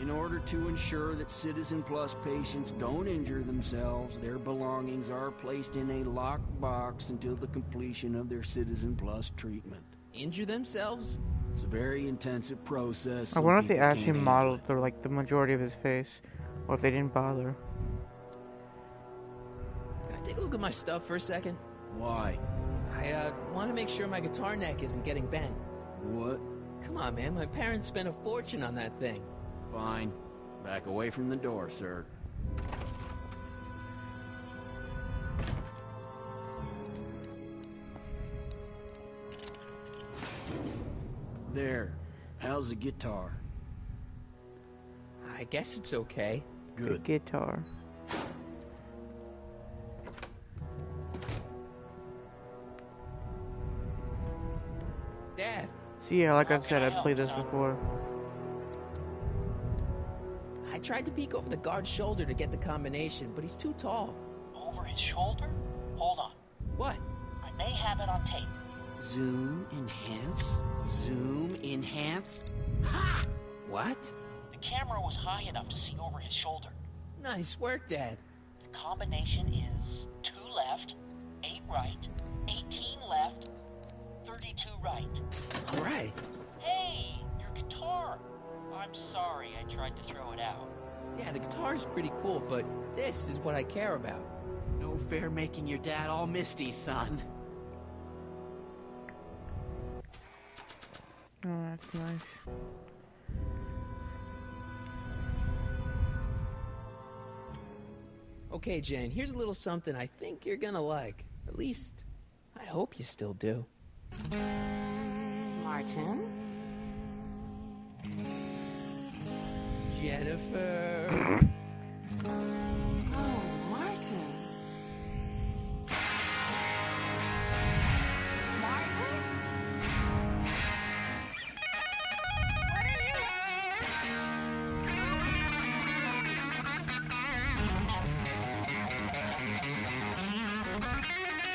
In order to ensure that Citizen Plus patients don't injure themselves, their belongings are placed in a locked box until the completion of their Citizen Plus treatment. Injure themselves? It's a very intensive process. I wonder if Some they people actually can't handle modeled the majority of his face, or if they didn't bother. Can I take a look at my stuff for a second? Why? I want to make sure my guitar neck isn't getting bent. What? Come on, man. My parents spent a fortune on that thing. Fine. Back away from the door, sir. There. How's the guitar? I guess it's okay. Good. Guitar. Dad. So yeah, like I said, I've played this before. I tried to peek over the guard's shoulder to get the combination, but he's too tall. Over his shoulder? Hold on. What? I may have it on tape. Zoom, enhance. Zoom, enhance. Ha! What? The camera was high enough to see over his shoulder. Nice work, Dad. The combination is 2 left, 8 right, 18 left, 32 right. All right. Hey, your guitar. I'm sorry I tried to throw it out. Yeah, the guitar's pretty cool, but this is what I care about. No fair making your dad all misty, son. Oh, that's nice. Okay, Jane, here's a little something I think you're gonna like. At least, I hope you still do. Martin? Jennifer. Oh, Martin. Martin? What are you?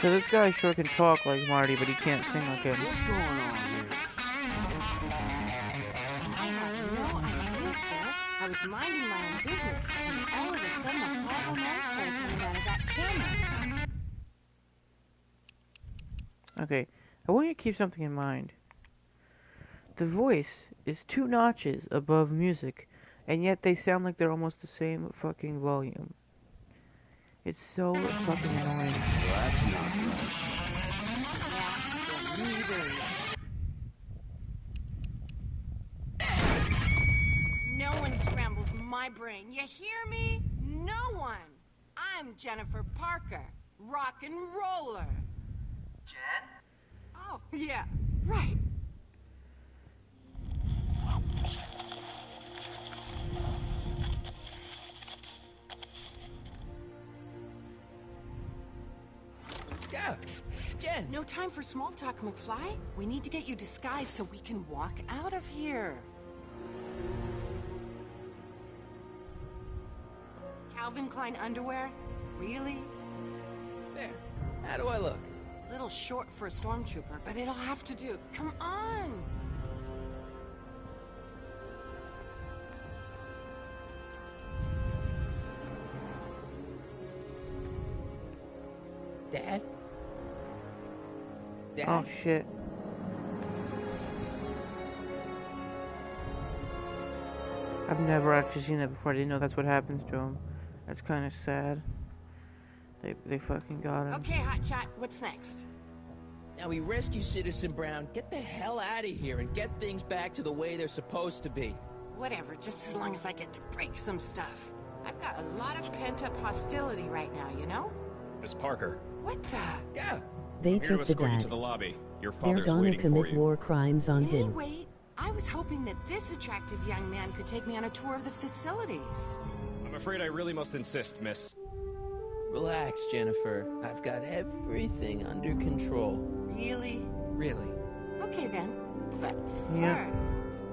So this guy sure can talk like Marty, but he can't sing like him. What's going on here? I have no idea, sir. I was minding my own business, and all of a sudden a horrible noise started coming out of that camera. Okay, I want you to keep something in mind. The voice is 2 notches above music, and yet they sound like they're almost the same fucking volume. It's so fucking annoying. Well, that's not right. Yeah, neither is. No one scrambles my brain. You hear me? No one. I'm Jennifer Parker, rock and roller. Jen? Oh, yeah, right. Yeah, Jen. No time for small talk, McFly. We need to get you disguised so we can walk out of here. Calvin Klein underwear? Really? There. How do I look? Little short for a stormtrooper, but it'll have to do. Come on! Dad? Dad? Oh shit. I've never actually seen that before. I didn't know that's what happens to him. That's kind of sad. They fucking got him. Okay, Hotshot, what's next? Now we rescue Citizen Brown, get the hell out of here, and get things back to the way they're supposed to be. Whatever, just as long as I get to break some stuff. I've got a lot of pent-up hostility right now, you know? Miss Parker. What the? Yeah. They I'm here to took the escort you dad. to the lobby. Your They're father's gonna waiting for commit you. war crimes on Hey, him. wait. I was hoping that this attractive young man could take me on a tour of the facilities. I'm afraid I really must insist, miss. Relax, Jennifer. I've got everything under control. Really? Really. Okay then. But Yeah. first...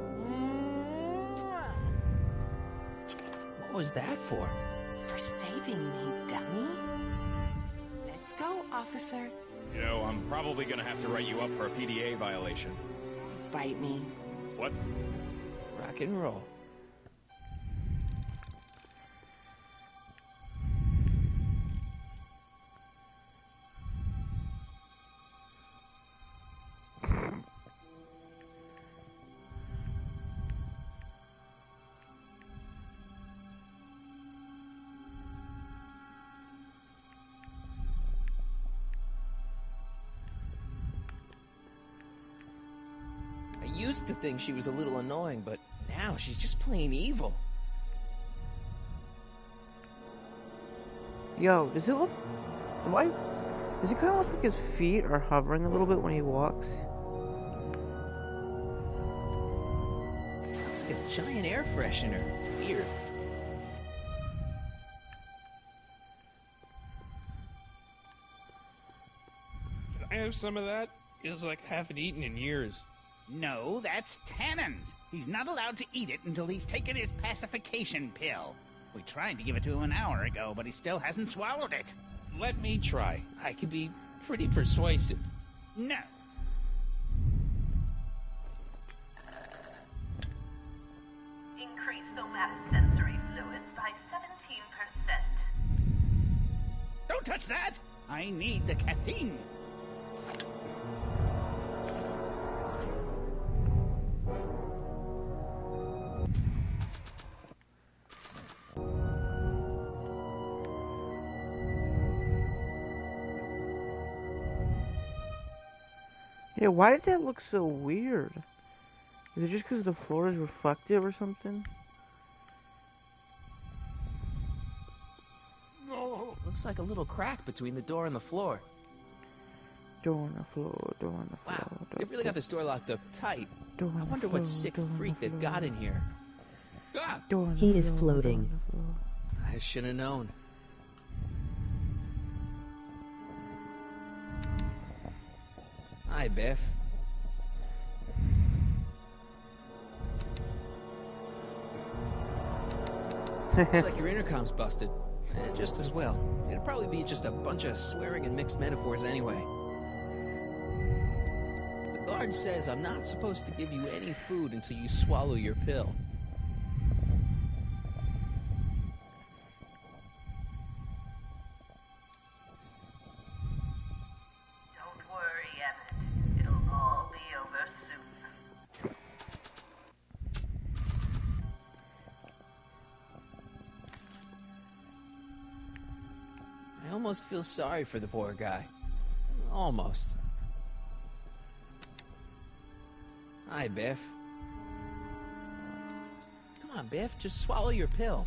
What was that for? For saving me, dummy. Let's go, officer. You know, I'm probably gonna have to write you up for a PDA violation. Bite me. What? Rock and roll. used to think she was a little annoying, but now she's just plain evil. Yo, does it look... Why... Does it kind of look like his feet are hovering a little bit when he walks? Looks like a giant air freshener. Weird. Can I have some of that? Feels like I haven't eaten in years. No, that's Tannen's. He's not allowed to eat it until he's taken his pacification pill. We tried to give it to him an hour ago, but he still hasn't swallowed it. Let me try. I can be pretty persuasive. No. Increase somatosensory fluids by 17%. Don't touch that! I need the caffeine. Yeah, why does that look so weird? Is it just because the floor is reflective or something? No. Looks like a little crack between the door and the floor. Door on the floor, door on the floor. Wow, they really got this door locked up tight. Door on I the wonder floor, what sick door on the freak they've floor. got in here. Ah! Door on the He is floor, floating. door on the floor. I should have known. Hi, Biff. Looks like your intercom's busted. Just as well. It'd probably be just a bunch of swearing and mixed metaphors anyway. The guard says I'm not supposed to give you any food until you swallow your pill. Don't worry, Emmett. It'll all be over soon. I almost feel sorry for the poor guy. Almost. Hi, Biff. Come on, Biff, just swallow your pill.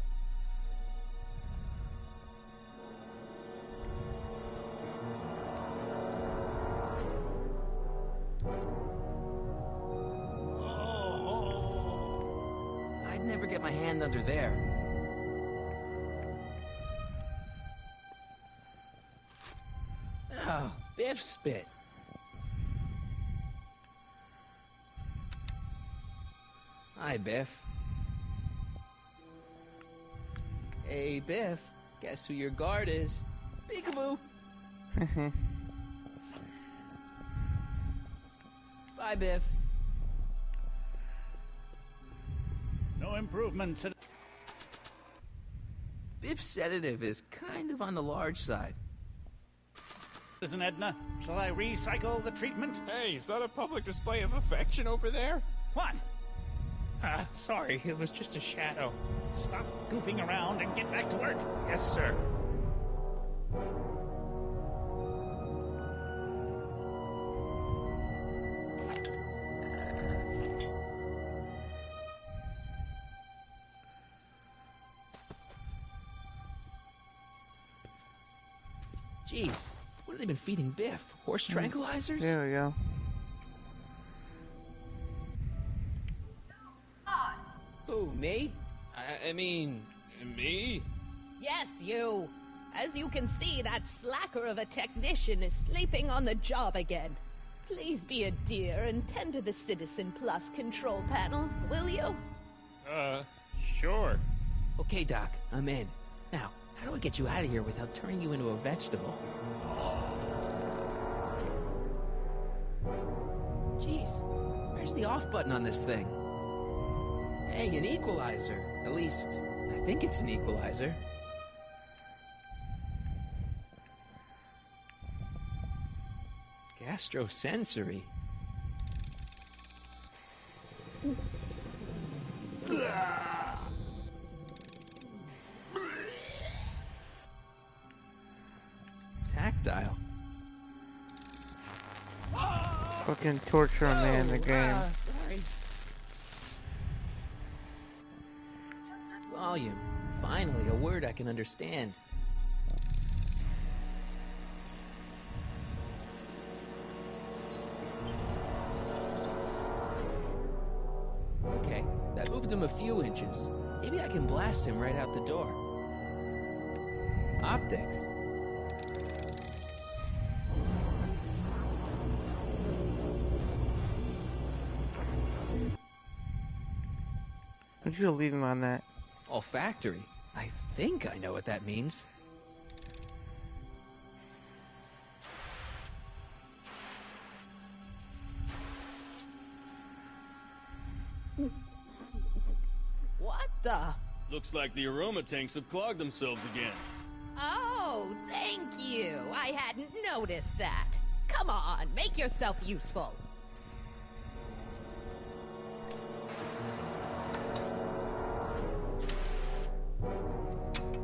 I'd never get my hand under there. Oh, Biff spit. Hi, Biff. Hey, Biff. Guess who your guard is? Peekaboo. Bye, Biff. No improvements. Biff's sedative is kind of on the large side. Listen, Edna, shall I recycle the treatment? Hey, is that a public display of affection over there? What? Sorry, it was just a shadow. Stop goofing around and get back to work. Yes, sir. Jeez, what have they been feeding Biff? Horse tranquilizers? There we go. Who, me? I mean, me? Yes, you. As you can see, that slacker of a technician is sleeping on the job again. Please be a dear and tend to the Citizen Plus control panel, will you? Sure. Okay, Doc, I'm in. Now, how do I get you out of here without turning you into a vegetable? Jeez, where's the off button on this thing? Hey, an equalizer. At least, I think it's an equalizer. Gastrosensory. Tactile. Fucking torture a man in the game. Sorry. Volume. Finally, a word I can understand. Okay, that moved him a few inches. Maybe I can blast him right out the door. Optics. I should leave him on that. Olfactory. I think I know what that means. What the? Looks like the aroma tanks have clogged themselves again. Oh, thank you. I hadn't noticed that. Come on, make yourself useful.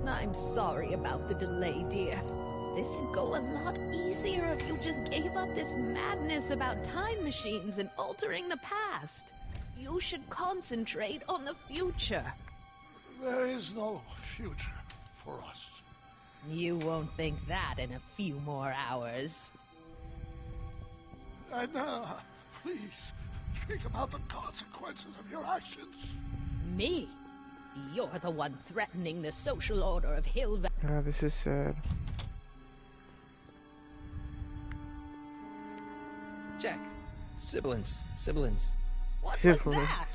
I'm sorry about the delay, dear. This'd go a lot easier if you just gave up this madness about time machines and altering the past. You should concentrate on the future. There is no future for us. You won't think that in a few more hours. Edna, please, think about the consequences of your actions. Me? You're the one threatening the social order of Hill Valley. Oh, this is sad. Check. Sibilance. Sibilance. What Sibilance. was that?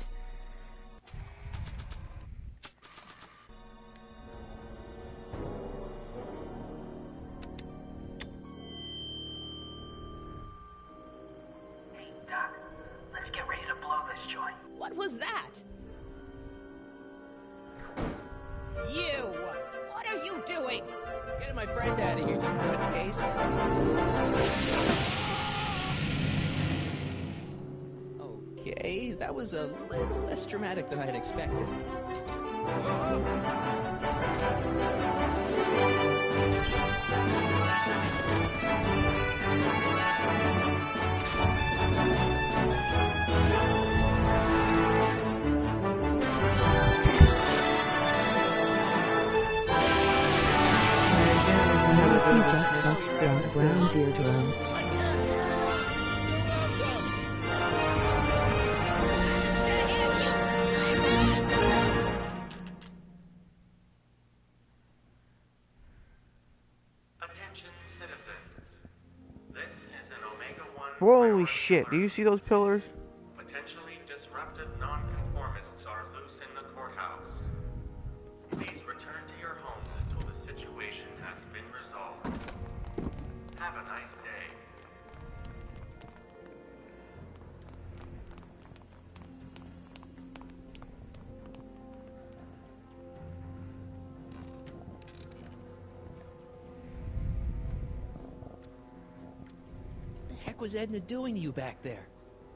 Hey, Doc, let's get ready to blow this joint. What was that? You! What are you doing? Getting my friend out of here, you nutcase. Okay, that was a little less dramatic than I had expected. He just husks out Brown's eardrums. Attention citizens. This is an Omega-1 Holy shit, do you see those pillars? potentially disruptive nonconformists are loose in the courthouse. Please return to your homes until the situation has been resolved. Have a nice day. What the heck was Edna doing to you back there?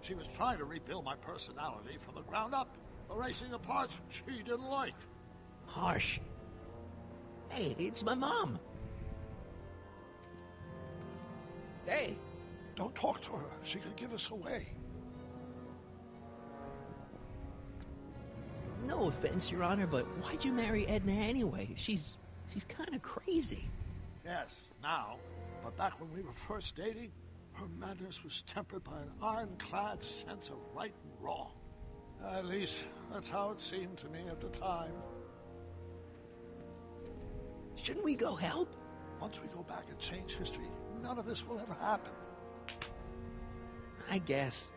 She was trying to rebuild my personality from the ground up, erasing the parts she didn't like. Harsh. Hey, it's my mom. Hey. Don't talk to her. She could give us away. No offense, Your Honor, but why'd you marry Edna anyway? She's kind of crazy. Yes, now. But back when we were first dating, her madness was tempered by an ironclad sense of right and wrong. At least, that's how it seemed to me at the time. Shouldn't we go help? Once we go back and change history, none of this will ever happen. I guess.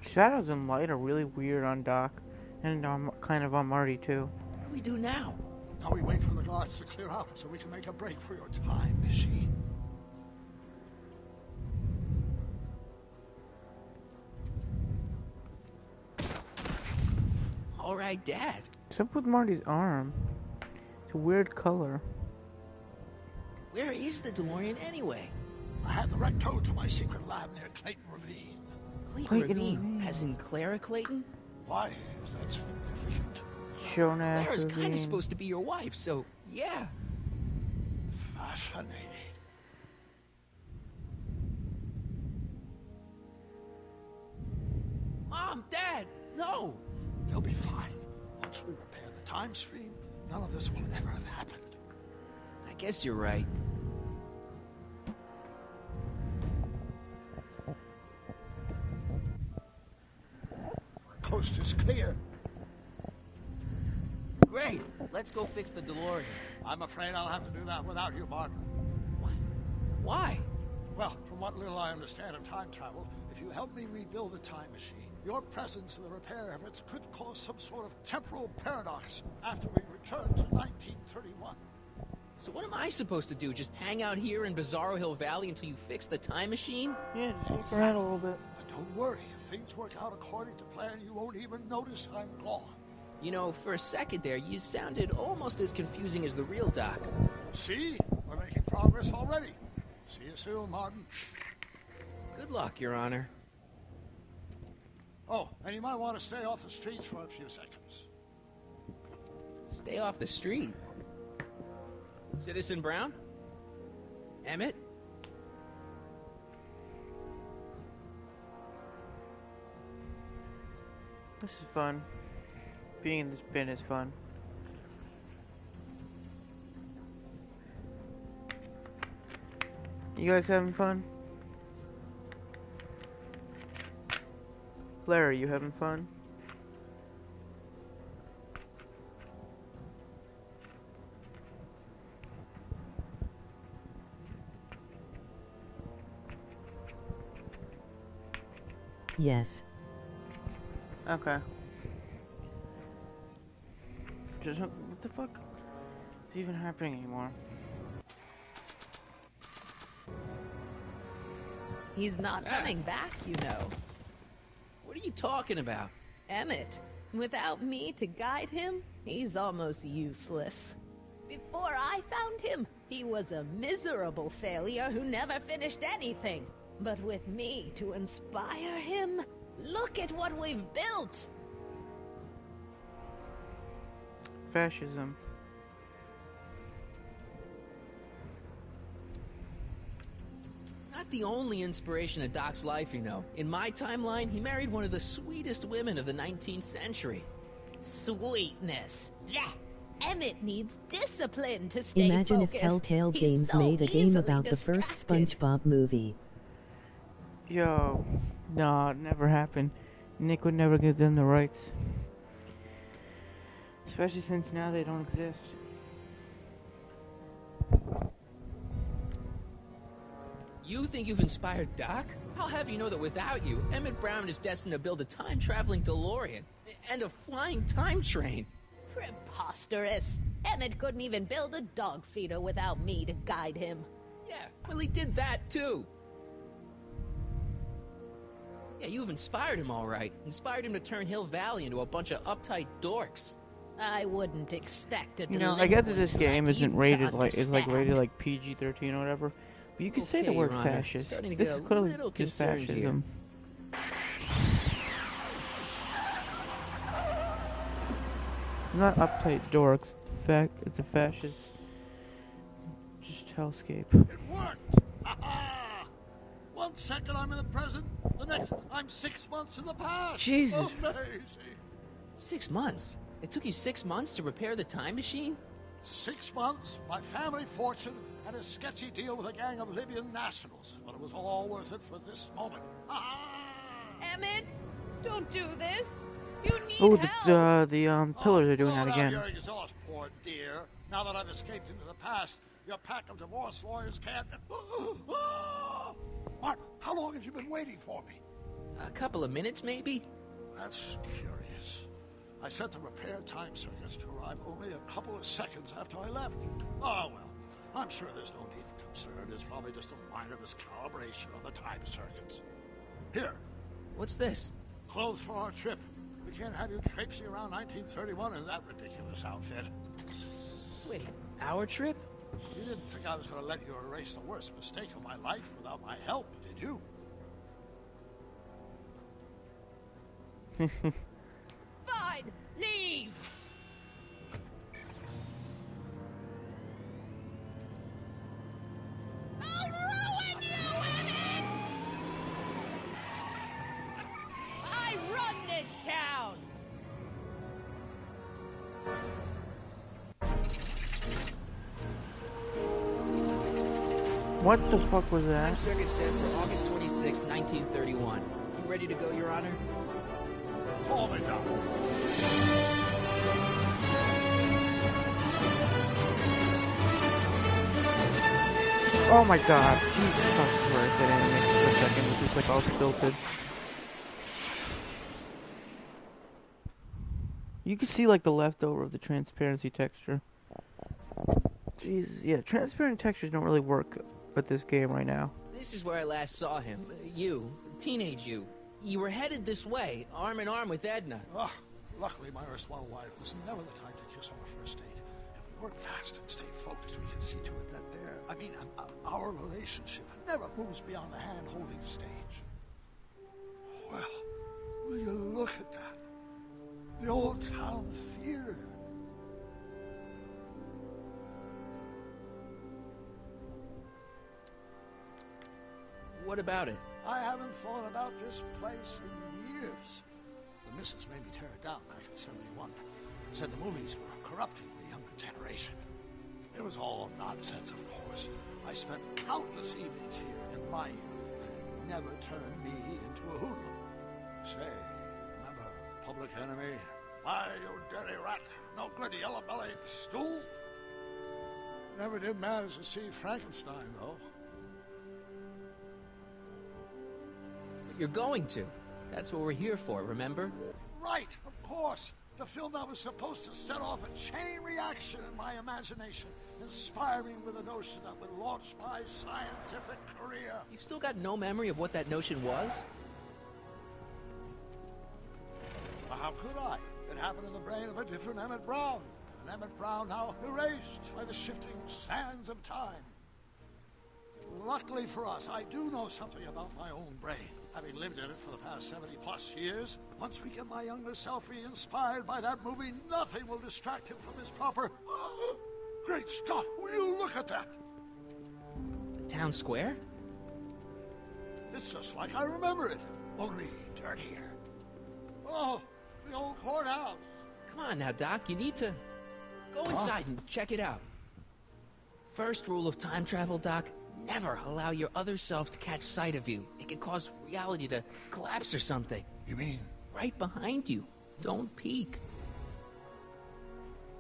Shadows and light are really weird on Doc, and kind of on Marty too. What do we do now? Now we wait for the guards to clear out so we can make a break for your time machine. All right, Dad. What's up with Marty's arm? It's a weird color. Where is the DeLorean anyway? I had the wreck towed to my secret lab near Clayton Ravine. Clayton Ravine, as in Clara Clayton? Why is that significant? Shonak Clara's kind Ravine. of supposed to be your wife, so yeah. Fascinating. Mom, Dad, No! They'll be fine. Once we repair the time stream, none of this will ever have happened. I guess you're right. Coast is clear. Great! Let's go fix the DeLorean. I'm afraid I'll have to do that without you, Martin. Why? Well, from what little I understand of time travel, if you help me rebuild the time machine, your presence in the repair efforts could cause some sort of temporal paradox after we return to 1931. So what am I supposed to do? Just hang out here in Bizarro Hill Valley until you fix the time machine? Yeah, just look around a little bit. But don't worry, if things work out according to plan, you won't even notice I'm gone. You know, for a second there, you sounded almost as confusing as the real Doc. See? We're making progress already. See you soon, Martin. Good luck, Your Honor. Oh, and you might want to stay off the streets for a few seconds. Stay off the street. Citizen Brown? Emmett? This is fun. Being in this bin is fun. You guys having fun? Larry, you having fun? Yes. Okay. Just what the fuck is even happening anymore? He's not coming back, you know. What are you talking about? Emmett, without me to guide him, he's almost useless. Before I found him, he was a miserable failure who never finished anything. But with me to inspire him, look at what we've built! Fascism. Not the only inspiration of Doc's life, you know. In my timeline, he married one of the sweetest women of the 19th century. Sweetness. Blech. Emmett needs discipline to stay Imagine focused. if Telltale He's Games so made a game easily about the first distracted. SpongeBob movie. Yo, no, it never happened. Nick would never give them the rights. Especially since now they don't exist. You think you've inspired Doc? I'll have you know that without you, Emmett Brown is destined to build a time-traveling DeLorean and a flying time train. Preposterous. Emmett couldn't even build a dog feeder without me to guide him. Yeah, well, he did that too. Yeah, you've inspired him all right. Inspired him to turn Hill Valley into a bunch of uptight dorks. I wouldn't expect a You know, I get that this game like isn't you rated to like is like rated understand. like PG-13 or whatever, but you could say the Okay, word Your Honor. fascist. Starting to This get is a clearly little just concerned fascism. Not uptight dorks. It's a fascist just hellscape. It worked! Ha-ha! 1 second I'm in the present, the next I'm 6 months in the past. Jesus. Amazing. 6 months? It took you 6 months to repair the time machine? 6 months, my family fortune, and a sketchy deal with a gang of Libyan nationals. But it was all worth it for this moment. Emmett, don't do this. You need Oh, help. the pillars are doing that Now again. you're exhausted, poor dear. Now that I've escaped into the past, your pack of divorce lawyers can't... Martin, how long have you been waiting for me? A couple of minutes, maybe? That's curious. I set the repair time circuits to arrive only a couple of seconds after I left. Oh, well, I'm sure there's no need for concern. It's probably just a minor miscalibration of the time circuits. Here. What's this? Clothes for our trip. We can't have you traipsing around 1931 in that ridiculous outfit. Wait, our trip? You didn't think I was going to let you erase the worst mistake of my life without my help, did you? Fine, leave. I'll ruin you, Emmett! I run this town. What the fuck was Time that? circuit set for August 26, 1931. You ready to go, Your Honor? Call me, Doc. Oh my god. Jesus fucking Christ, that animation for a second was just like all stilted. You can see like the leftover of the transparency texture. Jesus, yeah, transparent textures don't really work with this game right now. This is where I last saw him. You, teenage you. You were headed this way, arm in arm with Edna. Oh, luckily my erstwhile wife was never the type to kiss on the first date. If we work fast and stay focused, we can see to it that our relationship never moves beyond the hand-holding stage. Well, will you look at that? The old town theater. What about it? I haven't thought about this place in years. The missus made me tear it down back in '71. Said the movies were corrupting the younger generation. It was all nonsense, of course. I spent countless evenings here in my youth, and it never turned me into a hoodlum. Say, remember Public Enemy? Aye, you dirty rat. No good yellow-bellied stool. Never did manage to see Frankenstein, though. You're going to. That's what we're here for, remember? Right, of course. The film that was supposed to set off a chain reaction in my imagination, inspiring with a notion that would launch my scientific career. You've still got no memory of what that notion was? Well, how could I? It happened in the brain of a different Emmett Brown. An Emmett Brown now erased by the shifting sands of time. Luckily for us, I do know something about my own brain. Having lived in it for the past 70+ years, once we get my younger self re-inspired by that movie, nothing will distract him from his proper... Great Scott, will you look at that? The town square? It's just like I remember it, only dirtier. Oh, the old courthouse. Come on now, Doc, you need to... Go inside and check it out. First rule of time travel, Doc, never allow your other self to catch sight of you. It can cause reality to collapse or something. You mean? Right behind you. Don't peek.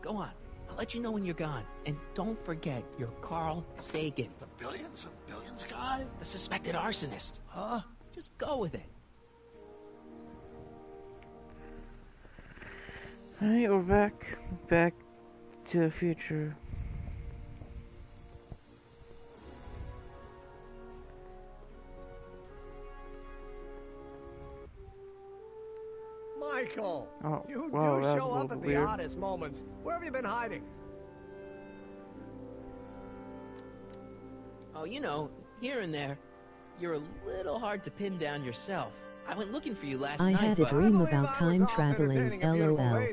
Go on. I'll let you know when you're gone. And don't forget, you're Carl Sagan. The billions and billions guy? The suspected arsonist. Huh? Just go with it. Alright, we're back to the future. Michael! Oh, You wow, do that was show a up little at the weird. oddest moments. Where have you been hiding? Oh, you know, here and there, you're a little hard to pin down yourself. I went looking for you last I night, had a but... dream about time traveling, LOL.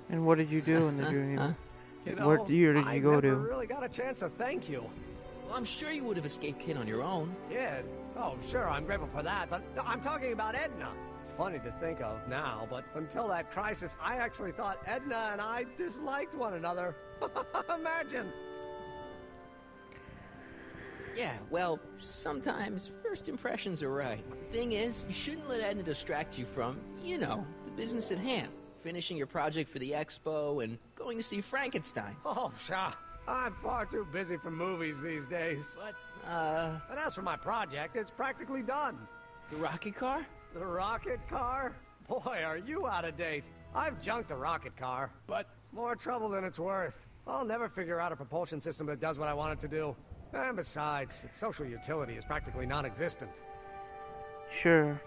And what did you do in the dream? You know, What year did I you go never to? really got a chance to thank you. Well, I'm sure you would have escaped Kid on your own. Kid? Oh, sure, I'm grateful for that, but no, I'm talking about Edna. It's funny to think of now, but until that crisis, I actually thought Edna and I disliked one another. Imagine! Yeah, well, sometimes first impressions are right. The thing is, you shouldn't let Edna distract you from, you know, the business at hand. Finishing your project for the expo and going to see Frankenstein. Oh, pshaw. I'm far too busy for movies these days. But, And as for my project, it's practically done. The rocket car? The rocket car? Boy, are you out of date. I've junked the rocket car. But... More trouble than it's worth. I'll never figure out a propulsion system that does what I want it to do. And besides, its social utility is practically non-existent. Sure.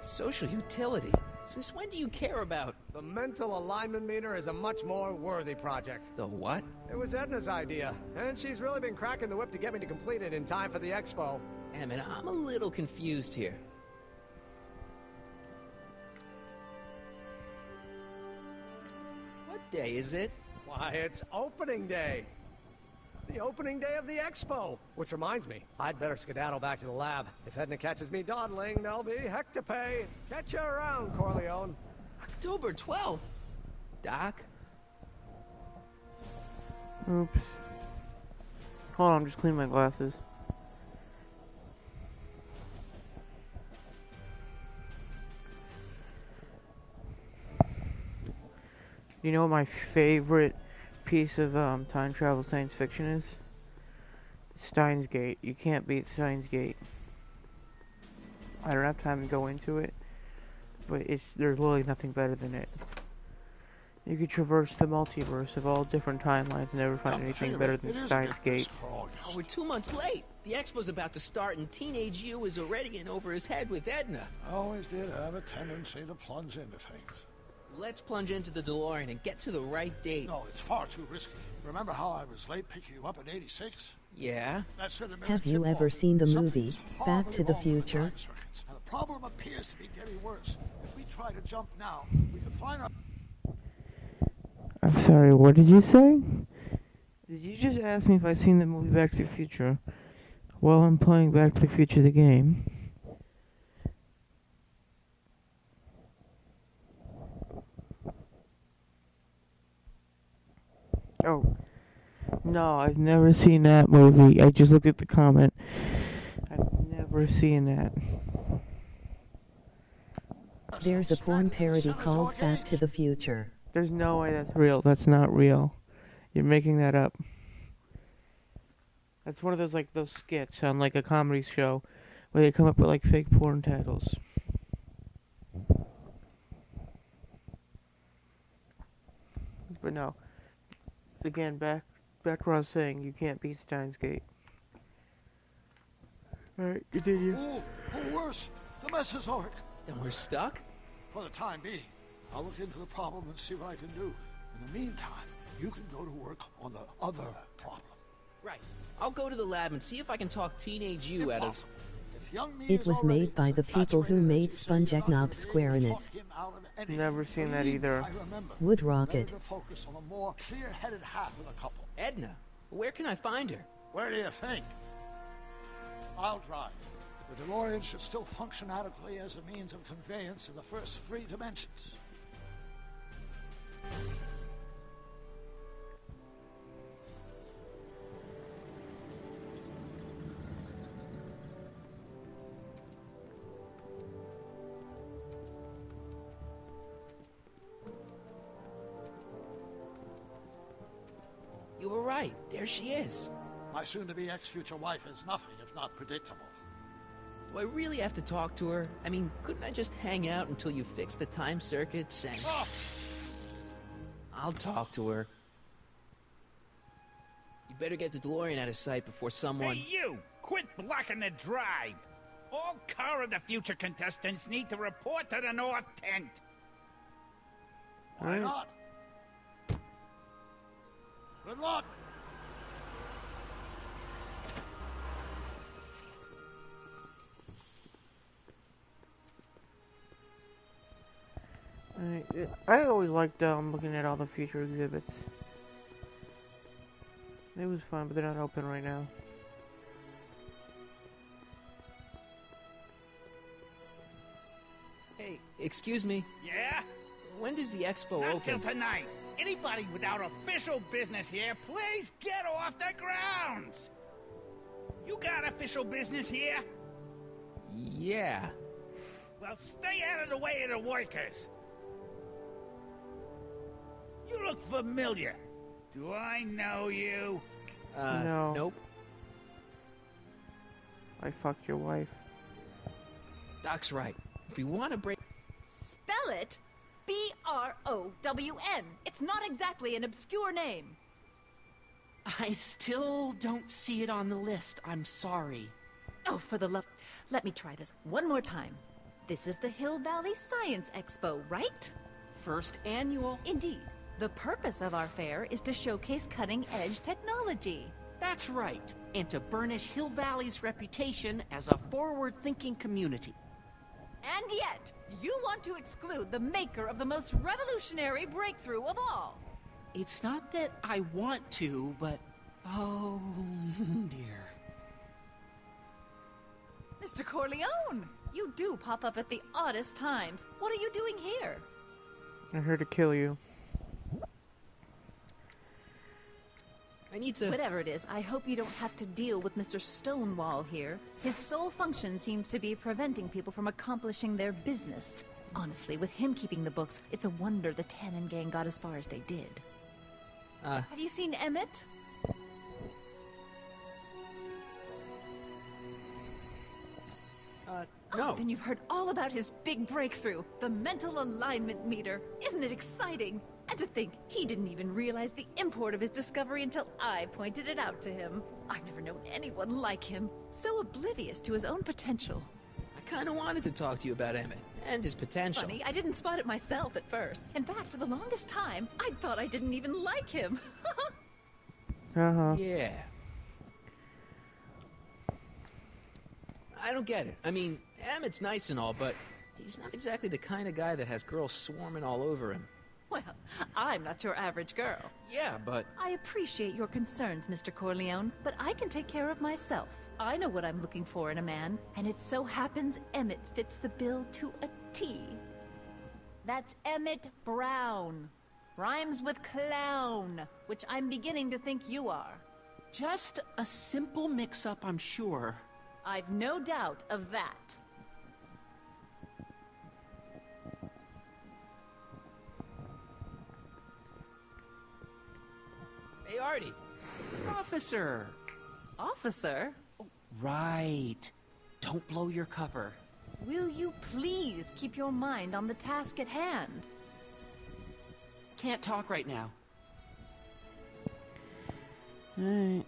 Social utility? Since when do you care about... The mental alignment meter is a much more worthy project. The what? It was Edna's idea, and she's really been cracking the whip to get me to complete it in time for the expo. Emmett, I'm a little confused here. What day is it? Why, it's opening day. The opening day of the expo. Which reminds me, I'd better skedaddle back to the lab. If Edna catches me dawdling, there'll be heck to pay. Catch you around, Corleone. October 12th? Doc? Oops. Hold on, I'm just cleaning my glasses. You know what my favorite piece of time travel science fiction is? Steins Gate. You can't beat Steins Gate. I don't have time to go into it, but there's literally nothing better than it. You could traverse the multiverse of all different timelines and never find anything better than Steins Gate. Oh, we're 2 months late. The expo's about to start, and teenage you is already in over his head with Edna. I always did have a tendency to plunge into things. Let's plunge into the DeLorean and get to the right date. No, it's far too risky. Remember how I was late picking you up in '86? Yeah? Have you ever seen the movie Back to the Future? And the problem appears to be getting worse. If we try to jump now, we could find our... I'm sorry, what did you say? Did you just ask me if I've seen the movie Back to the Future while I'm playing Back to the Future the game? Oh. No, I've never seen that movie. I just looked at the comment. I've never seen that. There's a porn parody called Back to the Future. There's no way that's real. That's not real. You're making that up. That's one of those those skits on a comedy show where they come up with fake porn titles. But no. Again, back to what I was saying, you can't beat Steins Gate. Alright, continue. Or worse, the mess is over. Then we're stuck? For the time being. I'll look into the problem and see what I can do. In the meantime, you can go to work on the other problem. Right. I'll go to the lab and see if I can talk teenage you out of... It was made by the people who made Sponge Eggnog Square in it. Never seen that either. Would rocket. Focus on the more clear-headed half of the couple. Edna, where can I find her? Where do you think? I'll drive. The DeLorean should still function adequately as a means of conveyance in the first 3 dimensions. You were right. There she is. My soon-to-be ex-future wife is nothing if not predictable. Do I really have to talk to her? I mean, couldn't I just hang out until you fix the time circuits and... Oh. I'll talk to her. You better get the DeLorean out of sight before someone... Hey, you! Quit blocking the drive! All Car of the Future contestants need to report to the North Tent. Why not? Good luck! I always liked looking at all the future exhibits. It was fun, but they're not open right now. Hey, excuse me. Yeah? When does the expo Not open? till tonight. Anybody without official business here, please get off the grounds! You got official business here? Yeah. Well, stay out of the way of the workers. You look familiar. Do I know you? No. Nope. I fucked your wife. Doc's right. If we want to break... Spell it B-R-O-W-N. It's not exactly an obscure name. I still don't see it on the list. I'm sorry. Oh, for the love... Let me try this one more time. This is the Hill Valley Science Expo, right? First annual. Indeed. The purpose of our fair is to showcase cutting-edge technology. That's right. And to burnish Hill Valley's reputation as a forward-thinking community. And yet, you want to exclude the maker of the most revolutionary breakthrough of all. It's not that I want to, but... oh, dear. Mr. Corleone, you do pop up at the oddest times. What are you doing here? I'm here to kill you. I need to... Whatever it is, I hope you don't have to deal with Mr. Stonewall here. His sole function seems to be preventing people from accomplishing their business. Honestly, with him keeping the books, it's a wonder the Tannen gang got as far as they did. Have you seen Emmett? No. Oh, then you've heard all about his big breakthrough, the mental alignment meter. Isn't it exciting? And to think, he didn't even realize the import of his discovery until I pointed it out to him. I've never known anyone like him, so oblivious to his own potential. I kind of wanted to talk to you about Emmett and his potential. Funny, I didn't spot it myself at first. In fact, for the longest time, I thought I didn't even like him. Yeah. I don't get it. I mean, Emmett's nice and all, but he's not exactly the kind of guy that has girls swarming all over him. Well, I'm not your average girl. Yeah, but... I appreciate your concerns, Mr. Corleone, but I can take care of myself. I know what I'm looking for in a man, and it so happens Emmett fits the bill to a T. That's Emmett Brown. Rhymes with clown, which I'm beginning to think you are. Just a simple mix-up, I'm sure. I've no doubt of that. Hey, Artie. Officer! Officer? Right. Don't blow your cover. Will you please keep your mind on the task at hand? Can't talk right now. Alright.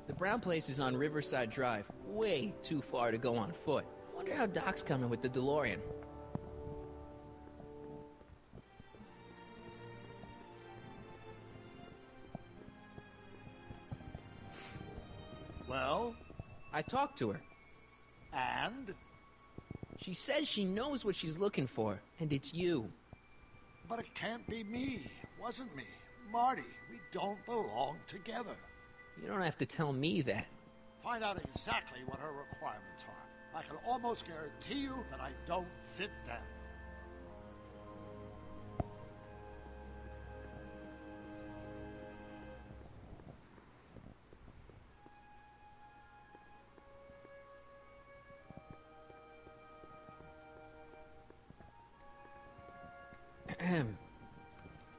The Brown place is on Riverside Drive. Way too far to go on foot. Wonder how Doc's coming with the DeLorean. Well? I talked to her. And? She says she knows what she's looking for, and it's you. But it can't be me. Wasn't me. Marty, we don't belong together. You don't have to tell me that. Find out exactly what her requirements are. I can almost guarantee you that I don't fit them.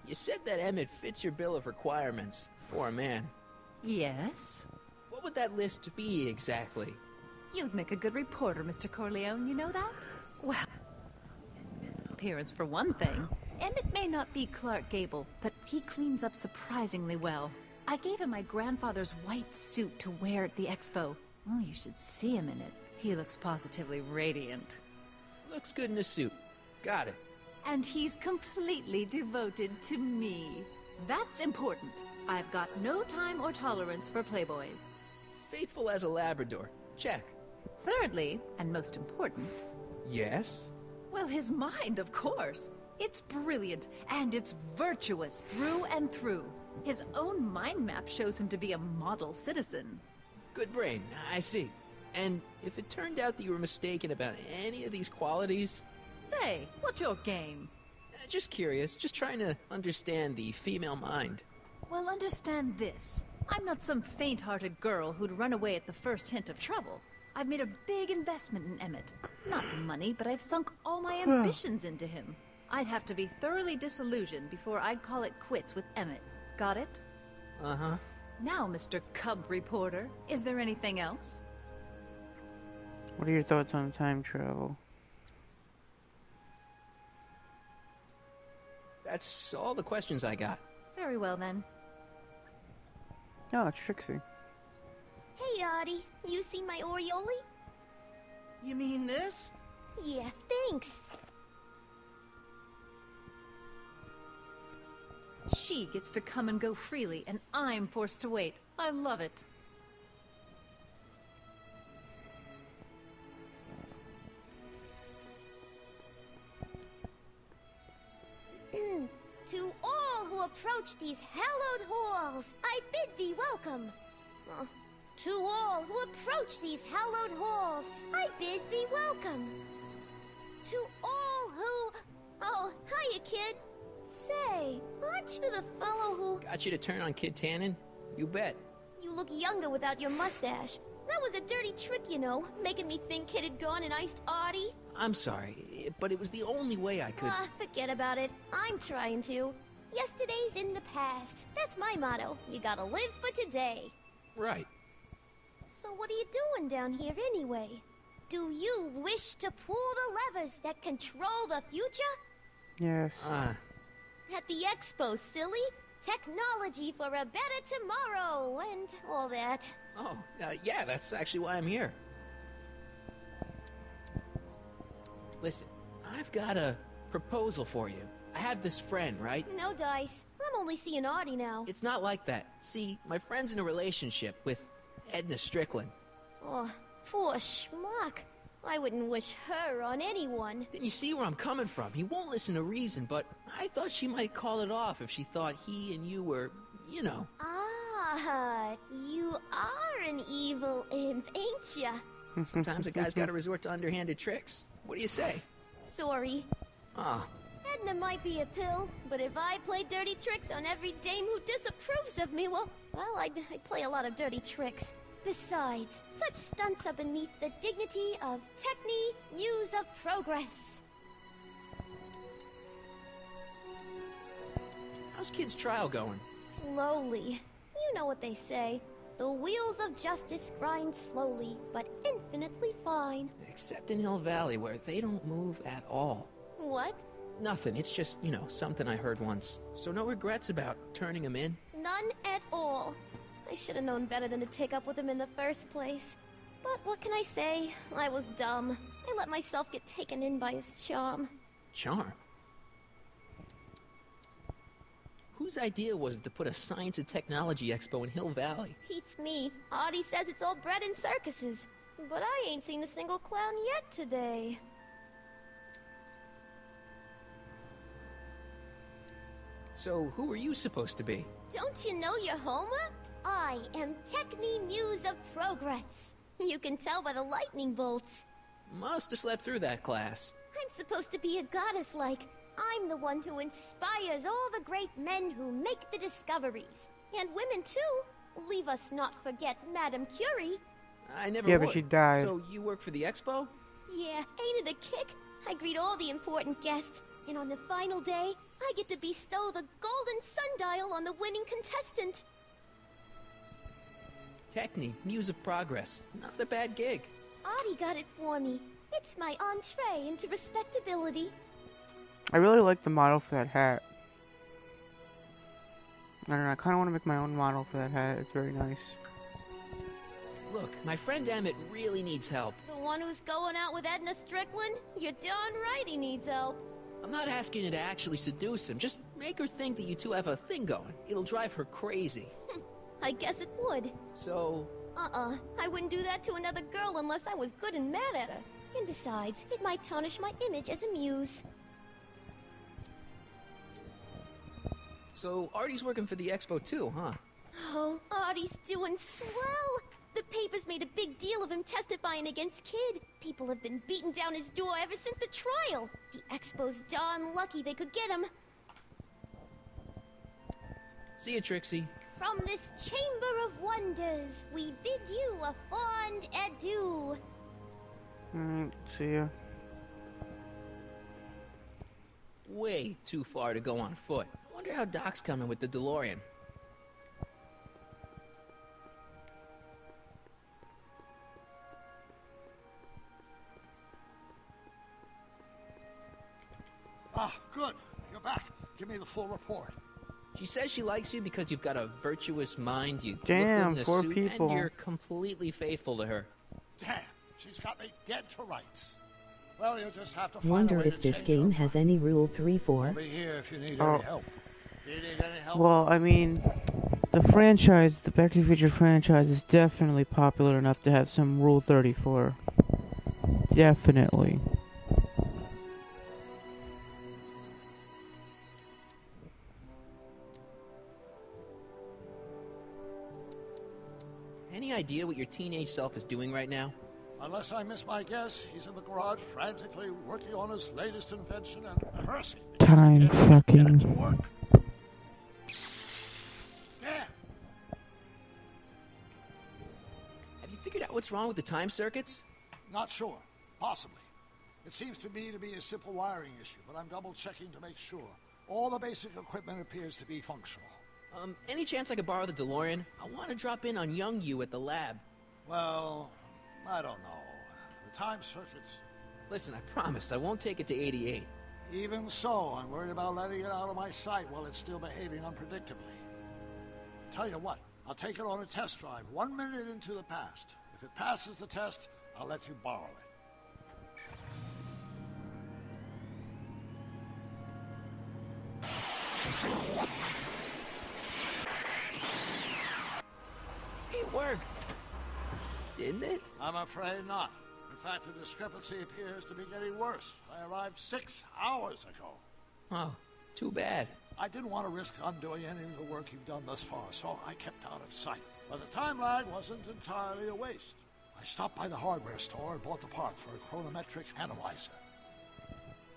You said that Emmett fits your bill of requirements for a man. Yes? What would that list be exactly? You'd make a good reporter, Mr. Corleone, you know that? Well, appearance for one thing. Emmett may not be Clark Gable, but he cleans up surprisingly well. I gave him my grandfather's white suit to wear at the expo. Oh, you should see him in it. He looks positively radiant. Looks good in a suit. Got it. And he's completely devoted to me. That's important. I've got no time or tolerance for playboys. Faithful as a Labrador. Check. Thirdly, and most important... Yes? Well, his mind, of course. It's brilliant, and it's virtuous through and through. His own mind map shows him to be a model citizen. Good brain, I see. And if it turned out that you were mistaken about any of these qualities... Say, what's your game? Just curious, just trying to understand the female mind. Well, understand this. I'm not some faint-hearted girl who'd run away at the first hint of trouble. I've made a big investment in Emmett. Not money, but I've sunk all my ambitions into him. I'd have to be thoroughly disillusioned before I'd call it quits with Emmett. Got it? Uh-huh. Now, Mr. Cub Reporter, is there anything else? What are your thoughts on time travel? That's all the questions I got. Very well, then. Oh, it's Trixie. Hey, Artie. You see my Oriole? You mean this? Yeah, thanks. She gets to come and go freely, and I'm forced to wait. I love it. To all who are approach these hallowed halls, I bid thee welcome. To all who approach these hallowed halls, I bid thee welcome. To all who... Oh, hiya, kid. Say, aren't you the fellow who... Got you to turn on Kid Tannen? You bet. You look younger without your mustache. That was a dirty trick, you know, making me think Kid had gone and iced Artie. I'm sorry, but it was the only way I could... Forget about it. I'm trying to. Yesterday's in the past. That's my motto. You gotta live for today. Right. So what are you doing down here anyway? Do you wish to pull the levers that control the future? Yes. At the expo, silly. Technology for a better tomorrow, and all that. Oh, yeah, that's actually why I'm here. Listen, I've got a proposal for you. I have this friend, right? No dice. I'm only seeing Artie now. It's not like that. See, my friend's in a relationship with Edna Strickland. Oh, poor schmuck. I wouldn't wish her on anyone. Then you see where I'm coming from. He won't listen to reason, but I thought she might call it off if she thought he and you were, you know. Ah, you are an evil imp, ain't ya? Sometimes a guy's gotta resort to underhanded tricks. What do you say? Sorry. Ah. Edna might be a pill, but if I play dirty tricks on every dame who disapproves of me, well, I'd play a lot of dirty tricks. Besides, such stunts are beneath the dignity of Techni, Muse of Progress. How's Kid's trial going? Slowly. You know what they say. The wheels of justice grind slowly, but infinitely fine. Except in Hill Valley, where they don't move at all. What? Nothing. It's just, you know, something I heard once. So no regrets about turning him in? None at all. I should have known better than to take up with him in the first place. But what can I say? I was dumb. I let myself get taken in by his charm. Charm? Whose idea was it to put a science and technology expo in Hill Valley? Beats me. Artie says it's all bred in circuses. But I ain't seen a single clown yet today. So who are you supposed to be? Don't you know your Homer? I am Techni Muse of Progress. You can tell by the lightning bolts. Must have slept through that class. I'm supposed to be a goddess-like. I'm the one who inspires all the great men who make the discoveries. And women, too. Leave us not forget Madame Curie. I never Yeah, would. but she died. So you work for the expo? Yeah, ain't it a kick? I greet all the important guests. And on the final day, I get to bestow the golden sundial on the winning contestant. Techni, Muse of Progress. Not a bad gig. Artie got it for me. It's my entree into respectability. I really like the model for that hat. I don't know, I kind of want to make my own model for that hat. It's very nice. Look, my friend Emmett really needs help. The one who's going out with Edna Strickland? You're darn right he needs help. I'm not asking you to actually seduce him. Just make her think that you two have a thing going. It'll drive her crazy. I guess it would. So... I wouldn't do that to another girl unless I was good and mad at her. And besides, it might tarnish my image as a muse. So Artie's working for the expo too, huh? Oh, Artie's doing swell. The papers made a big deal of him testifying against Kid. People have been beating down his door ever since the trial. The expo's darn lucky they could get him. See you, Trixie. From this chamber of wonders, we bid you a fond adieu. Alright, see ya. Way too far to go on foot. I wonder how Doc's coming with the DeLorean. Ah, good. You're back. Give me the full report. She says she likes you because you've got a virtuous mind, you Damn, look good in a 4 suit, people. and you're completely faithful to her. Damn, she's got me dead to rights. Well, you'll just have to find a Wonder way if to this change game her. has any Rule 3-4. I'll be here if you need Oh. any help. Do you need any help? Well, I mean, the franchise, the Back to the Future franchise is definitely popular enough to have some Rule 34. Definitely. Any idea what your teenage self is doing right now? Unless I miss my guess, he's in the garage frantically working on his latest invention and cursing. Time fucking. Get it to work. There. Have you figured out what's wrong with the time circuits? Not sure. Possibly. It seems to me to be a simple wiring issue, but I'm double-checking to make sure. All the basic equipment appears to be functional. Any chance I could borrow the DeLorean? I want to drop in on young you at the lab. Well, I don't know. The time circuits... Listen, I promise I won't take it to 88. Even so, I'm worried about letting it out of my sight while it's still behaving unpredictably. Tell you what, I'll take it on a test drive 1 minute into the past. If it passes the test, I'll let you borrow it. It worked! Didn't it? I'm afraid not. In fact, the discrepancy appears to be getting worse. I arrived 6 hours ago. Oh, too bad. I didn't want to risk undoing any of the work you've done thus far, so I kept out of sight. But the time lag wasn't entirely a waste. I stopped by the hardware store and bought the part for a chronometric analyzer.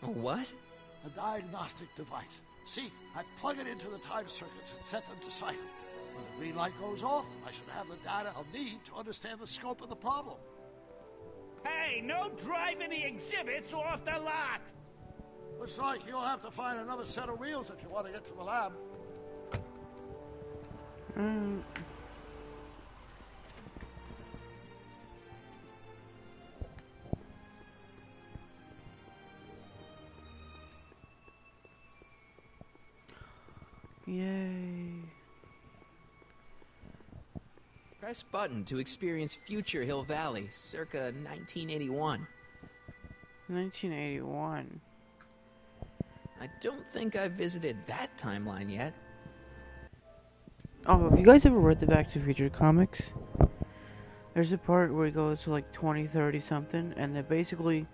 A what? A diagnostic device. See, I plug it into the time circuits and set them to cycle. When the green light goes off, I should have the data I'll need to understand the scope of the problem. Hey, no driving the exhibits off the lot! Looks like you'll have to find another set of wheels if you want to get to the lab. Yay. Press button to experience future Hill Valley, circa 1981. 1981. I don't think I've visited that timeline yet. Oh, have you guys ever read the Back to the Future comics? There's a part where he goes to like 2030 something, and then basically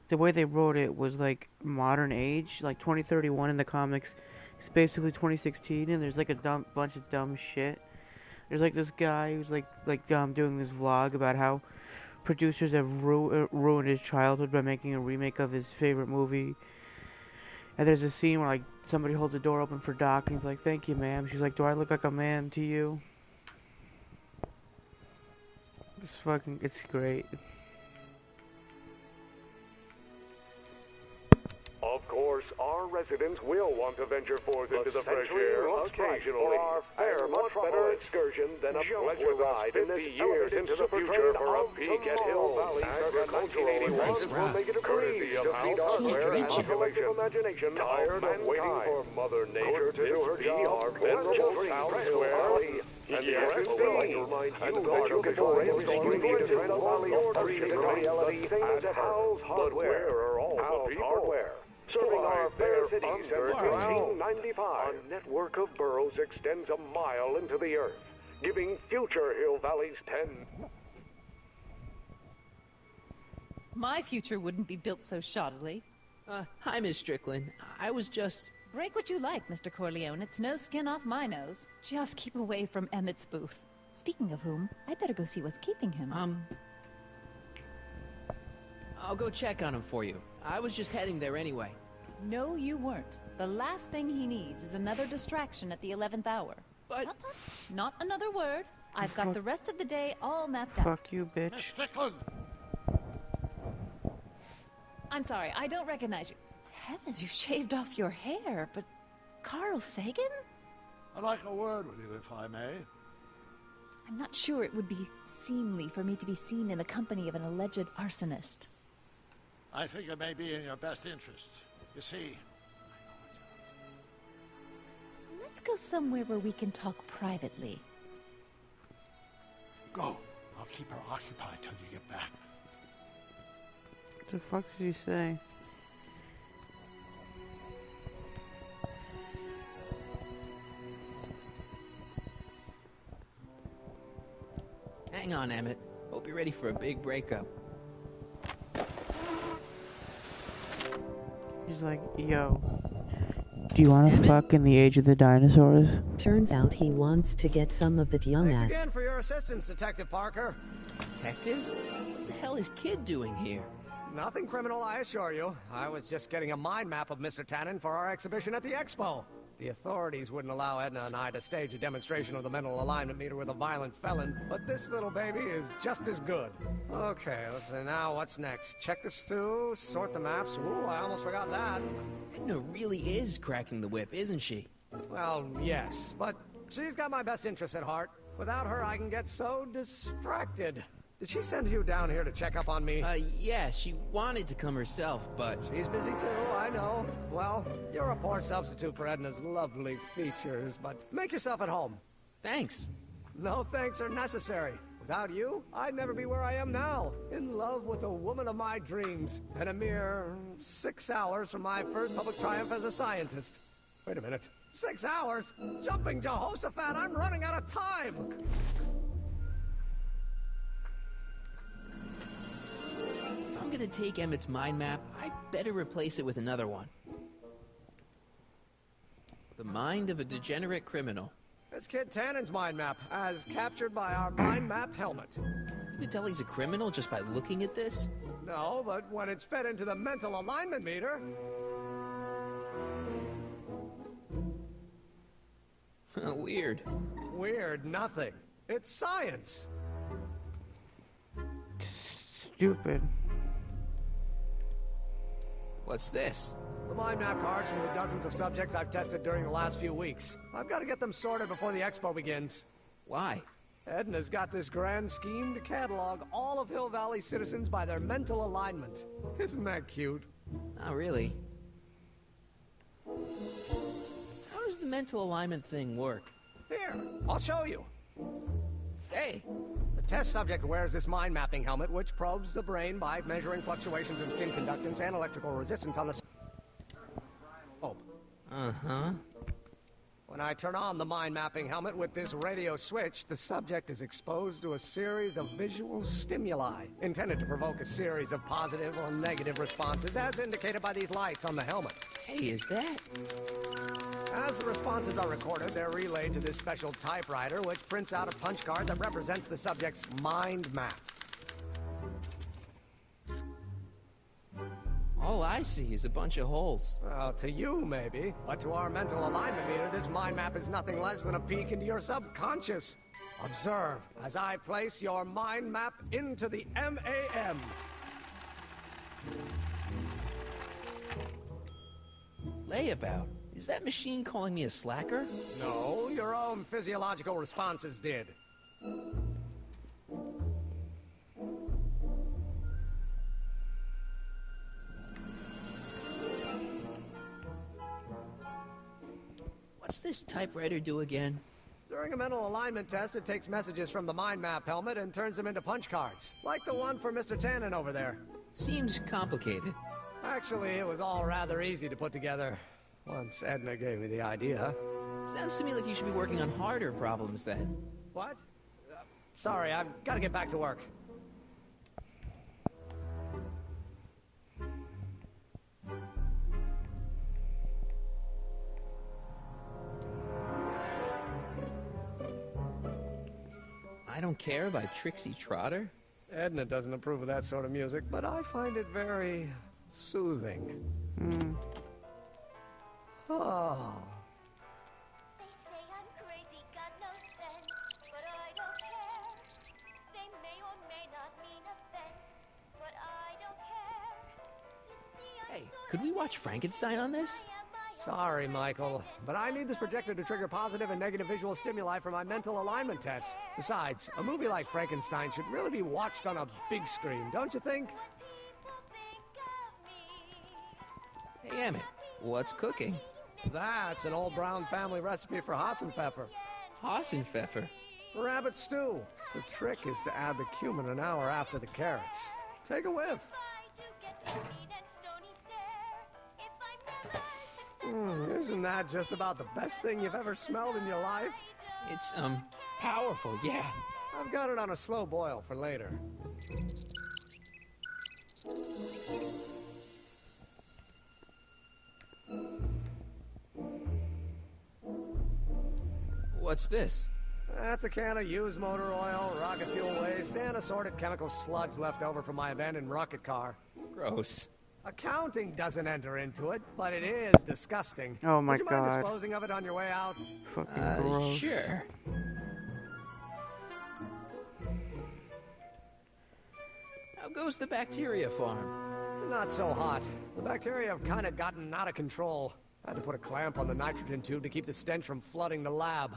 the way they wrote it was like modern age, like 2031 in the comics. It's basically 2016, and there's like a bunch of dumb shit. There's like this guy who's like doing this vlog about how producers have ruined his childhood by making a remake of his favorite movie. And there's a scene where like somebody holds the door open for Doc, and he's like, "Thank you, ma'am." She's like, "Do I look like a ma'am to you?" It's great. Of course, our residents will want to venture forth into the fresh air occasionally. For much better excursion than a pleasure ride in this years into the future for a peek at Hill Valley's agricultural advances will make it a breeze to feed our hardware and collective imagination. Tired of waiting for Mother Nature to do her job, venerable elsewhere. And yes, I would like to remind you that you can find everything you need to train a valley of reality at House Hardware. Where are all the people? Serving our fair cities since 1995. A network of burrows extends a mile into the earth, giving future Hill Valleys 10... My future wouldn't be built so shoddily. Hi, Miss Strickland. I was just... Break what you like, Mr. Corleone. It's no skin off my nose. Just keep away from Emmett's booth. Speaking of whom, I better go see what's keeping him. I'll go check on him for you. I was just heading there anyway. No, you weren't. The last thing he needs is another distraction at the 11th hour. But... Tut, tut. Not another word. I've got the rest of the day all mapped out. Fuck you, bitch. Miss Strickland! I'm sorry, I don't recognize you. Heavens, you shaved off your hair, but... Carl Sagan? I'd like a word with you, if I may. I'm not sure it would be seemly for me to be seen in the company of an alleged arsonist. I think it may be in your best interest. You see... Let's go somewhere where we can talk privately. Go. I'll keep her occupied till you get back. What the fuck did he say? Hang on, Emmett. Hope you're ready for a big breakup. He's like, yo, Do you want to fuck in the age of the dinosaurs? Turns out he wants to get some of that young Thanks ass. again for your assistance, Detective Parker. Detective? What the hell is Kid doing here? Nothing criminal, I assure you. I was just getting a mind map of Mr. Tannen for our exhibition at the expo. The authorities wouldn't allow Edna and I to stage a demonstration of the mental alignment meter with a violent felon, but this little baby is just as good. Okay, let's see, now what's next? Check the stew, sort the maps. Ooh, I almost forgot that. Edna really is cracking the whip, isn't she? Well, yes, but she's got my best interests at heart. Without her, I can get so distracted. Did she send you down here to check up on me? Yeah, she wanted to come herself, but... She's busy too, I know. Well, you're a poor substitute for Edna's lovely features, but make yourself at home. Thanks. No thanks are necessary. Without you, I'd never be where I am now. In love with the woman of my dreams. And a mere 6 hours from my first public triumph as a scientist. Wait a minute. 6 hours? Jumping Jehoshaphat, I'm running out of time! If I'm gonna take Emmett's mind map, I'd better replace it with another one. The mind of a degenerate criminal. It's Kid Tannen's mind map, as captured by our mind map helmet. You can tell he's a criminal just by looking at this? No, but when it's fed into the mental alignment meter... Weird. Weird nothing. It's science. Stupid. What's this? The mind map cards from the dozens of subjects I've tested during the last few weeks. I've got to get them sorted before the expo begins. Why? Edna's got this grand scheme to catalog all of Hill Valley citizens by their mental alignment. Isn't that cute? Not really. How does the mental alignment thing work? Here, I'll show you. Hey! The test subject wears this mind mapping helmet, which probes the brain by measuring fluctuations in skin conductance and electrical resistance on the... Oh. Uh-huh. When I turn on the mind mapping helmet with this radio switch, the subject is exposed to a series of visual stimuli, intended to provoke a series of positive or negative responses, as indicated by these lights on the helmet. Hey, is that... As the responses are recorded, they're relayed to this special typewriter, which prints out a punch card that represents the subject's mind map. All I see is a bunch of holes. Well, to you, maybe. But to our mental alignment meter, this mind map is nothing less than a peek into your subconscious. Observe as I place your mind map into the MAM. Layabout. Is that machine calling me a slacker? No, your own physiological responses did. What's this typewriter do again? During a mental alignment test, it takes messages from the mind map helmet and turns them into punch cards, like the one for Mr. Tannen over there. Seems complicated. Actually, it was all rather easy to put together. Once Edna gave me the idea. Sounds to me like you should be working on harder problems then. What? Sorry, I've got to get back to work. I Don't Care by Trixie Trotter? Edna doesn't approve of that sort of music, but I find it very soothing. Oh. They say I'm crazy, got no sense, but I don't care. They may or may not mean offense, but I don't care. You see, I'm Hey, could we watch Frankenstein on this? Sorry, Michael, but I need this projector to trigger positive and negative visual stimuli for my mental alignment tests. Besides, a movie like Frankenstein should really be watched on a big screen, don't you think? Hey, Emmett, what's cooking? That's an old Brown family recipe for Hassenpfeffer. Hassenpfeffer? Rabbit stew. The trick is to add the cumin an hour after the carrots. Take a whiff. Isn't that just about the best thing you've ever smelled in your life? It's, powerful, yeah. I've got it on a slow boil for later. What's this? That's a can of used motor oil, rocket fuel waste, and assorted chemical sludge left over from my abandoned rocket car. Gross. Accounting doesn't enter into it, but it is disgusting. Oh my Would you mind God. disposing of it on your way out? Fucking gross. Sure. How goes the bacteria farm? Not so hot. The bacteria have kind of gotten out of control. I had to put a clamp on the nitrogen tube to keep the stench from flooding the lab.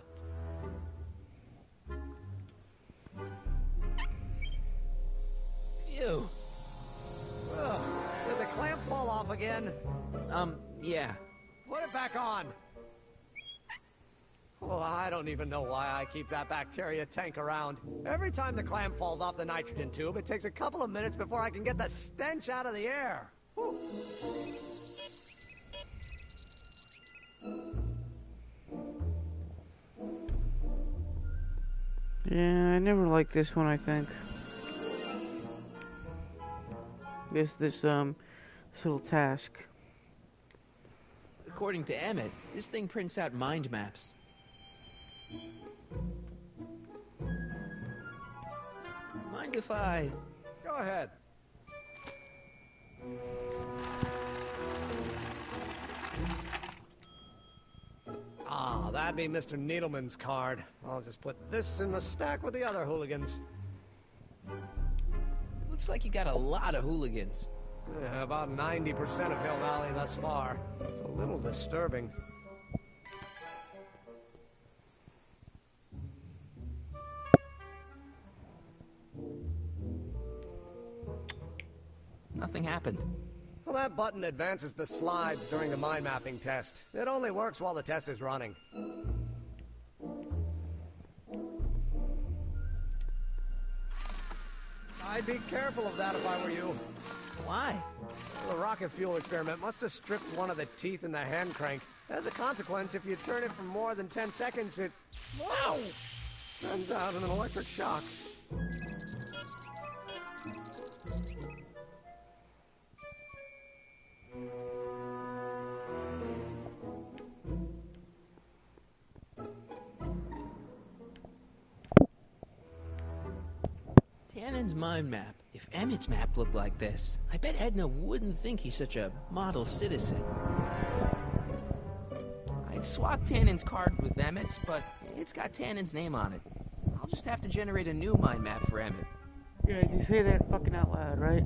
Ew. Ugh. Did the clamp fall off again? Yeah. Put it back on. Oh, I don't even know why I keep that bacteria tank around. Every time the clamp falls off the nitrogen tube, it takes a couple of minutes before I can get the stench out of the air. Whew. Yeah, I never liked this one, I think. This little task. According to Emmett, this thing prints out mind maps. Mind if I... Go ahead. Ah, that'd be Mr. Needleman's card. I'll just put this in the stack with the other hooligans. Looks like you got a lot of hooligans. Yeah, about 90% of Hill Valley thus far. It's a little disturbing. Nothing happened. Well, that button advances the slides during the mind mapping test. It only works while the test is running. I'd be careful of that if I were you. Why? The rocket fuel experiment must have stripped one of the teeth in the hand crank. As a consequence, if you turn it for more than 10 seconds, it... Wow! Sends out an electric shock. Tannen's mind map. If Emmett's map looked like this, I bet Edna wouldn't think he's such a model citizen. I'd swap Tannen's card with Emmett's, but it's got Tannen's name on it. I'll just have to generate a new mind map for Emmett. Yeah, you say that fucking out loud, right?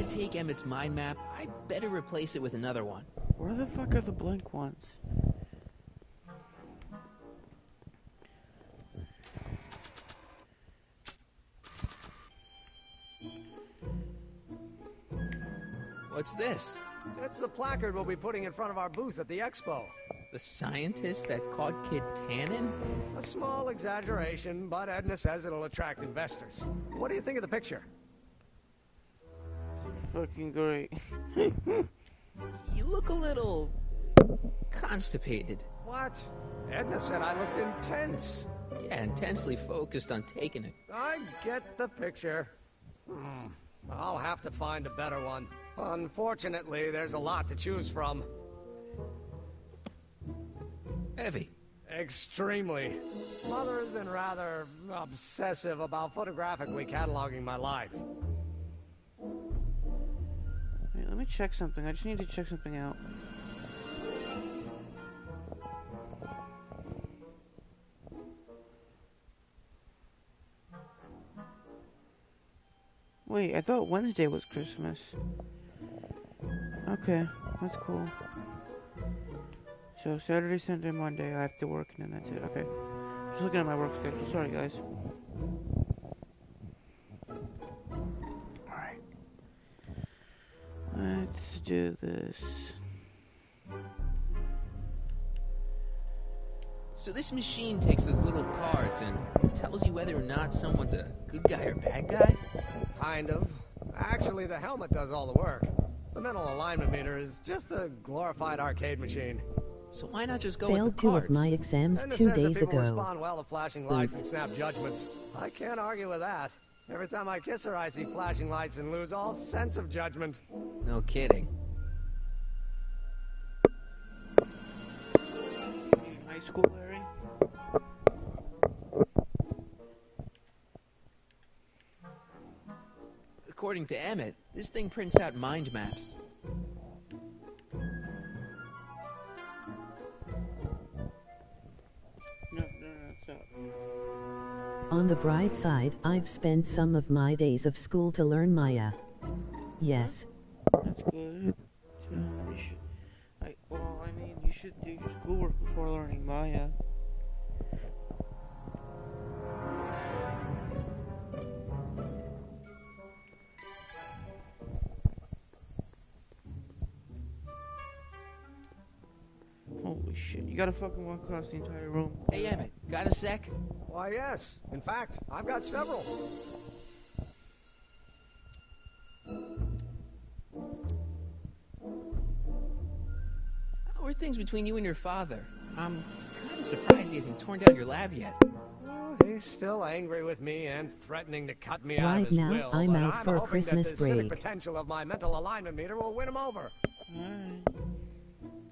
Take Emmett's mind map, I'd better replace it with another one. Where the fuck are the blank ones? What's this? It's the placard we'll be putting in front of our booth at the expo. The scientist that caught Kid Tannen? A small exaggeration, but Edna says it'll attract investors. What do you think of the picture? Fucking great. You look a little... constipated. What? Edna said I looked intense. Yeah, intensely focused on taking it. I get the picture. I'll have to find a better one. Unfortunately, there's a lot to choose from. Heavy. Extremely. Mother has been rather obsessive about photographically cataloging my life. Wait, let me check something. I just need to check something out. Wait, I thought Wednesday was Christmas. Okay, that's cool. So Saturday, Sunday, Monday, I have to work, and then that's it. Okay. Just looking at my work schedule. Sorry, guys. Alright. Let's do this. So this machine takes those little cards and tells you whether or not someone's a good guy or bad guy? Kind of. Actually, the helmet does all the work. The mental alignment meter is just a glorified arcade machine. So why not just go Failed with the 2 cards? of my exams Edna 2 says that days people ago. respond well to flashing lights and snap judgments. I can't argue with that. Every time I kiss her, I see flashing lights and lose all sense of judgment. No kidding. High school, Larry? According to Emmett, this thing prints out mind maps. No, stop. On the bright side, I've spent some of my days of school to learn Maya. Yes. That's good. You should do your schoolwork before learning Maya. Holy shit, you gotta fucking walk across the entire room. Hey, Emmett, got a sec? Why, yes. In fact, I've got several. How are things between you and your father? I'm kind of surprised he hasn't torn down your lab yet. Well, he's still angry with me and threatening to cut me out Right of his now, will. I'm but out I'm for a hoping Christmas that the civic break. potential of my mental alignment meter will win him over.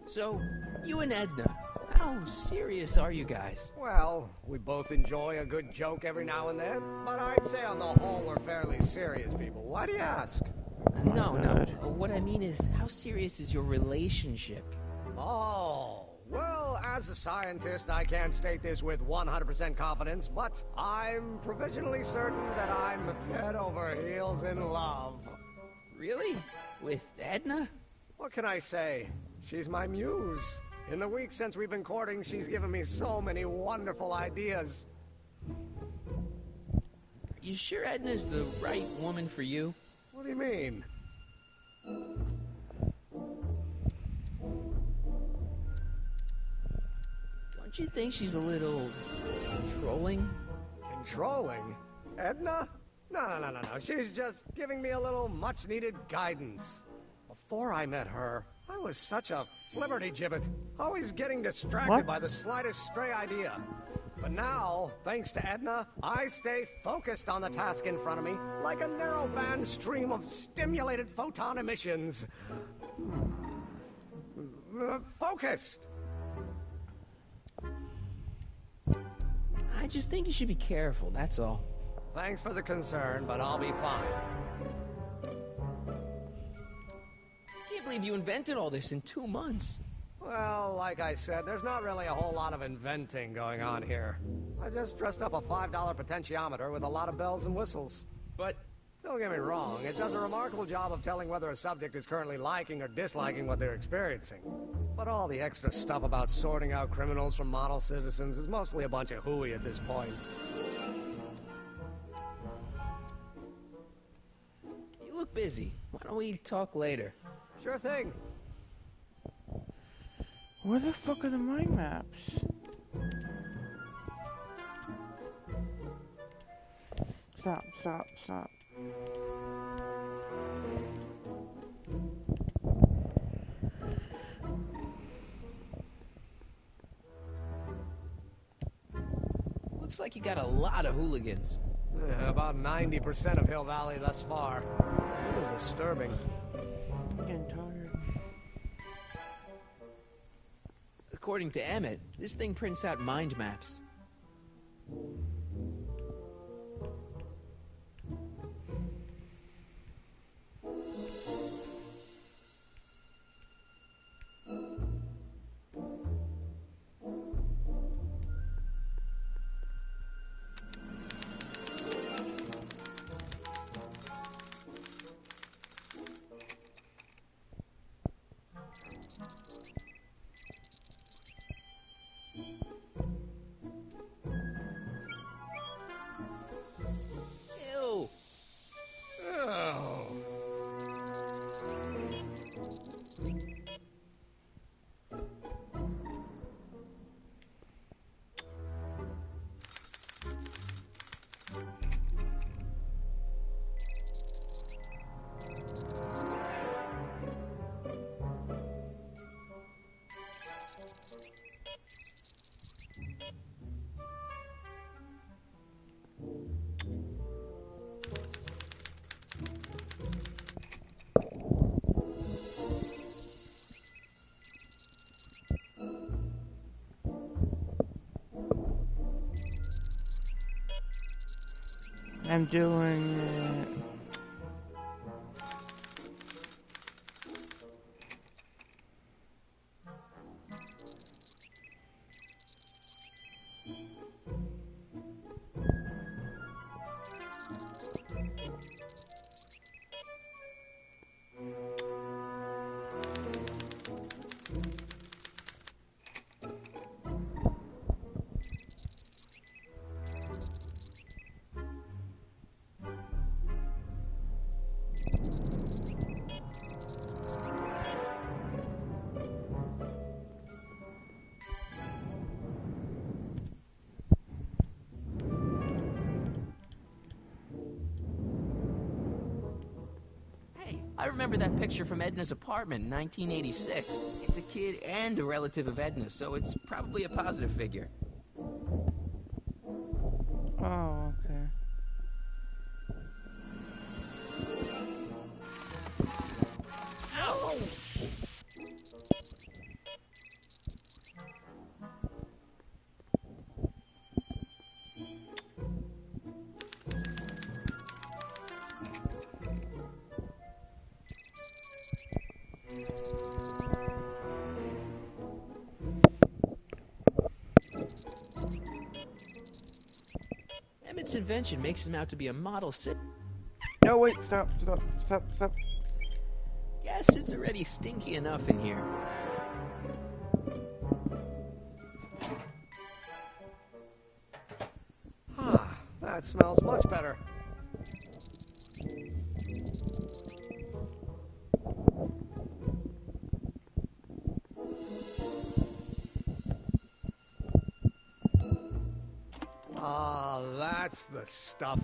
So, you and Edna, how serious are you guys? Well, we both enjoy a good joke every now and then, but I'd say on the whole we're fairly serious people. Why do you ask? No. What I mean is, how serious is your relationship? Oh, well, as a scientist, I can't state this with 100% confidence, but I'm provisionally certain that I'm head over heels in love. Really? With Edna? What can I say? She's my muse. In the week since we've been courting, she's given me so many wonderful ideas. You sure Edna's the right woman for you? What do you mean? Don't you think she's a little controlling? Controlling? Edna? No. She's just giving me a little much-needed guidance. Before I met her, I was such a flibberty-gibbet, always getting distracted by the slightest stray idea. But now, thanks to Edna, I stay focused on the task in front of me, like a narrow-band stream of stimulated photon emissions. Focused! I just think you should be careful, that's all. Thanks for the concern, but I'll be fine. Can't believe you invented all this in 2 months. Well, like I said, there's not really a whole lot of inventing going on here. I just dressed up a $5 potentiometer with a lot of bells and whistles. But don't get me wrong, it does a remarkable job of telling whether a subject is currently liking or disliking what they're experiencing. But all the extra stuff about sorting out criminals from model citizens is mostly a bunch of hooey at this point. You look busy. Why don't we talk later? Sure thing. Where the fuck are the mind maps? Stop. Looks like you got a lot of hooligans. Yeah, about 90% of Hill Valley thus far. It's a little disturbing. I'm getting tired. According to Emmett, this thing prints out mind maps. I'm doing it. I remember that picture from Edna's apartment in 1986. It's a kid and a relative of Edna, so it's probably a positive figure. Oh, okay. Ow! Emmett's invention makes him out to be a model No, wait, stop. Guess it's already stinky enough in here. Ah, that smells much better. Ah, that's the stuff.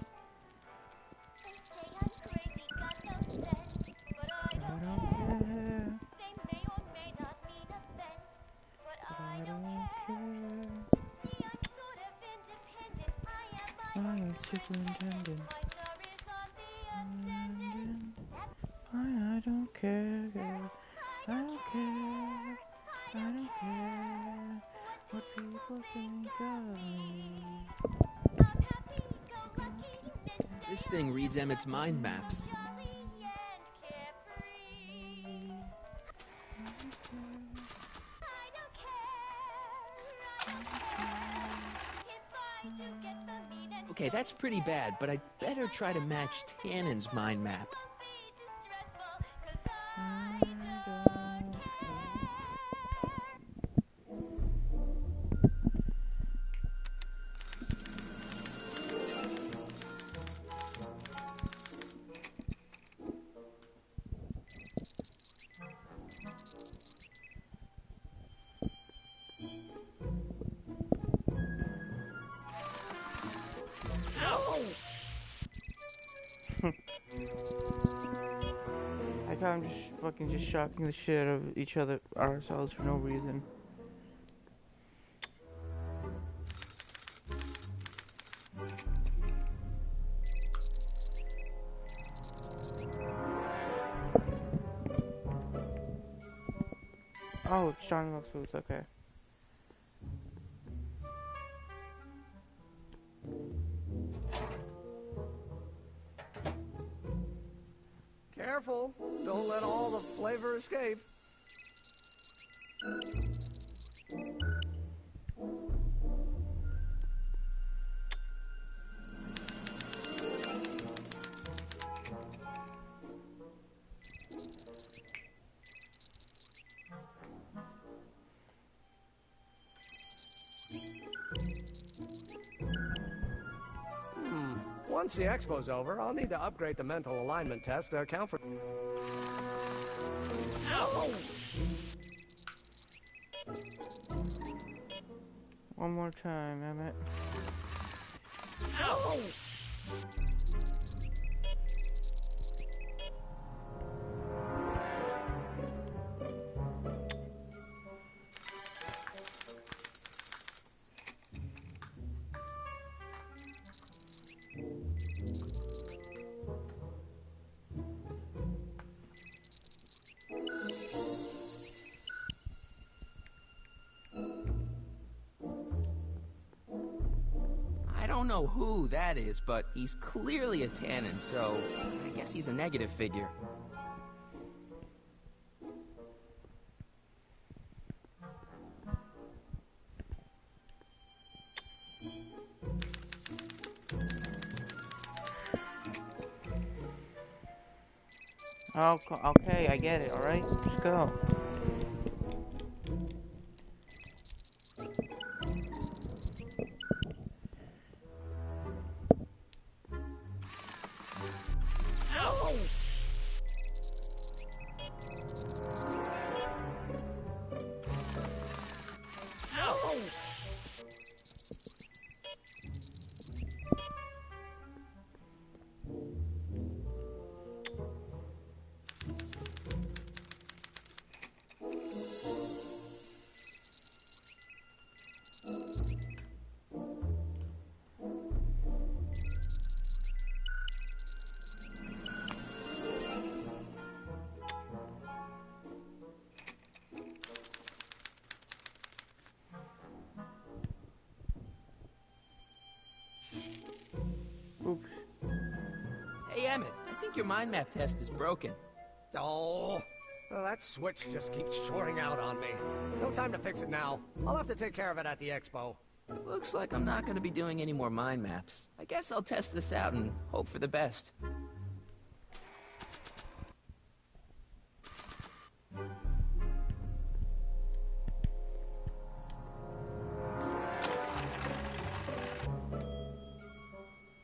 Superintendent. I don't care, girl. I don't care. I don't care what people think of me. This thing reads Emmett's mind maps. Okay, that's pretty bad, but I'd better try to match Tannen's mind map. I thought I'm just fucking shocking the shit out of each other, ourselves for no reason. Oh, John Wilkes Booth, okay. Careful, don't let all the flavor escape. Once the expo's over, I'll need to upgrade the mental alignment test to account for... One more time, Emmett. I don't don't know who that is, but he's clearly a tannin, so I guess he's a negative figure. Oh, okay, I get it, alright? Just go. Oops. Hey, Emmett, I think your mind map test is broken. Oh, well, that switch just keeps shorting out on me. No time to fix it now. I'll have to take care of it at the expo. Looks like I'm not going to be doing any more mind maps. I guess I'll test this out and hope for the best.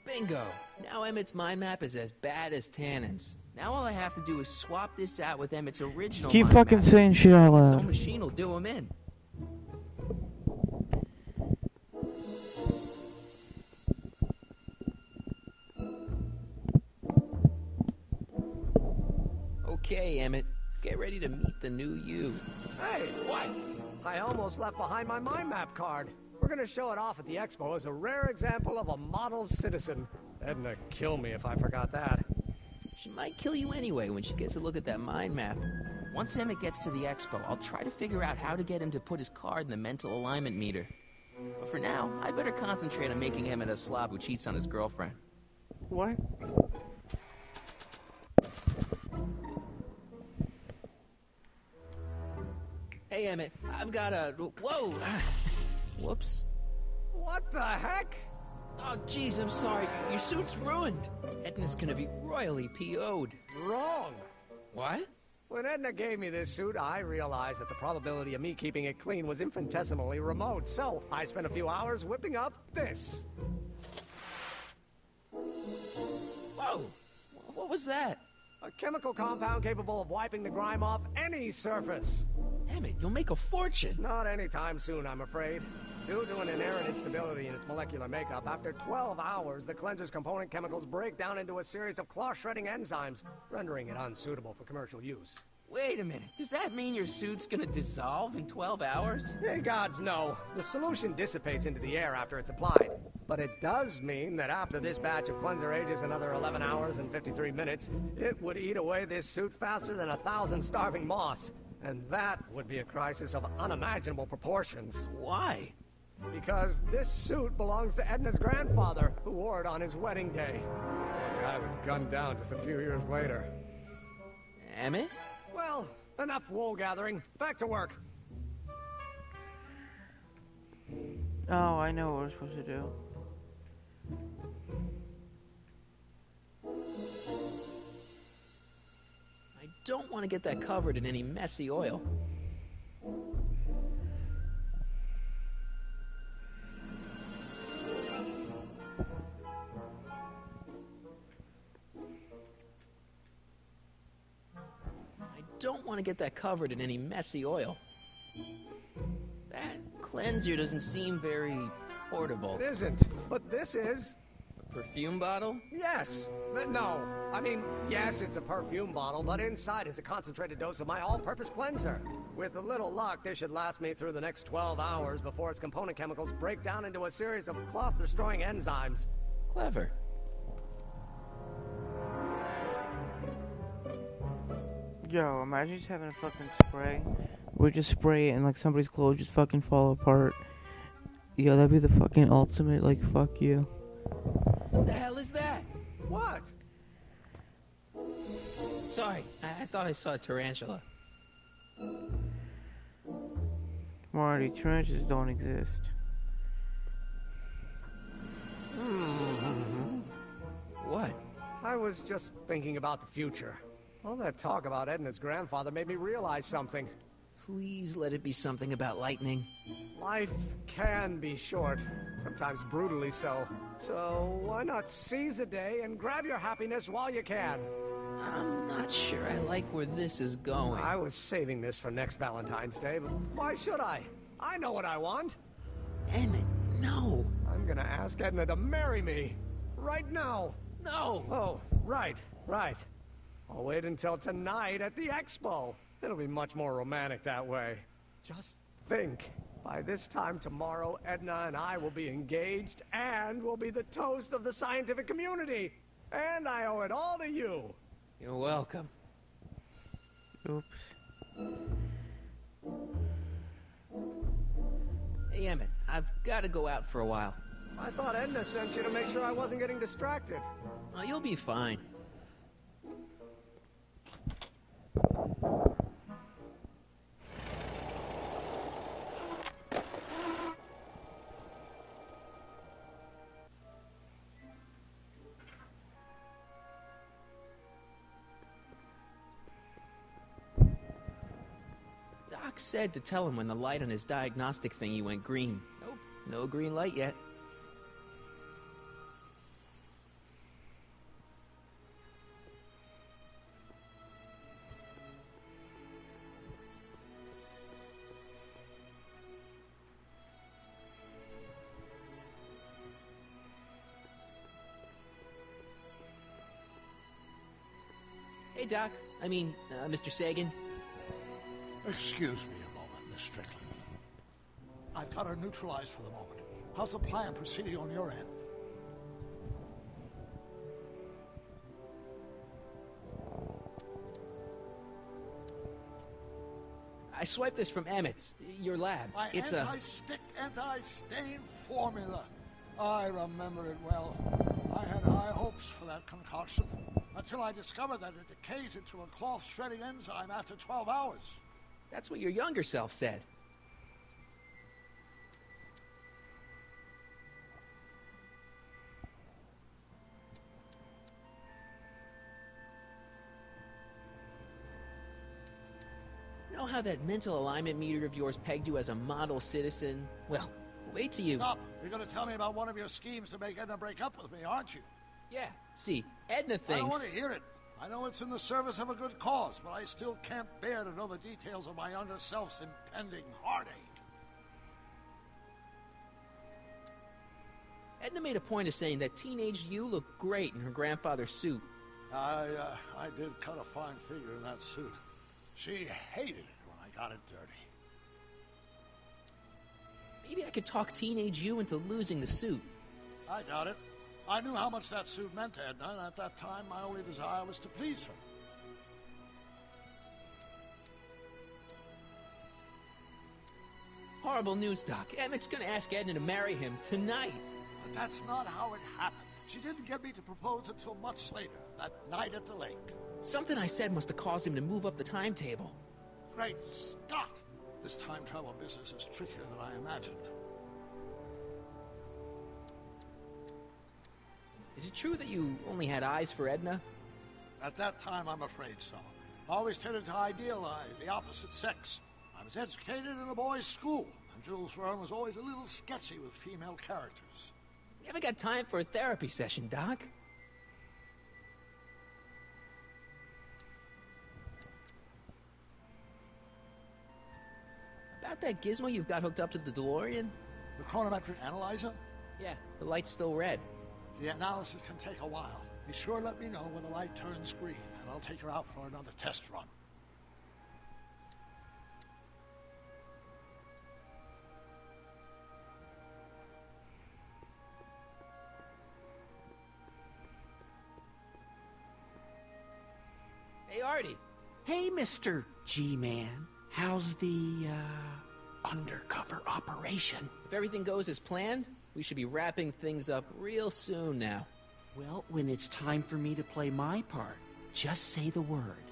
Bingo! Now Emmett's mind map is as bad as Tannen's. Now all I have to do is swap this out with Emmett's original Keep mind fucking map. saying shit out Emmett's loud. own machine will do him in. Okay, Emmett. Get ready to meet the new you. Hey, what? I almost left behind my mind map card. We're gonna show it off at the expo as a rare example of a model citizen. Edna kill me if I forgot that. She might kill you anyway when she gets a look at that mind map. Once Emmett gets to the expo, I'll try to figure out how to get him to put his card in the mental alignment meter. But for now, I better concentrate on making Emmett a slob who cheats on his girlfriend. What? Hey, Emmett, I've got a... Whoa! Whoops. What the heck? Oh, jeez, I'm sorry. Your suit's ruined. Edna's gonna be royally PO'd. Wrong. What? When Edna gave me this suit, I realized that the probability of me keeping it clean was infinitesimally remote, so I spent a few hours whipping up this. Whoa! What was that? A chemical compound capable of wiping the grime off any surface. Emmett, you'll make a fortune. Not anytime soon, I'm afraid. Due to an inherent instability in its molecular makeup, after 12 hours, the cleanser's component chemicals break down into a series of cloth-shredding enzymes, rendering it unsuitable for commercial use. Wait a minute. Does that mean your suit's gonna dissolve in 12 hours? Hey, gods, no. The solution dissipates into the air after it's applied. But it does mean that after this batch of cleanser ages another 11 hours and 53 minutes, it would eat away this suit faster than 1,000 starving moths. And that would be a crisis of unimaginable proportions. Why? Because this suit belongs to Edna's grandfather, who wore it on his wedding day. The guy was gunned down just a few years later. Emmett? Well, enough wool gathering. Back to work. Oh, I know what we're supposed to do. I don't want to get that covered in any messy oil. Don't want to get that covered in any messy oil. That cleanser doesn't seem very portable. It isn't, but this is. A perfume bottle? Yes. No. I mean, yes, it's a perfume bottle, but inside is a concentrated dose of my all-purpose cleanser. With a little luck, this should last me through the next 12 hours before its component chemicals break down into a series of cloth-destroying enzymes. Clever. Yo, imagine just having a fucking spray. We just spray it and like somebody's clothes just fucking fall apart. Yo, that'd be the fucking ultimate, like, fuck you. What the hell is that? What? Sorry, I thought I saw a tarantula. Marty, tarantulas don't exist. What? I was just thinking about the future. All that talk about Edna's grandfather made me realize something. Please let it be something about lightning. Life can be short, sometimes brutally so. So why not seize the day and grab your happiness while you can? I'm not sure I like where this is going. I was saving this for next Valentine's Day, but why should I? I know what I want. Emmett, no. I'm gonna ask Edna to marry me. Right now. No. Oh, right. I'll wait until tonight at the expo. It'll be much more romantic that way. Just think. By this time tomorrow, Edna and I will be engaged and will be the toast of the scientific community. And I owe it all to you. You're welcome. Oops. Hey, Emmett, I've got to go out for a while. I thought Edna sent you to make sure I wasn't getting distracted. Oh, you'll be fine. Doc said to tell him when the light on his diagnostic thingy went green. Nope, no green light yet. Hey, Doc. Mr. Sagan. Excuse me a moment, Miss Strickland. I've got her neutralized for the moment. How's the plan proceeding on your end? I swiped this from Emmett's, your lab. My It's anti-stick, anti-stain formula. I remember it well. I had high hopes for that concoction, until I discovered that it decays into a cloth-shredding enzyme after 12 hours. That's what your younger self said. Know how that mental alignment meter of yours pegged you as a model citizen? Well, wait till you... Stop! You're going to tell me about one of your schemes to make Edna break up with me, aren't you? Yeah, see, Edna thinks... I don't want to hear it. I know it's in the service of a good cause, but I still can't bear to know the details of my younger self's impending heartache. Edna made a point of saying that teenage you looked great in her grandfather's suit. I did cut a fine figure in that suit. She hated it when I got it dirty. Maybe I could talk teenage you into losing the suit. I doubt it. I knew how much that suit meant to Edna, and at that time, my only desire was to please her. Horrible news, Doc. Emmett's gonna ask Edna to marry him tonight. But that's not how it happened. She didn't get me to propose until much later, that night at the lake. Something I said must have caused him to move up the timetable. Great Scott! This time travel business is trickier than I imagined. Is it true that you only had eyes for Edna? At that time, I'm afraid so. I always tended to idealize the opposite sex. I was educated in a boys' school, and Jules Verne was always a little sketchy with female characters. You haven't got time for a therapy session, Doc. About that gizmo you've got hooked up to the DeLorean? The chronometric analyzer? Yeah, the light's still red. The analysis can take a while. Be sure to let me know when the light turns green, and I'll take her out for another test run. Hey, Artie. Hey, Mr. G-Man. How's the, undercover operation? If everything goes as planned, we should be wrapping things up real soon now. Well, when it's time for me to play my part, just say the word.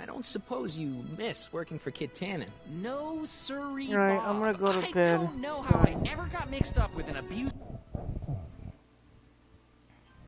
I don't suppose you miss working for Kid Tannen. No, sirree, Alright, Bob. I'm gonna go to I bed. don't know how I ever got mixed up with an abuse.